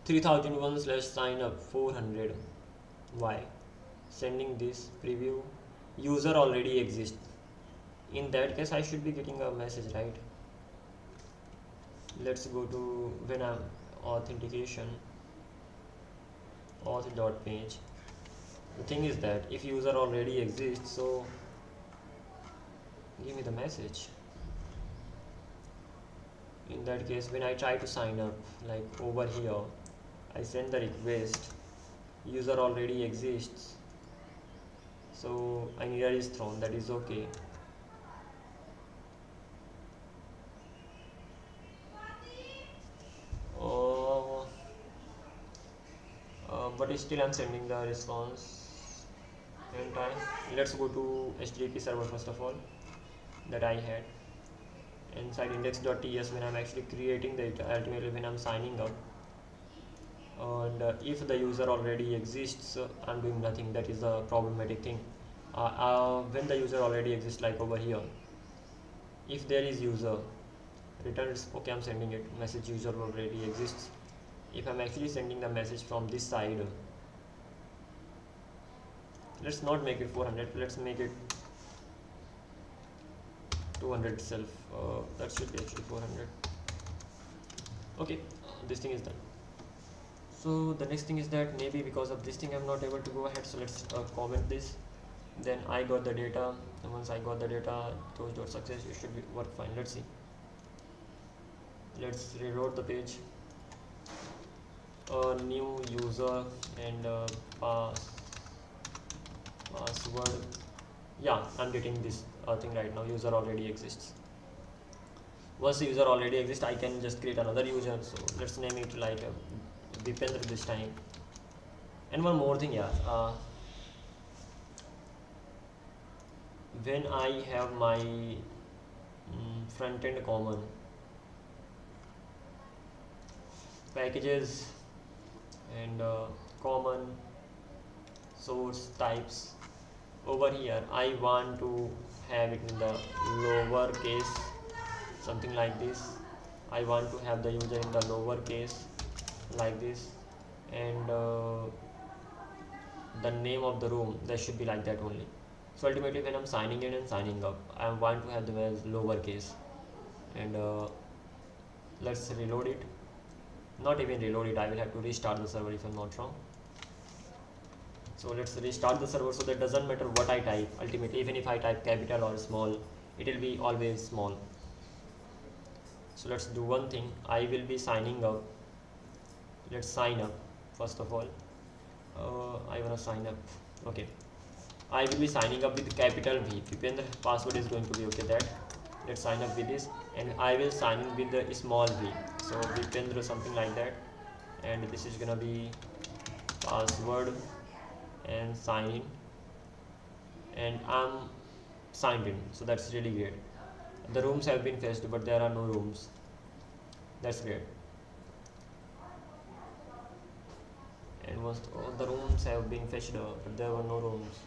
3001/sign up 400. Why? Sending this preview. User already exists. In that case, I should be getting a message, right? Let's go to when I'm authentication. Auth.page. The thing is that if user already exists, so give me the message. In that case, when I try to sign up, like over here, I send the request, user already exists, so an error is thrown. That is okay. But still I'm sending the response. And let's go to HTTP server first of all that I had. Inside index.ts, when I'm actually creating the ultimately when I'm signing up, and if the user already exists, I'm doing nothing. That is a problematic thing. When the user already exists, like over here, if there is user, returns. Okay, I'm sending it message user already exists. If I'm actually sending the message from this side, let's not make it 400, let's make it 200 itself. That should be actually 400. Okay, this thing is done. So the next thing is that maybe because of this thing I'm not able to go ahead, so let's comment this. Then I got the data, and once I got the data, those.success, it should be work fine. Let's see. Let's reload the page. A new user and password. Yeah, I'm getting this thing right now. User already exists. Once the user already exists, I can just create another user. So let's name it like Vipendra this time. And one more thing, yeah. When I have my front end common packages and common source types, over here I want to have it in the lower case, something like this. I want to have the user in the lower case like this, and the name of the room, that should be like that only. So ultimately when I'm signing in and signing up, I want to have them as lower case. And let's reload it. Not even reload it, I will have to restart the server if I'm not wrong. So let's restart the server, so that doesn't matter what I type. Ultimately, even if I type capital or small, it will be always small. So let's do one thing. I will be signing up. Let's sign up first of all. I wanna sign up. Okay, I will be signing up with capital V. Vipendra password is going to be okay. That let's sign up with this, and I will sign in with the small v. So Vipendra something like that, and this is gonna be password and sign in, and I'm signed in. So that's really great. The rooms have been fetched, but there are no rooms. That's great. And once all the rooms have been fetched, but there were no rooms.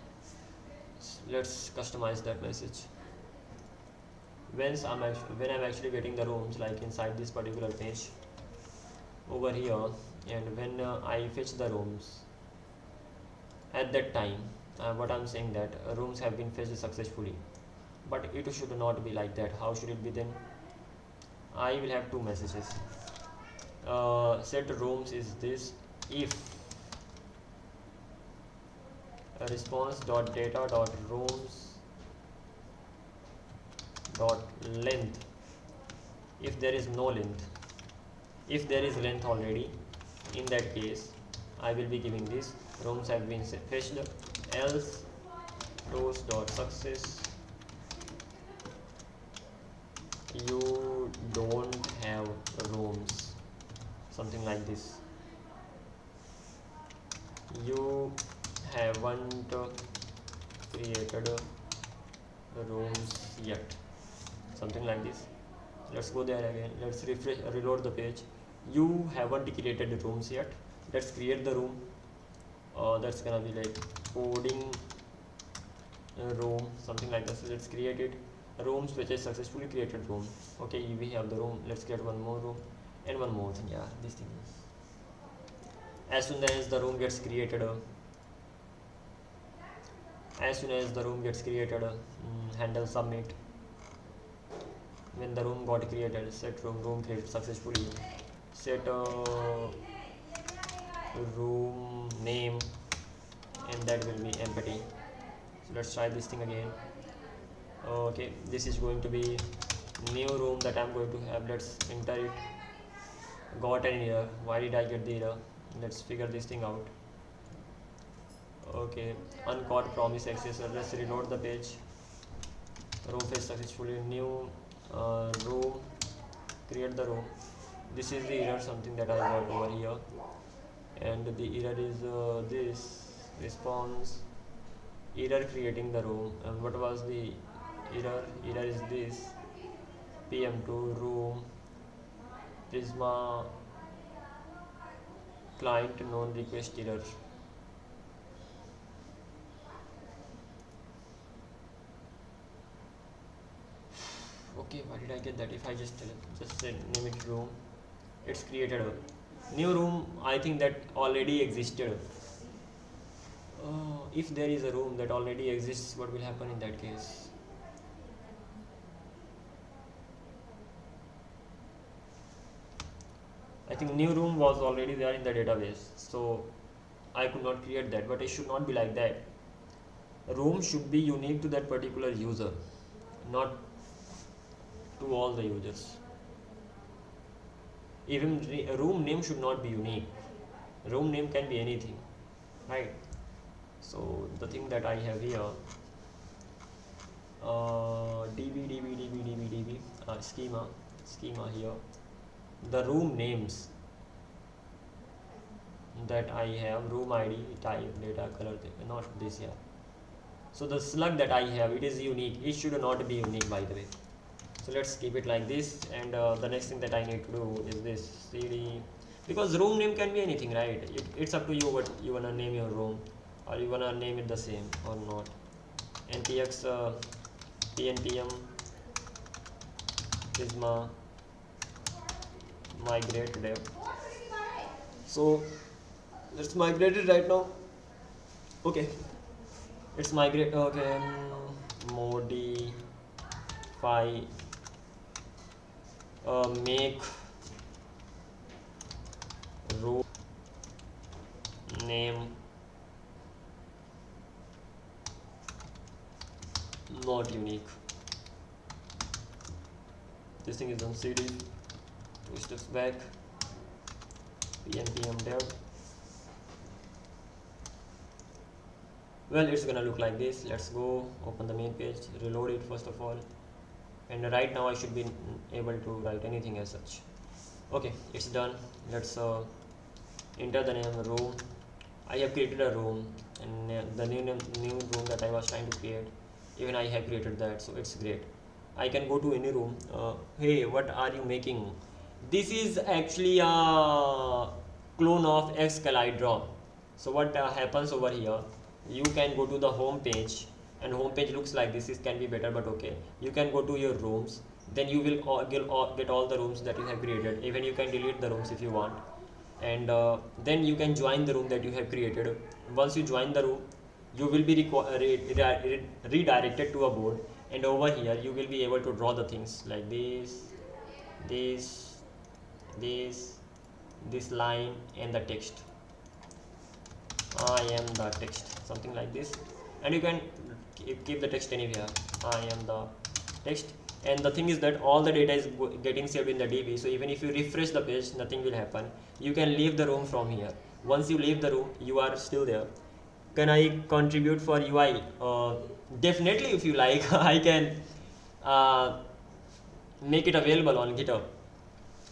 Let's customize that message. When I'm actually getting the rooms, like inside this particular page over here, and when I fetch the rooms, at that time what I'm saying that rooms have been fetched successfully, but it should not be like that. How should it be then? I will have two messages. Set rooms is this: if response.data.rooms.length, if there is no length. If there is length already, in that case I will be giving this: rooms have been fetched, else rows.success, you don't have rooms, something like this. You haven't created rooms yet, something like this. Let's go there again. Let's reload the page. You haven't created rooms yet. Let's create the room. That's gonna be like coding room, something like that. So let's create it. Rooms which is successfully created room. Okay, we have the room. Let's get one more room and one more thing. Yeah, this thing. As soon as the room gets created, handle submit. When the room got created, set room created successfully. Set room name, and that will be empty. So let's try this thing again. Okay, this is going to be new room that I'm going to have. Let's enter it. Got an error. Why did I get the error? Let's figure this thing out. Okay, uncaught promise accessor. Let's reload the page. Room fetched successfully. New room, create the room. This is the error, something that I got over here, and the error is this response error creating the room. And what was the error? Error is this: pm2 room prisma client non request error. Okay, why did I get that? If I just say name it room, it's created a new room. I think that already existed. If there is a room that already exists, what will happen in that case? I think new room was already there in the database, so I could not create that, but it should not be like that. Room should be unique to that particular user, not to all the users. Even room name should not be unique. Room name can be anything, right? So the thing that I have here, db schema here, the room names that I have, room ID, type, data, color, not this here. So the slug that I have, it is unique. It should not be unique, by the way. So let's keep it like this, and the next thing that I need to do is this cd, because room name can be anything, right? It's up to you what you wanna name your room, or you wanna name it the same or not. npx pnpm prisma migrate dev. So let's migrate it right now. Okay, it's migrate. Okay, modify make row name not unique. This thing is on cd, 2 steps back, pnpm dev. Well, it's gonna look like this. Let's go open the main page, reload it first of all, and right now I should be able to write anything as such. Okay, it's done. Let's enter the name room. I have created a room, and the new room that I was trying to create, even I have created that, so it's great. I can go to any room. Hey, what are you making? This is actually a clone of Excalidraw. So what happens over here, you can go to the home page, and home page looks like this. It can be better, but okay. You can go to your rooms, then you will get all the rooms that you have created. Even you can delete the rooms if you want, and then you can join the room that you have created. Once you join the room, you will be redirected to a board, and over here you will be able to draw the things like this line and the text. I am the text, something like this, and you can keep the text anywhere. I am the text, and the thing is that all the data is getting saved in the DB, so even if you refresh the page, nothing will happen. You can leave the room from here. Once you leave the room, you are still there. Can I contribute for UI? Definitely, if you like. I can make it available on GitHub.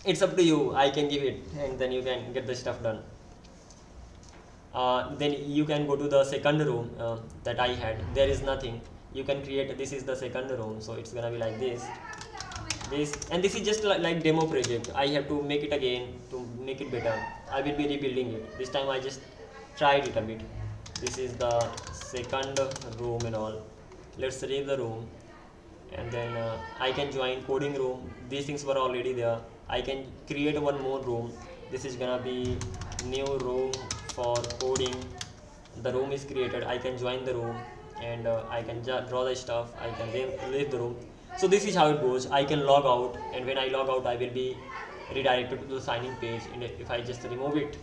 It's up to you. I can give it, and then you can get the stuff done. Then you can go to the second room that I had. There is nothing. You can create, this is the second room, so it's gonna be like this, and this is just like demo project. I have to make it again to make it better. I will be rebuilding it. This time I just tried it a bit. This is the second room and all. Let's leave the room, and then I can join coding room. These things were already there. I can create one more room. This is gonna be new room for coding. The room is created. I can join the room, and I can draw the stuff. I can leave the room. So this is how it goes. I can log out, and when I log out, I will be redirected to the sign in page. And if I just remove it,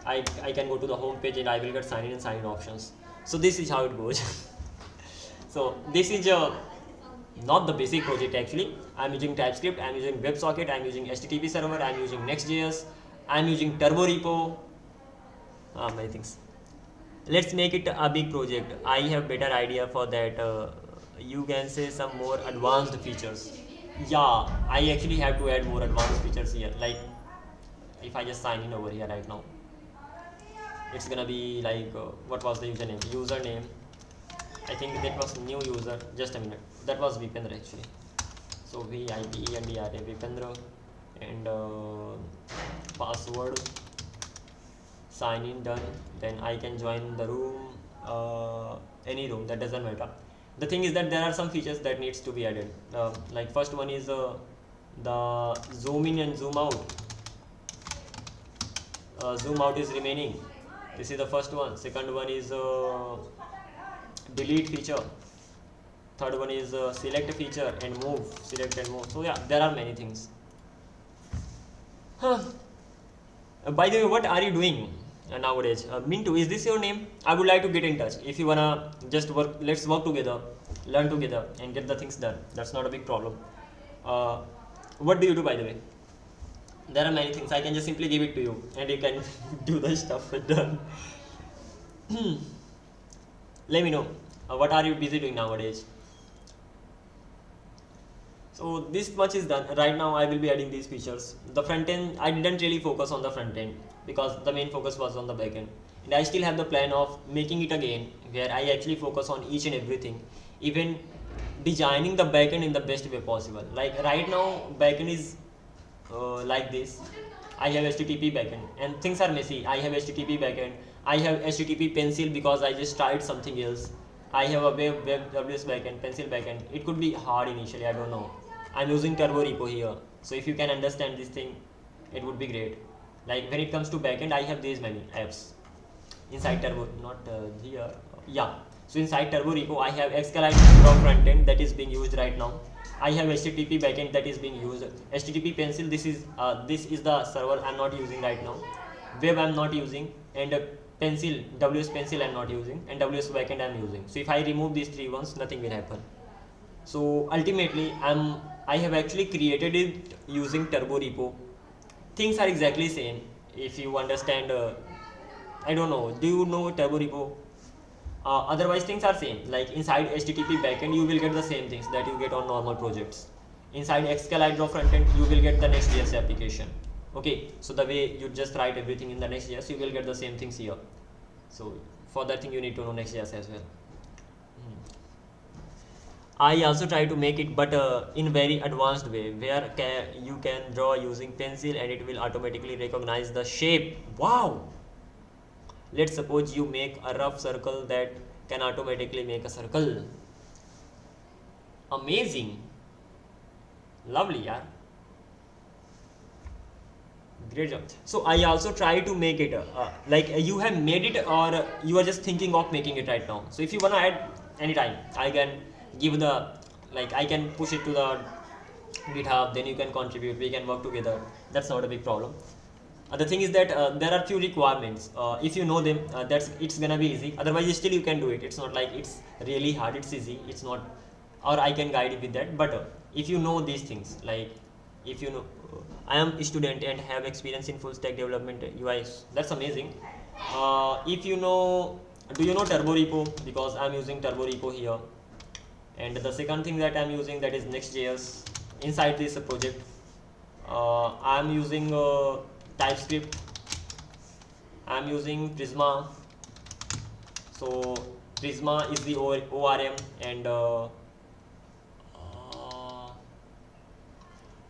I can go to the home page, and I will get sign in and sign in options. So this is how it goes. So this is not the basic project actually. I'm using TypeScript, I'm using WebSocket, I'm using HTTP server, I'm using Next.js, I'm using Turbo Repo, many things. Let's make it a big project. I have better idea for that. You can say some more advanced features. Yeah, I actually have to add more advanced features here. Like if I just sign in over here right now, it's gonna be like what was the username? I think that was new user. Just a minute. That was Vipendra actually. So VIPENDRA Vipendra, and password, sign in, done. Then I can join the room, any room, that doesn't matter. The thing is that there are some features that needs to be added. Like first one is the zoom in and zoom out. Zoom out is remaining. This is the first one. Second one is delete feature. Third one is select feature and move. Select and move. So yeah, there are many things. By the way, what are you doing nowadays? Mintu, is this your name? I would like to get in touch. If you wanna just work, let's work together, learn together, and get the things done. That's not a big problem. What do you do, by the way? There are many things. I can just simply give it to you, and you can do the stuff done. Let me know. What are you busy doing nowadays? So this much is done. Right now I will be adding these features. The front end, I didn't really focus on the front end because the main focus was on the back end. And I still have the plan of making it again where I actually focus on each and everything, even designing the backend in the best way possible. Like right now backend is like this. I have HTTP backend and things are messy. I have HTTP backend. I have HTTP pencil because I just tried something else. I have a WS backend, pencil backend. It could be hard initially, I don't know. I'm using turbo repo here. So if you can understand this thing, it would be great. Like when it comes to backend, I have these many apps inside turbo, not here. Yeah. So inside turbo repo, I have Excalidraw front end that is being used right now. I have HTTP backend that is being used. HTTP pencil, this is the server I'm not using right now. Web I'm not using, and pencil, WS pencil I'm not using, and WS backend I'm using. So if I remove these three ones, nothing will happen. So ultimately I have actually created it using turbo repo. Things are exactly same. If you understand, I don't know, do you know turbo repo? Otherwise things are same. Like inside HTTP backend you will get the same things that you get on normal projects. Inside Excalidraw frontend you will get the Next.js application. Okay, so the way you just write everything in the Next.js, you will get the same things here. So for that thing you need to know Next.js as well. I also try to make it, but in very advanced way, where you can draw using pencil and it will automatically recognize the shape. Wow! Let's suppose you make a rough circle that can automatically make a circle. Amazing! Lovely, yeah. Great job. So I also try to make it like you have made it, or you are just thinking of making it right now. So if you wanna add anytime, I can give the, like I can push it to the GitHub, then you can contribute, we can work together. That's not a big problem. The thing is that there are few requirements. If you know them, it's gonna be easy. Otherwise still you can do it. It's not like it's really hard, it's easy. It's not, or I can guide you with that. But if you know these things, like if you know, I am a student and have experience in full stack development UIs, that's amazing. If you know, do you know turbo repo? Because I'm using turbo repo here. And the second thing that I'm using, that is Next.js. Inside this project, I'm using TypeScript. I'm using Prisma. So Prisma is the ORM, and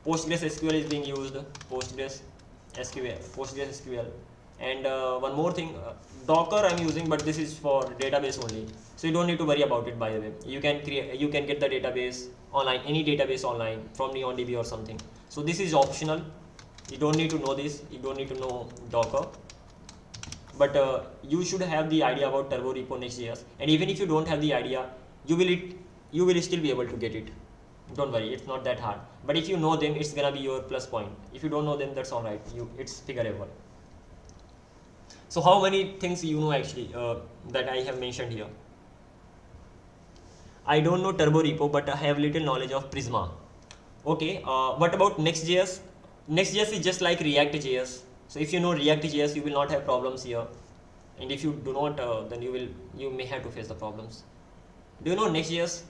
PostgreSQL is being used. PostgreSQL. And one more thing, Docker I'm using, but this is for database only. So you don't need to worry about it, by the way. You can get the database online, any database online from NeonDB or something. So this is optional. You don't need to know this. You don't need to know Docker. But you should have the idea about turbo repo Next.js. And even if you don't have the idea, you will still be able to get it. Don't worry, it's not that hard. But if you know them, it's gonna be your plus point. If you don't know them, that's alright. It's figureable. So how many things you know actually that I have mentioned here? I don't know turbo repo, but I have little knowledge of Prisma. Okay, what about Next.js? Next.js is just like React.js. So if you know React.js, you will not have problems here. And if you do not, then you may have to face the problems. Do you know Next.js?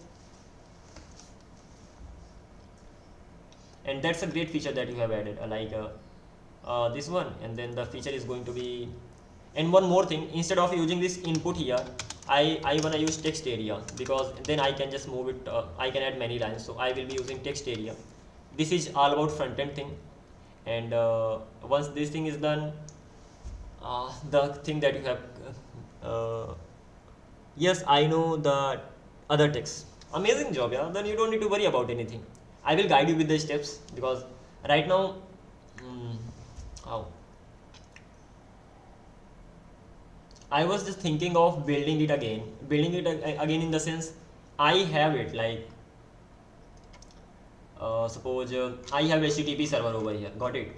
And that's a great feature that you have added, like this one. And then the feature is going to be, and one more thing, instead of using this input here, I want to use text area, because then I can just move it, I can add many lines. So I will be using text area. This is all about front end thing. And once this thing is done, the thing that you have, yes, I know the other text. Amazing job, yeah. Then you don't need to worry about anything. I will guide you with the steps, because right now, I was just thinking of building it again in the sense, I have it, like suppose I have HTTP server over here, got it,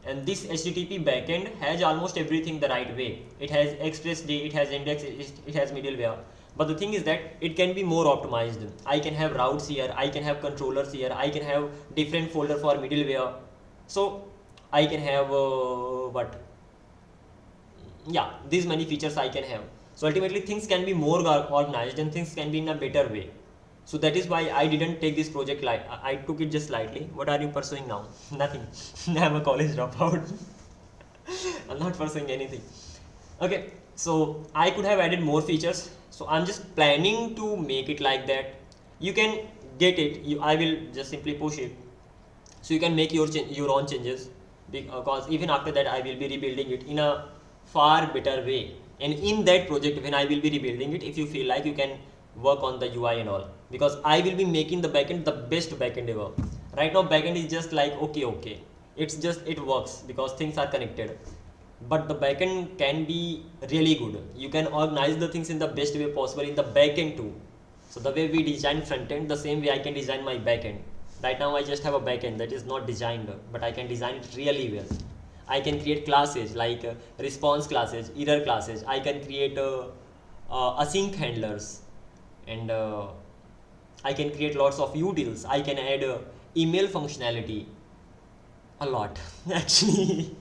and this HTTP backend has almost everything the right way. It has ExpressD, it has index, it has middleware. But the thing is that it can be more optimized. I can have routes here, I can have controllers here, I can have different folder for middleware. So I can have these many features I can have. So ultimately things can be more organized and things can be in a better way. So that is why I didn't take this project light. I took it just lightly. What are you pursuing now? Nothing. I'm a college dropout. I'm not pursuing anything. Okay, so I could have added more features. So I'm just planning to make it like that. You can get it. I will just simply push it. So you can make your own changes, because even after that I will be rebuilding it in a far better way. And in that project, when I will be rebuilding it, if you feel like, you can work on the UI and all, because I will be making the backend the best backend ever. Right now backend is just like okay, it's just, it works because things are connected, but the backend can be really good. You can organize the things in the best way possible in the backend too. So the way we design front end, the same way I can design my backend. Right now I just have a backend that is not designed, but I can design it really well. I can create classes like response classes, error classes. I can create async handlers, and I can create lots of utils. I can add email functionality, a lot actually.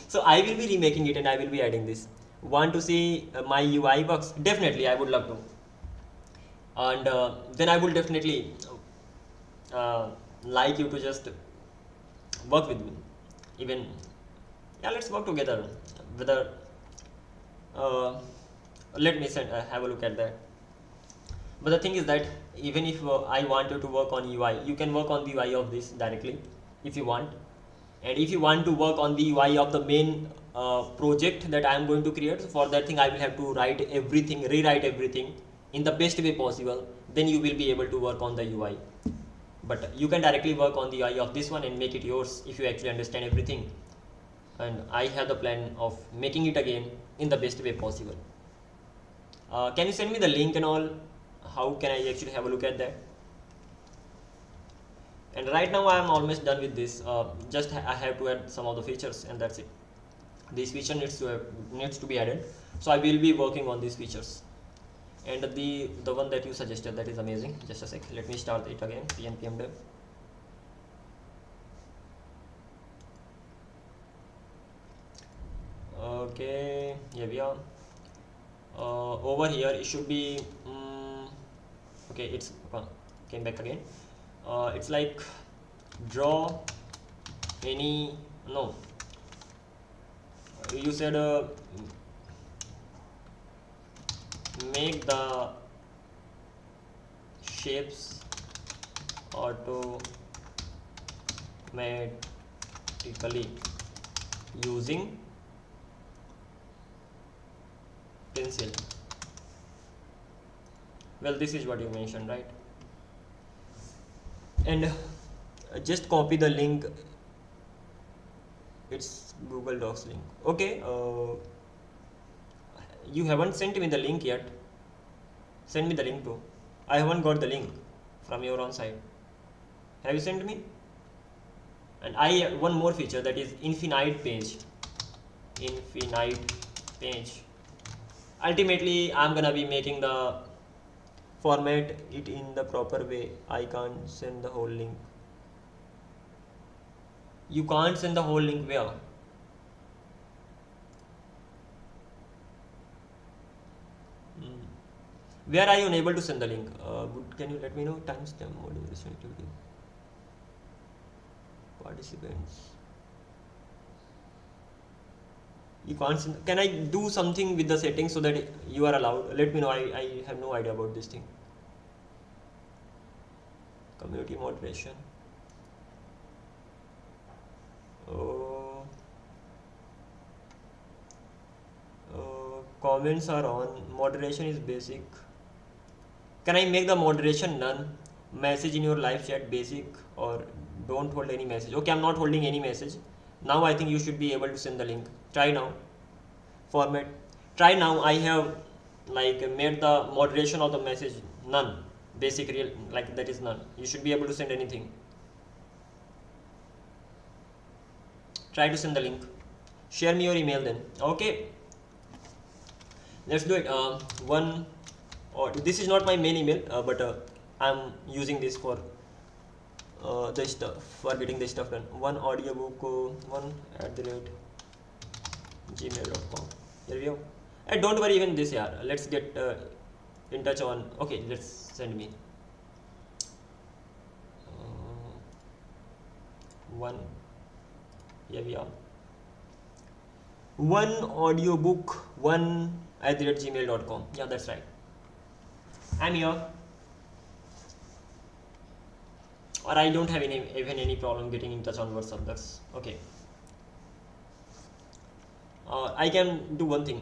So I will be remaking it and I will be adding this. Want to see my UI works? Definitely, I would love to. And then I will definitely like you to just work with me. Even, yeah, let's work together. Whether let me have a look at that. But the thing is that even if I want you to work on UI, you can work on the UI of this directly if you want. And if you want to work on the UI of the main project that I am going to create, so for that thing I will have to write everything, rewrite everything in the best way possible. Then you will be able to work on the UI. But you can directly work on the UI of this one and make it yours if you actually understand everything. And I have the plan of making it again in the best way possible. Can you send me the link and all? How can I actually have a look at that? And right now I am almost done with this. Just I have to add some of the features and that's it. This feature needs to be added. So I will be working on these features. And the one that you suggested, that is amazing. Just a sec, let me start it again. pnpm dev. Okay, here we are. Over here it should be okay, it's came back again. It's like draw any, no, you said make the shapes automatically using pencil. Well, this is what you mentioned, right? And just copy the link. It's Google Docs link. Okay, you haven't sent me the link yet. Send me the link too. I haven't got the link from your own side. Have you sent me? And I one more feature, that is infinite page. Ultimately I'm gonna be making the format it in the proper way. I can't send the whole link. You can't send the whole link where? Where are you unable to send the link? Can you let me know? Timestamp moderation activity. Participants. You can't send. Can I do something with the settings so that you are allowed? Let me know. I have no idea about this thing. Community moderation. Comments are on. Moderation is basic. Can I make the moderation none? Message in your live chat basic, or don't hold any message. Okay, I'm not holding any message. Now I think you should be able to send the link. Try now. Format. Try now. I have like made the moderation of the message none. Basic real, like that is none. You should be able to send anything. Try to send the link. Share me your email then. Okay. Let's do it. This is not my main email, but I'm using this for the stuff, for getting this stuff done. One audiobook, one@gmail.com. Here we go. And don't worry even this, yeah. Let's get in touch on. Okay, let's send me one. Here we are. One audiobook, one@gmail.com. Yeah, that's right. I'm here. Or I don't have even any problem getting in touch on WhatsApp. That's okay. I can do one thing.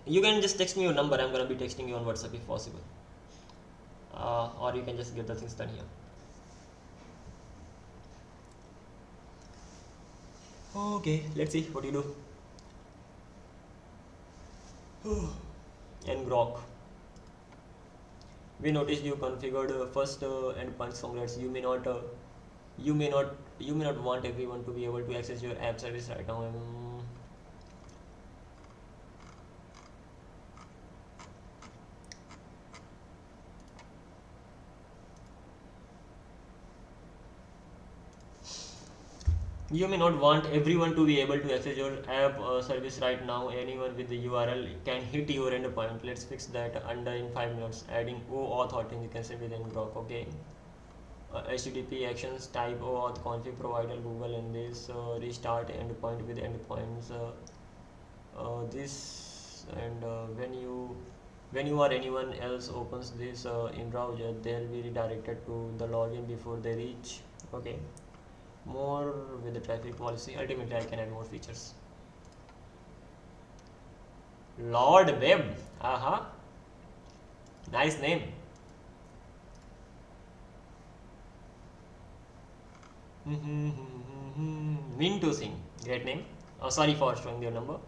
You can just text me your number. I'm gonna be texting you on WhatsApp if possible. Or you can just get the things done here. Okay, let's see what you do. And Grok. We noticed you configured first endpoint. Congrats. You may not want everyone to be able to access your app service right now. You may not want everyone to be able to access your app service right now. Anyone with the URL can hit your endpoint. Let's fix that in 5 minutes. Adding OAuth authentication within Grok. Okay. HTTP actions type OAuth config provider Google and this restart endpoint with endpoints. This and when you or anyone else opens this in browser, they'll be redirected to the login before they reach. Okay. More with the traffic policy. Ultimately, I can add more features. Lord Web. Nice name. Mean to sing. Great name. Sorry for showing your number.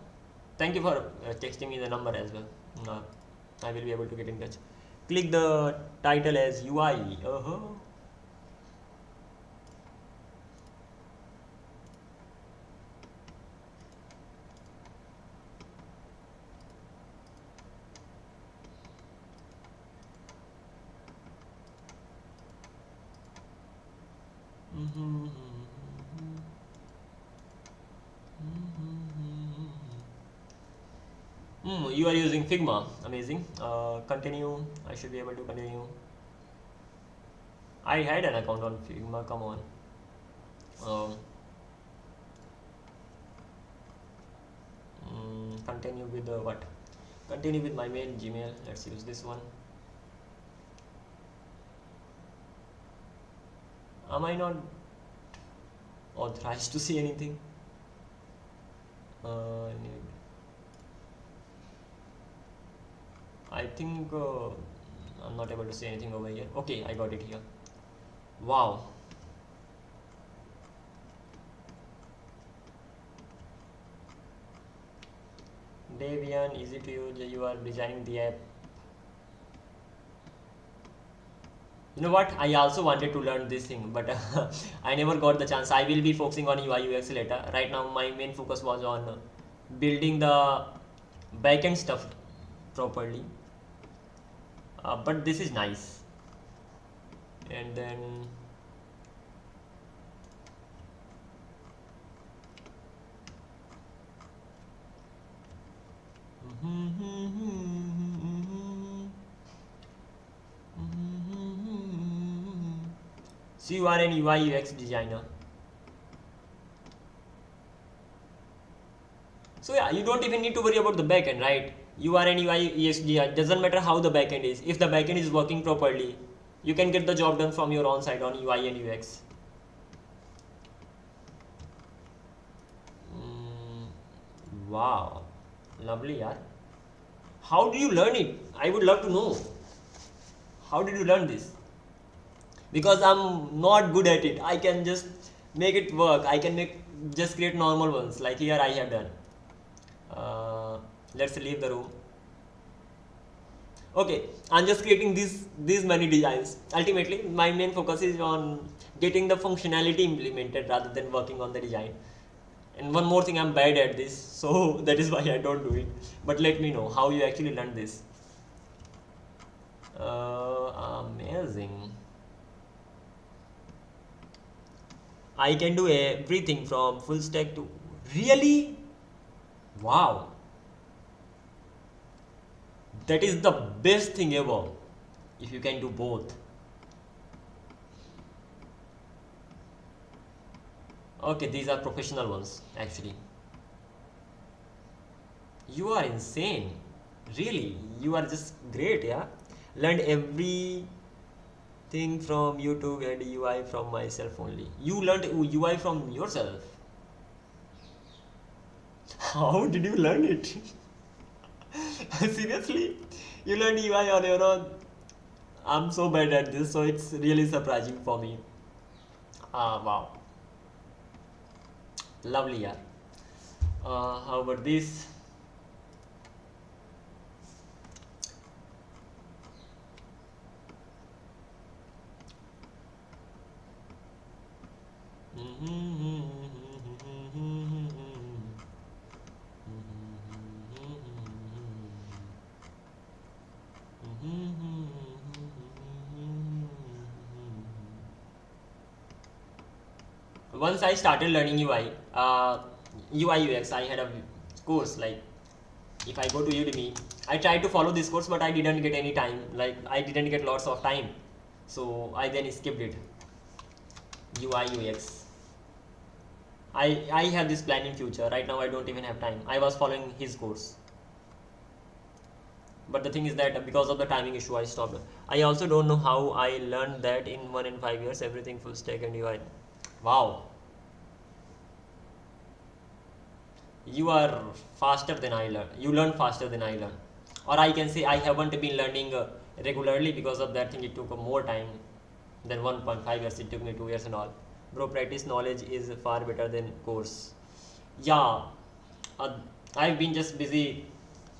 Thank you for texting me the number as well. I will be able to get in touch. Click the title as UI. You are using Figma. Amazing. Continue. I should be able to continue. I had an account on Figma. Come on. Continue with what? Continue with my main Gmail. Let's use this one. Am I not authorized to see anything? I think I'm not able to see anything over here. Okay, I got it here. Wow. Debian, easy to use. You are designing the app. You know what? I also wanted to learn this thing, but I never got the chance. I will be focusing on UI UX later. Right now, my main focus was on building the backend stuff properly. But this is nice. And then so you are an UI UX designer. So yeah, you don't even need to worry about the backend, right? You are an UI UX designer. Doesn't matter how the backend is. If the backend is working properly, you can get the job done from your own side on UI and UX. Wow, lovely, yaar. How do you learn it? I would love to know. How did you learn this? Because I'm not good at it. I can just make it work. I can just create normal ones like here I have done. Let's leave the room. Okay, I'm just creating these many designs. Ultimately, my main focus is on getting the functionality implemented rather than working on the design. And one more thing, I'm bad at this, so that is why I don't do it. But let me know how you actually learned this. Amazing. I can do everything from full stack to really. Wow, that is the best thing ever if you can do both. Okay, these are professional ones actually. You are insane. Really, you are just great, yeah. Learned everything from YouTube and UI from myself only. You learned UI from yourself. How did you learn it? Seriously, you learned UI on your own. I'm so bad at this, so it's really surprising for me. Wow, lovely, yeah. How about this? Once I started learning UI, UX, I had a course. Like, if I go to Udemy, I tried to follow this course, but I didn't get any time. Like, I didn't get lots of time, so I then skipped it. UI UX. I have this plan in future. Right now, I don't even have time. I was following his course, but the thing is that because of the timing issue, I stopped. I also don't know how I learned that in 1 and 5 years, everything full stack and UI. Wow, you are faster than I learn. You learn faster than I learn, or I can say I haven't been learning regularly. Because of that thing, it took more time than 1.5 years. It took me 2 years and all. Bro, practice knowledge is far better than course. Yeah, I've been just busy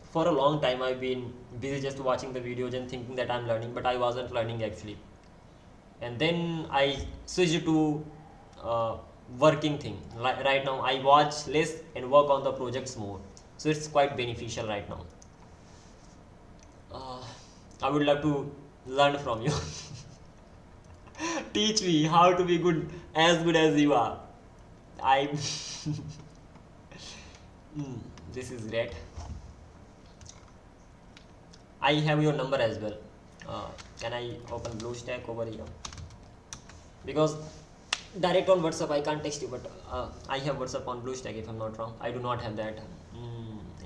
for a long time. I've been busy just watching the videos and thinking that I'm learning, but I wasn't learning actually. And then I switched to working thing. Like right now, I watch less and work on the projects more. So it's quite beneficial right now. I would love to learn from you. Teach me how to be good as you are. I this is great. I have your number as well. Can I open BlueStack over here? Because direct on WhatsApp I can't text you, but I have WhatsApp on BlueStack if I'm not wrong. I do not have that.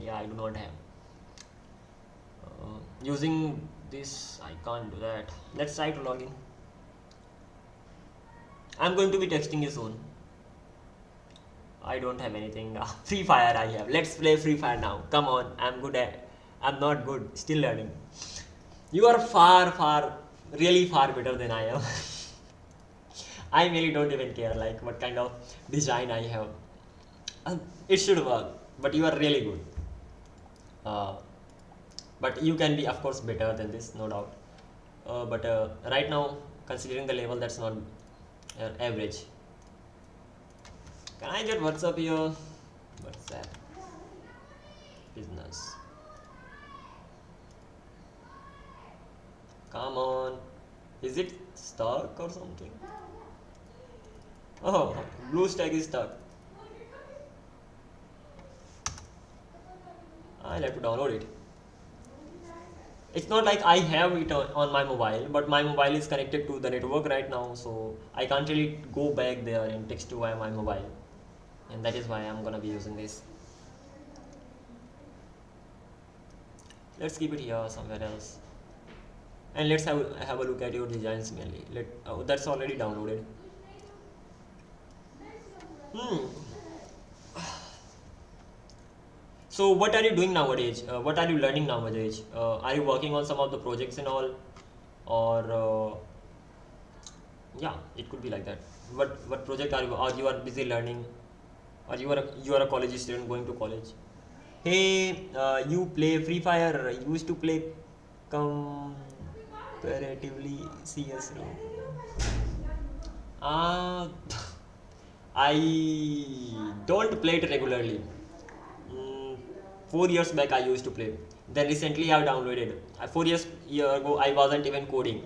Yeah, I do not have. Using this, I can't do that. Let's try to log in. I'm going to be texting you soon. I don't have anything. Free Fire I have. Let's play Free Fire now. Come on, I'm not good. Still learning. You are really far better than I am. I really don't even care like what kind of design I have. It should work, but you are really good. But you can be, of course, better than this, no doubt. But right now, considering the level, that's not average. Can I get WhatsApp here? WhatsApp business. Come on. Is it stuck or something? Oh, BlueStack is stuck. I'll have to download it. It's not like I have it on my mobile, but my mobile is connected to the network right now, so I can't really go back there and text to my mobile, and that is why I'm gonna be using this. Let's keep it here somewhere else, and let's have a look at your designs mainly. That's already downloaded. So what are you doing nowadays? What are you learning nowadays? Are you working on some of the projects and all, or yeah, it could be like that. What project are you? Or you are busy learning, or you are a college student going to college? Hey, you play Free Fire? You used to play comparatively CS. I don't play it regularly. 4 years back I used to play. Then recently I downloaded. 4 years ago I wasn't even coding,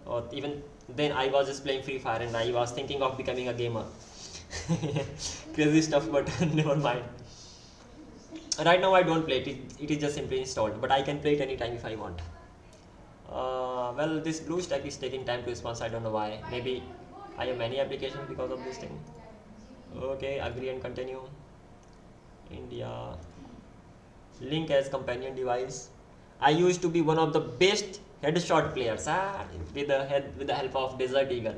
or even then I was just playing Free Fire and I was thinking of becoming a gamer. Crazy stuff, but never mind. Right now I don't play it. It is just simply installed, but I can play it anytime if I want. Well, this blue stack is taking time to respond, so I don't know why. Maybe I have many applications because of this thing. Okay, agree and continue. India. Link as companion device. I used to be one of the best headshot players with the help of Desert Eagle.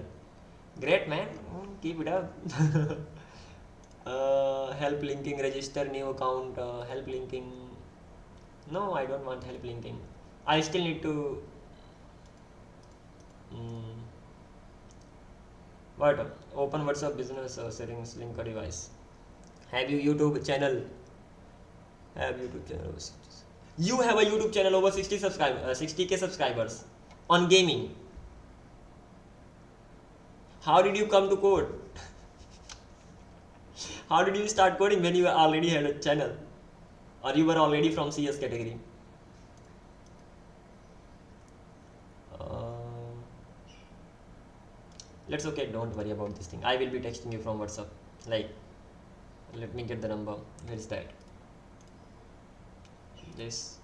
Great, man. Keep it up. Help linking, register new account, help linking. No, I don't want help linking. I still need to what? Open WhatsApp business settings, link a device. Have you YouTube channel? Have YouTube channel over 60. You have a YouTube channel over 60k subscribers on gaming. How did you come to code? How did you start coding when you already had a channel, or you were already from CS category? Let's okay, don't worry about this thing. I will be texting you from WhatsApp. Like, let me get the number. Where is that? This.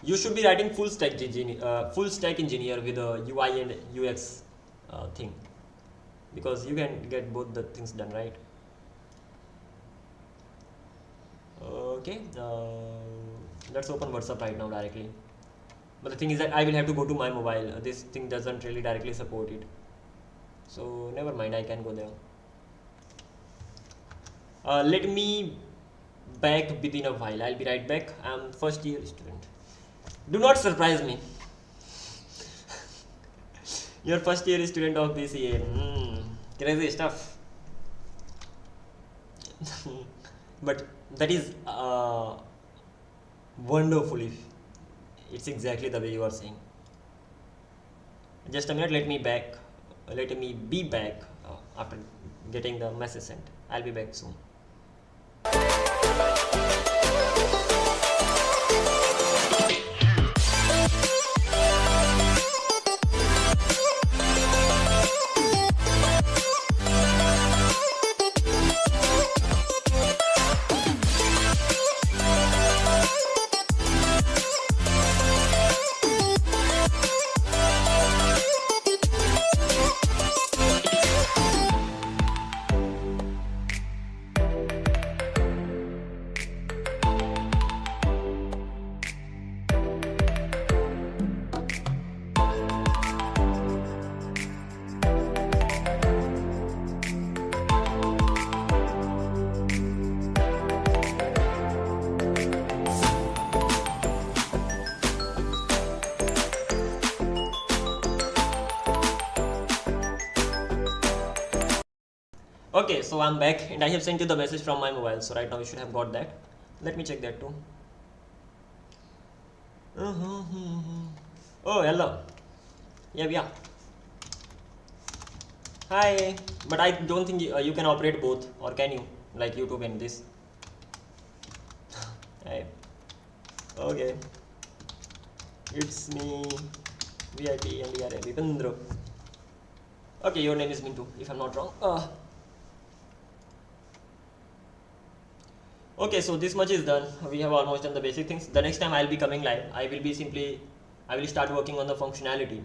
You should be writing full stack engineer with a UI and UX thing, because you can get both the things done, right? Okay, let's open WhatsApp right now directly. But the thing is that I will have to go to my mobile. This thing doesn't really directly support it, so never mind, I can go there. Let me back within a while. I'll be right back. I'm first year student. Do not surprise me. You're first year student of BCA. Crazy stuff. But that is wonderful if it's exactly the way you are saying. Just a minute, let me be back after getting the message sent. I'll be back soon. Okay, so I'm back and I have sent you the message from my mobile, so right now you should have got that. Let me check that too. Oh, hello. Yeah. Hi, but I don't think you can operate both, or can you? Like YouTube and this. Hey. Okay. It's me, VIP, and we are Vipendra. Okay, your name is Mintu, if I'm not wrong. Okay, so this much is done. We have almost done the basic things. The next time I'll be coming live, I will start working on the functionality.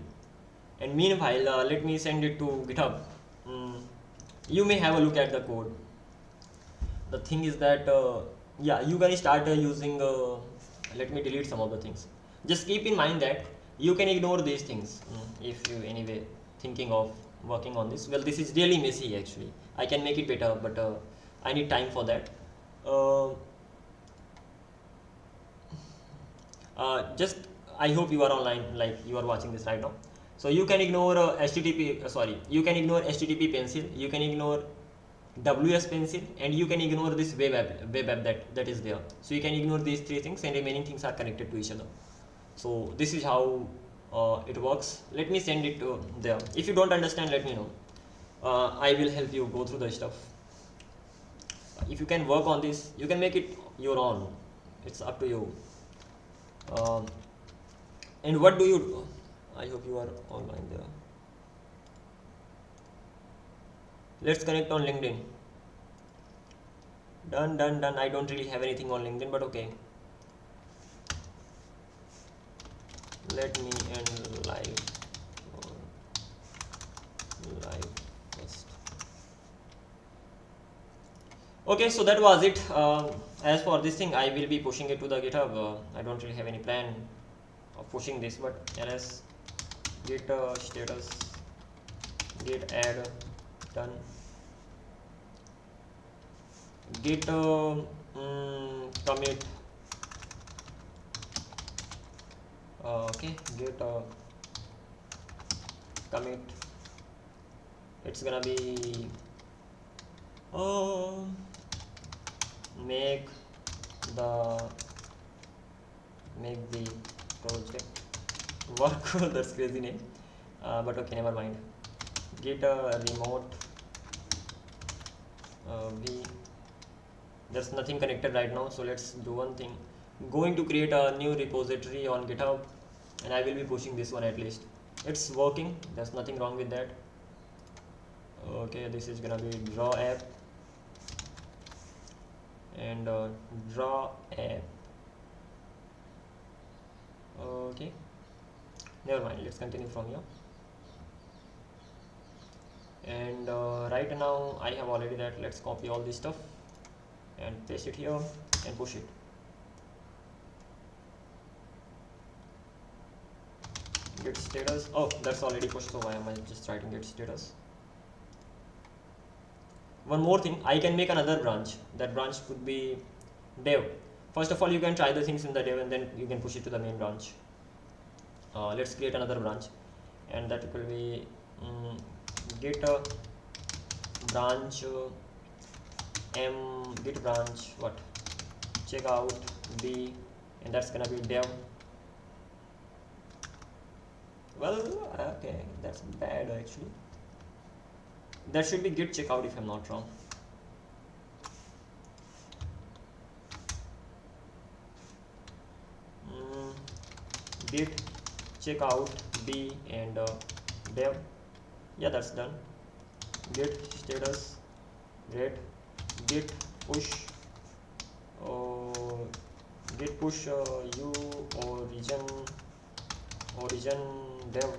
And meanwhile, let me send it to GitHub. You may have a look at the code. The thing is that, yeah, you can start using, let me delete some of the things. Just keep in mind that you can ignore these things if you anyway thinking of working on this. Well, this is really messy actually. I can make it better, but I need time for that. I hope you are online, like you are watching this right now. So you can ignore you can ignore HTTP pencil, you can ignore WS pencil, and you can ignore this web app that is there. So you can ignore these three things, and remaining things are connected to each other. So this is how it works. Let me send it to there. If you don't understand, let me know. I will help you go through the stuff. If you can work on this, you can make it your own. It's up to you. And what do you do? I hope you are online there. Let's connect on LinkedIn. Done. I don't really have anything on LinkedIn, but okay. Let me end live first. Okay, so that was it. As for this thing, I will be pushing it to the GitHub. I don't really have any plan of pushing this, but ls git status git add done, git commit, okay, git commit. It's gonna be make the project work. That's crazy name, but okay, never mind. Git remote v. There's nothing connected right now, so let's do one thing. Going to create a new repository on GitHub, and I will be pushing this one at least. It's working, there's nothing wrong with that. Okay, this is gonna be draw app and draw app. Okay, never mind, let's continue from here. And right now I have already that. Let's copy all this stuff and paste it here and push it. Git status. Oh, that's already pushed, so why am I just writing git status? One more thing, I can make another branch. That branch could be dev. First of all, you can try the things in the dev and then you can push it to the main branch. Let's create another branch, and that will be git branch git branch what checkout b, and that's gonna be dev. Well, okay, that's bad actually. That should be git checkout if I'm not wrong. Git checkout b and dev. Yeah, that's done. Git status, great. Git push git push u origin dev.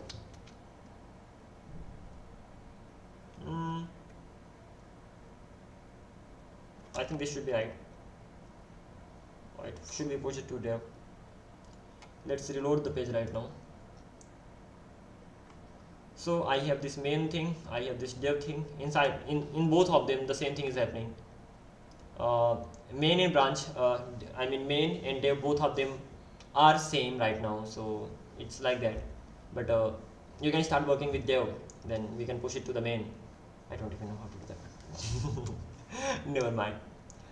I think this should be right. Right, should we push it to dev? Let's reload the page right now. So I have this main thing, I have this dev thing. Inside, in both of them, the same thing is happening. Main and branch, I mean main and dev, both of them are same right now. So it's like that. But you can start working with dev, then we can push it to the main. I don't even know how to do that. Never mind.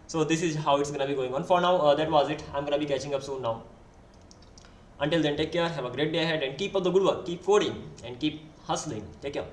So this is how it's gonna be going on. For now, that was it. I'm gonna be catching up soon now. Until then, take care, have a great day ahead, and keep up the good work, keep coding, and keep hustling. Take care.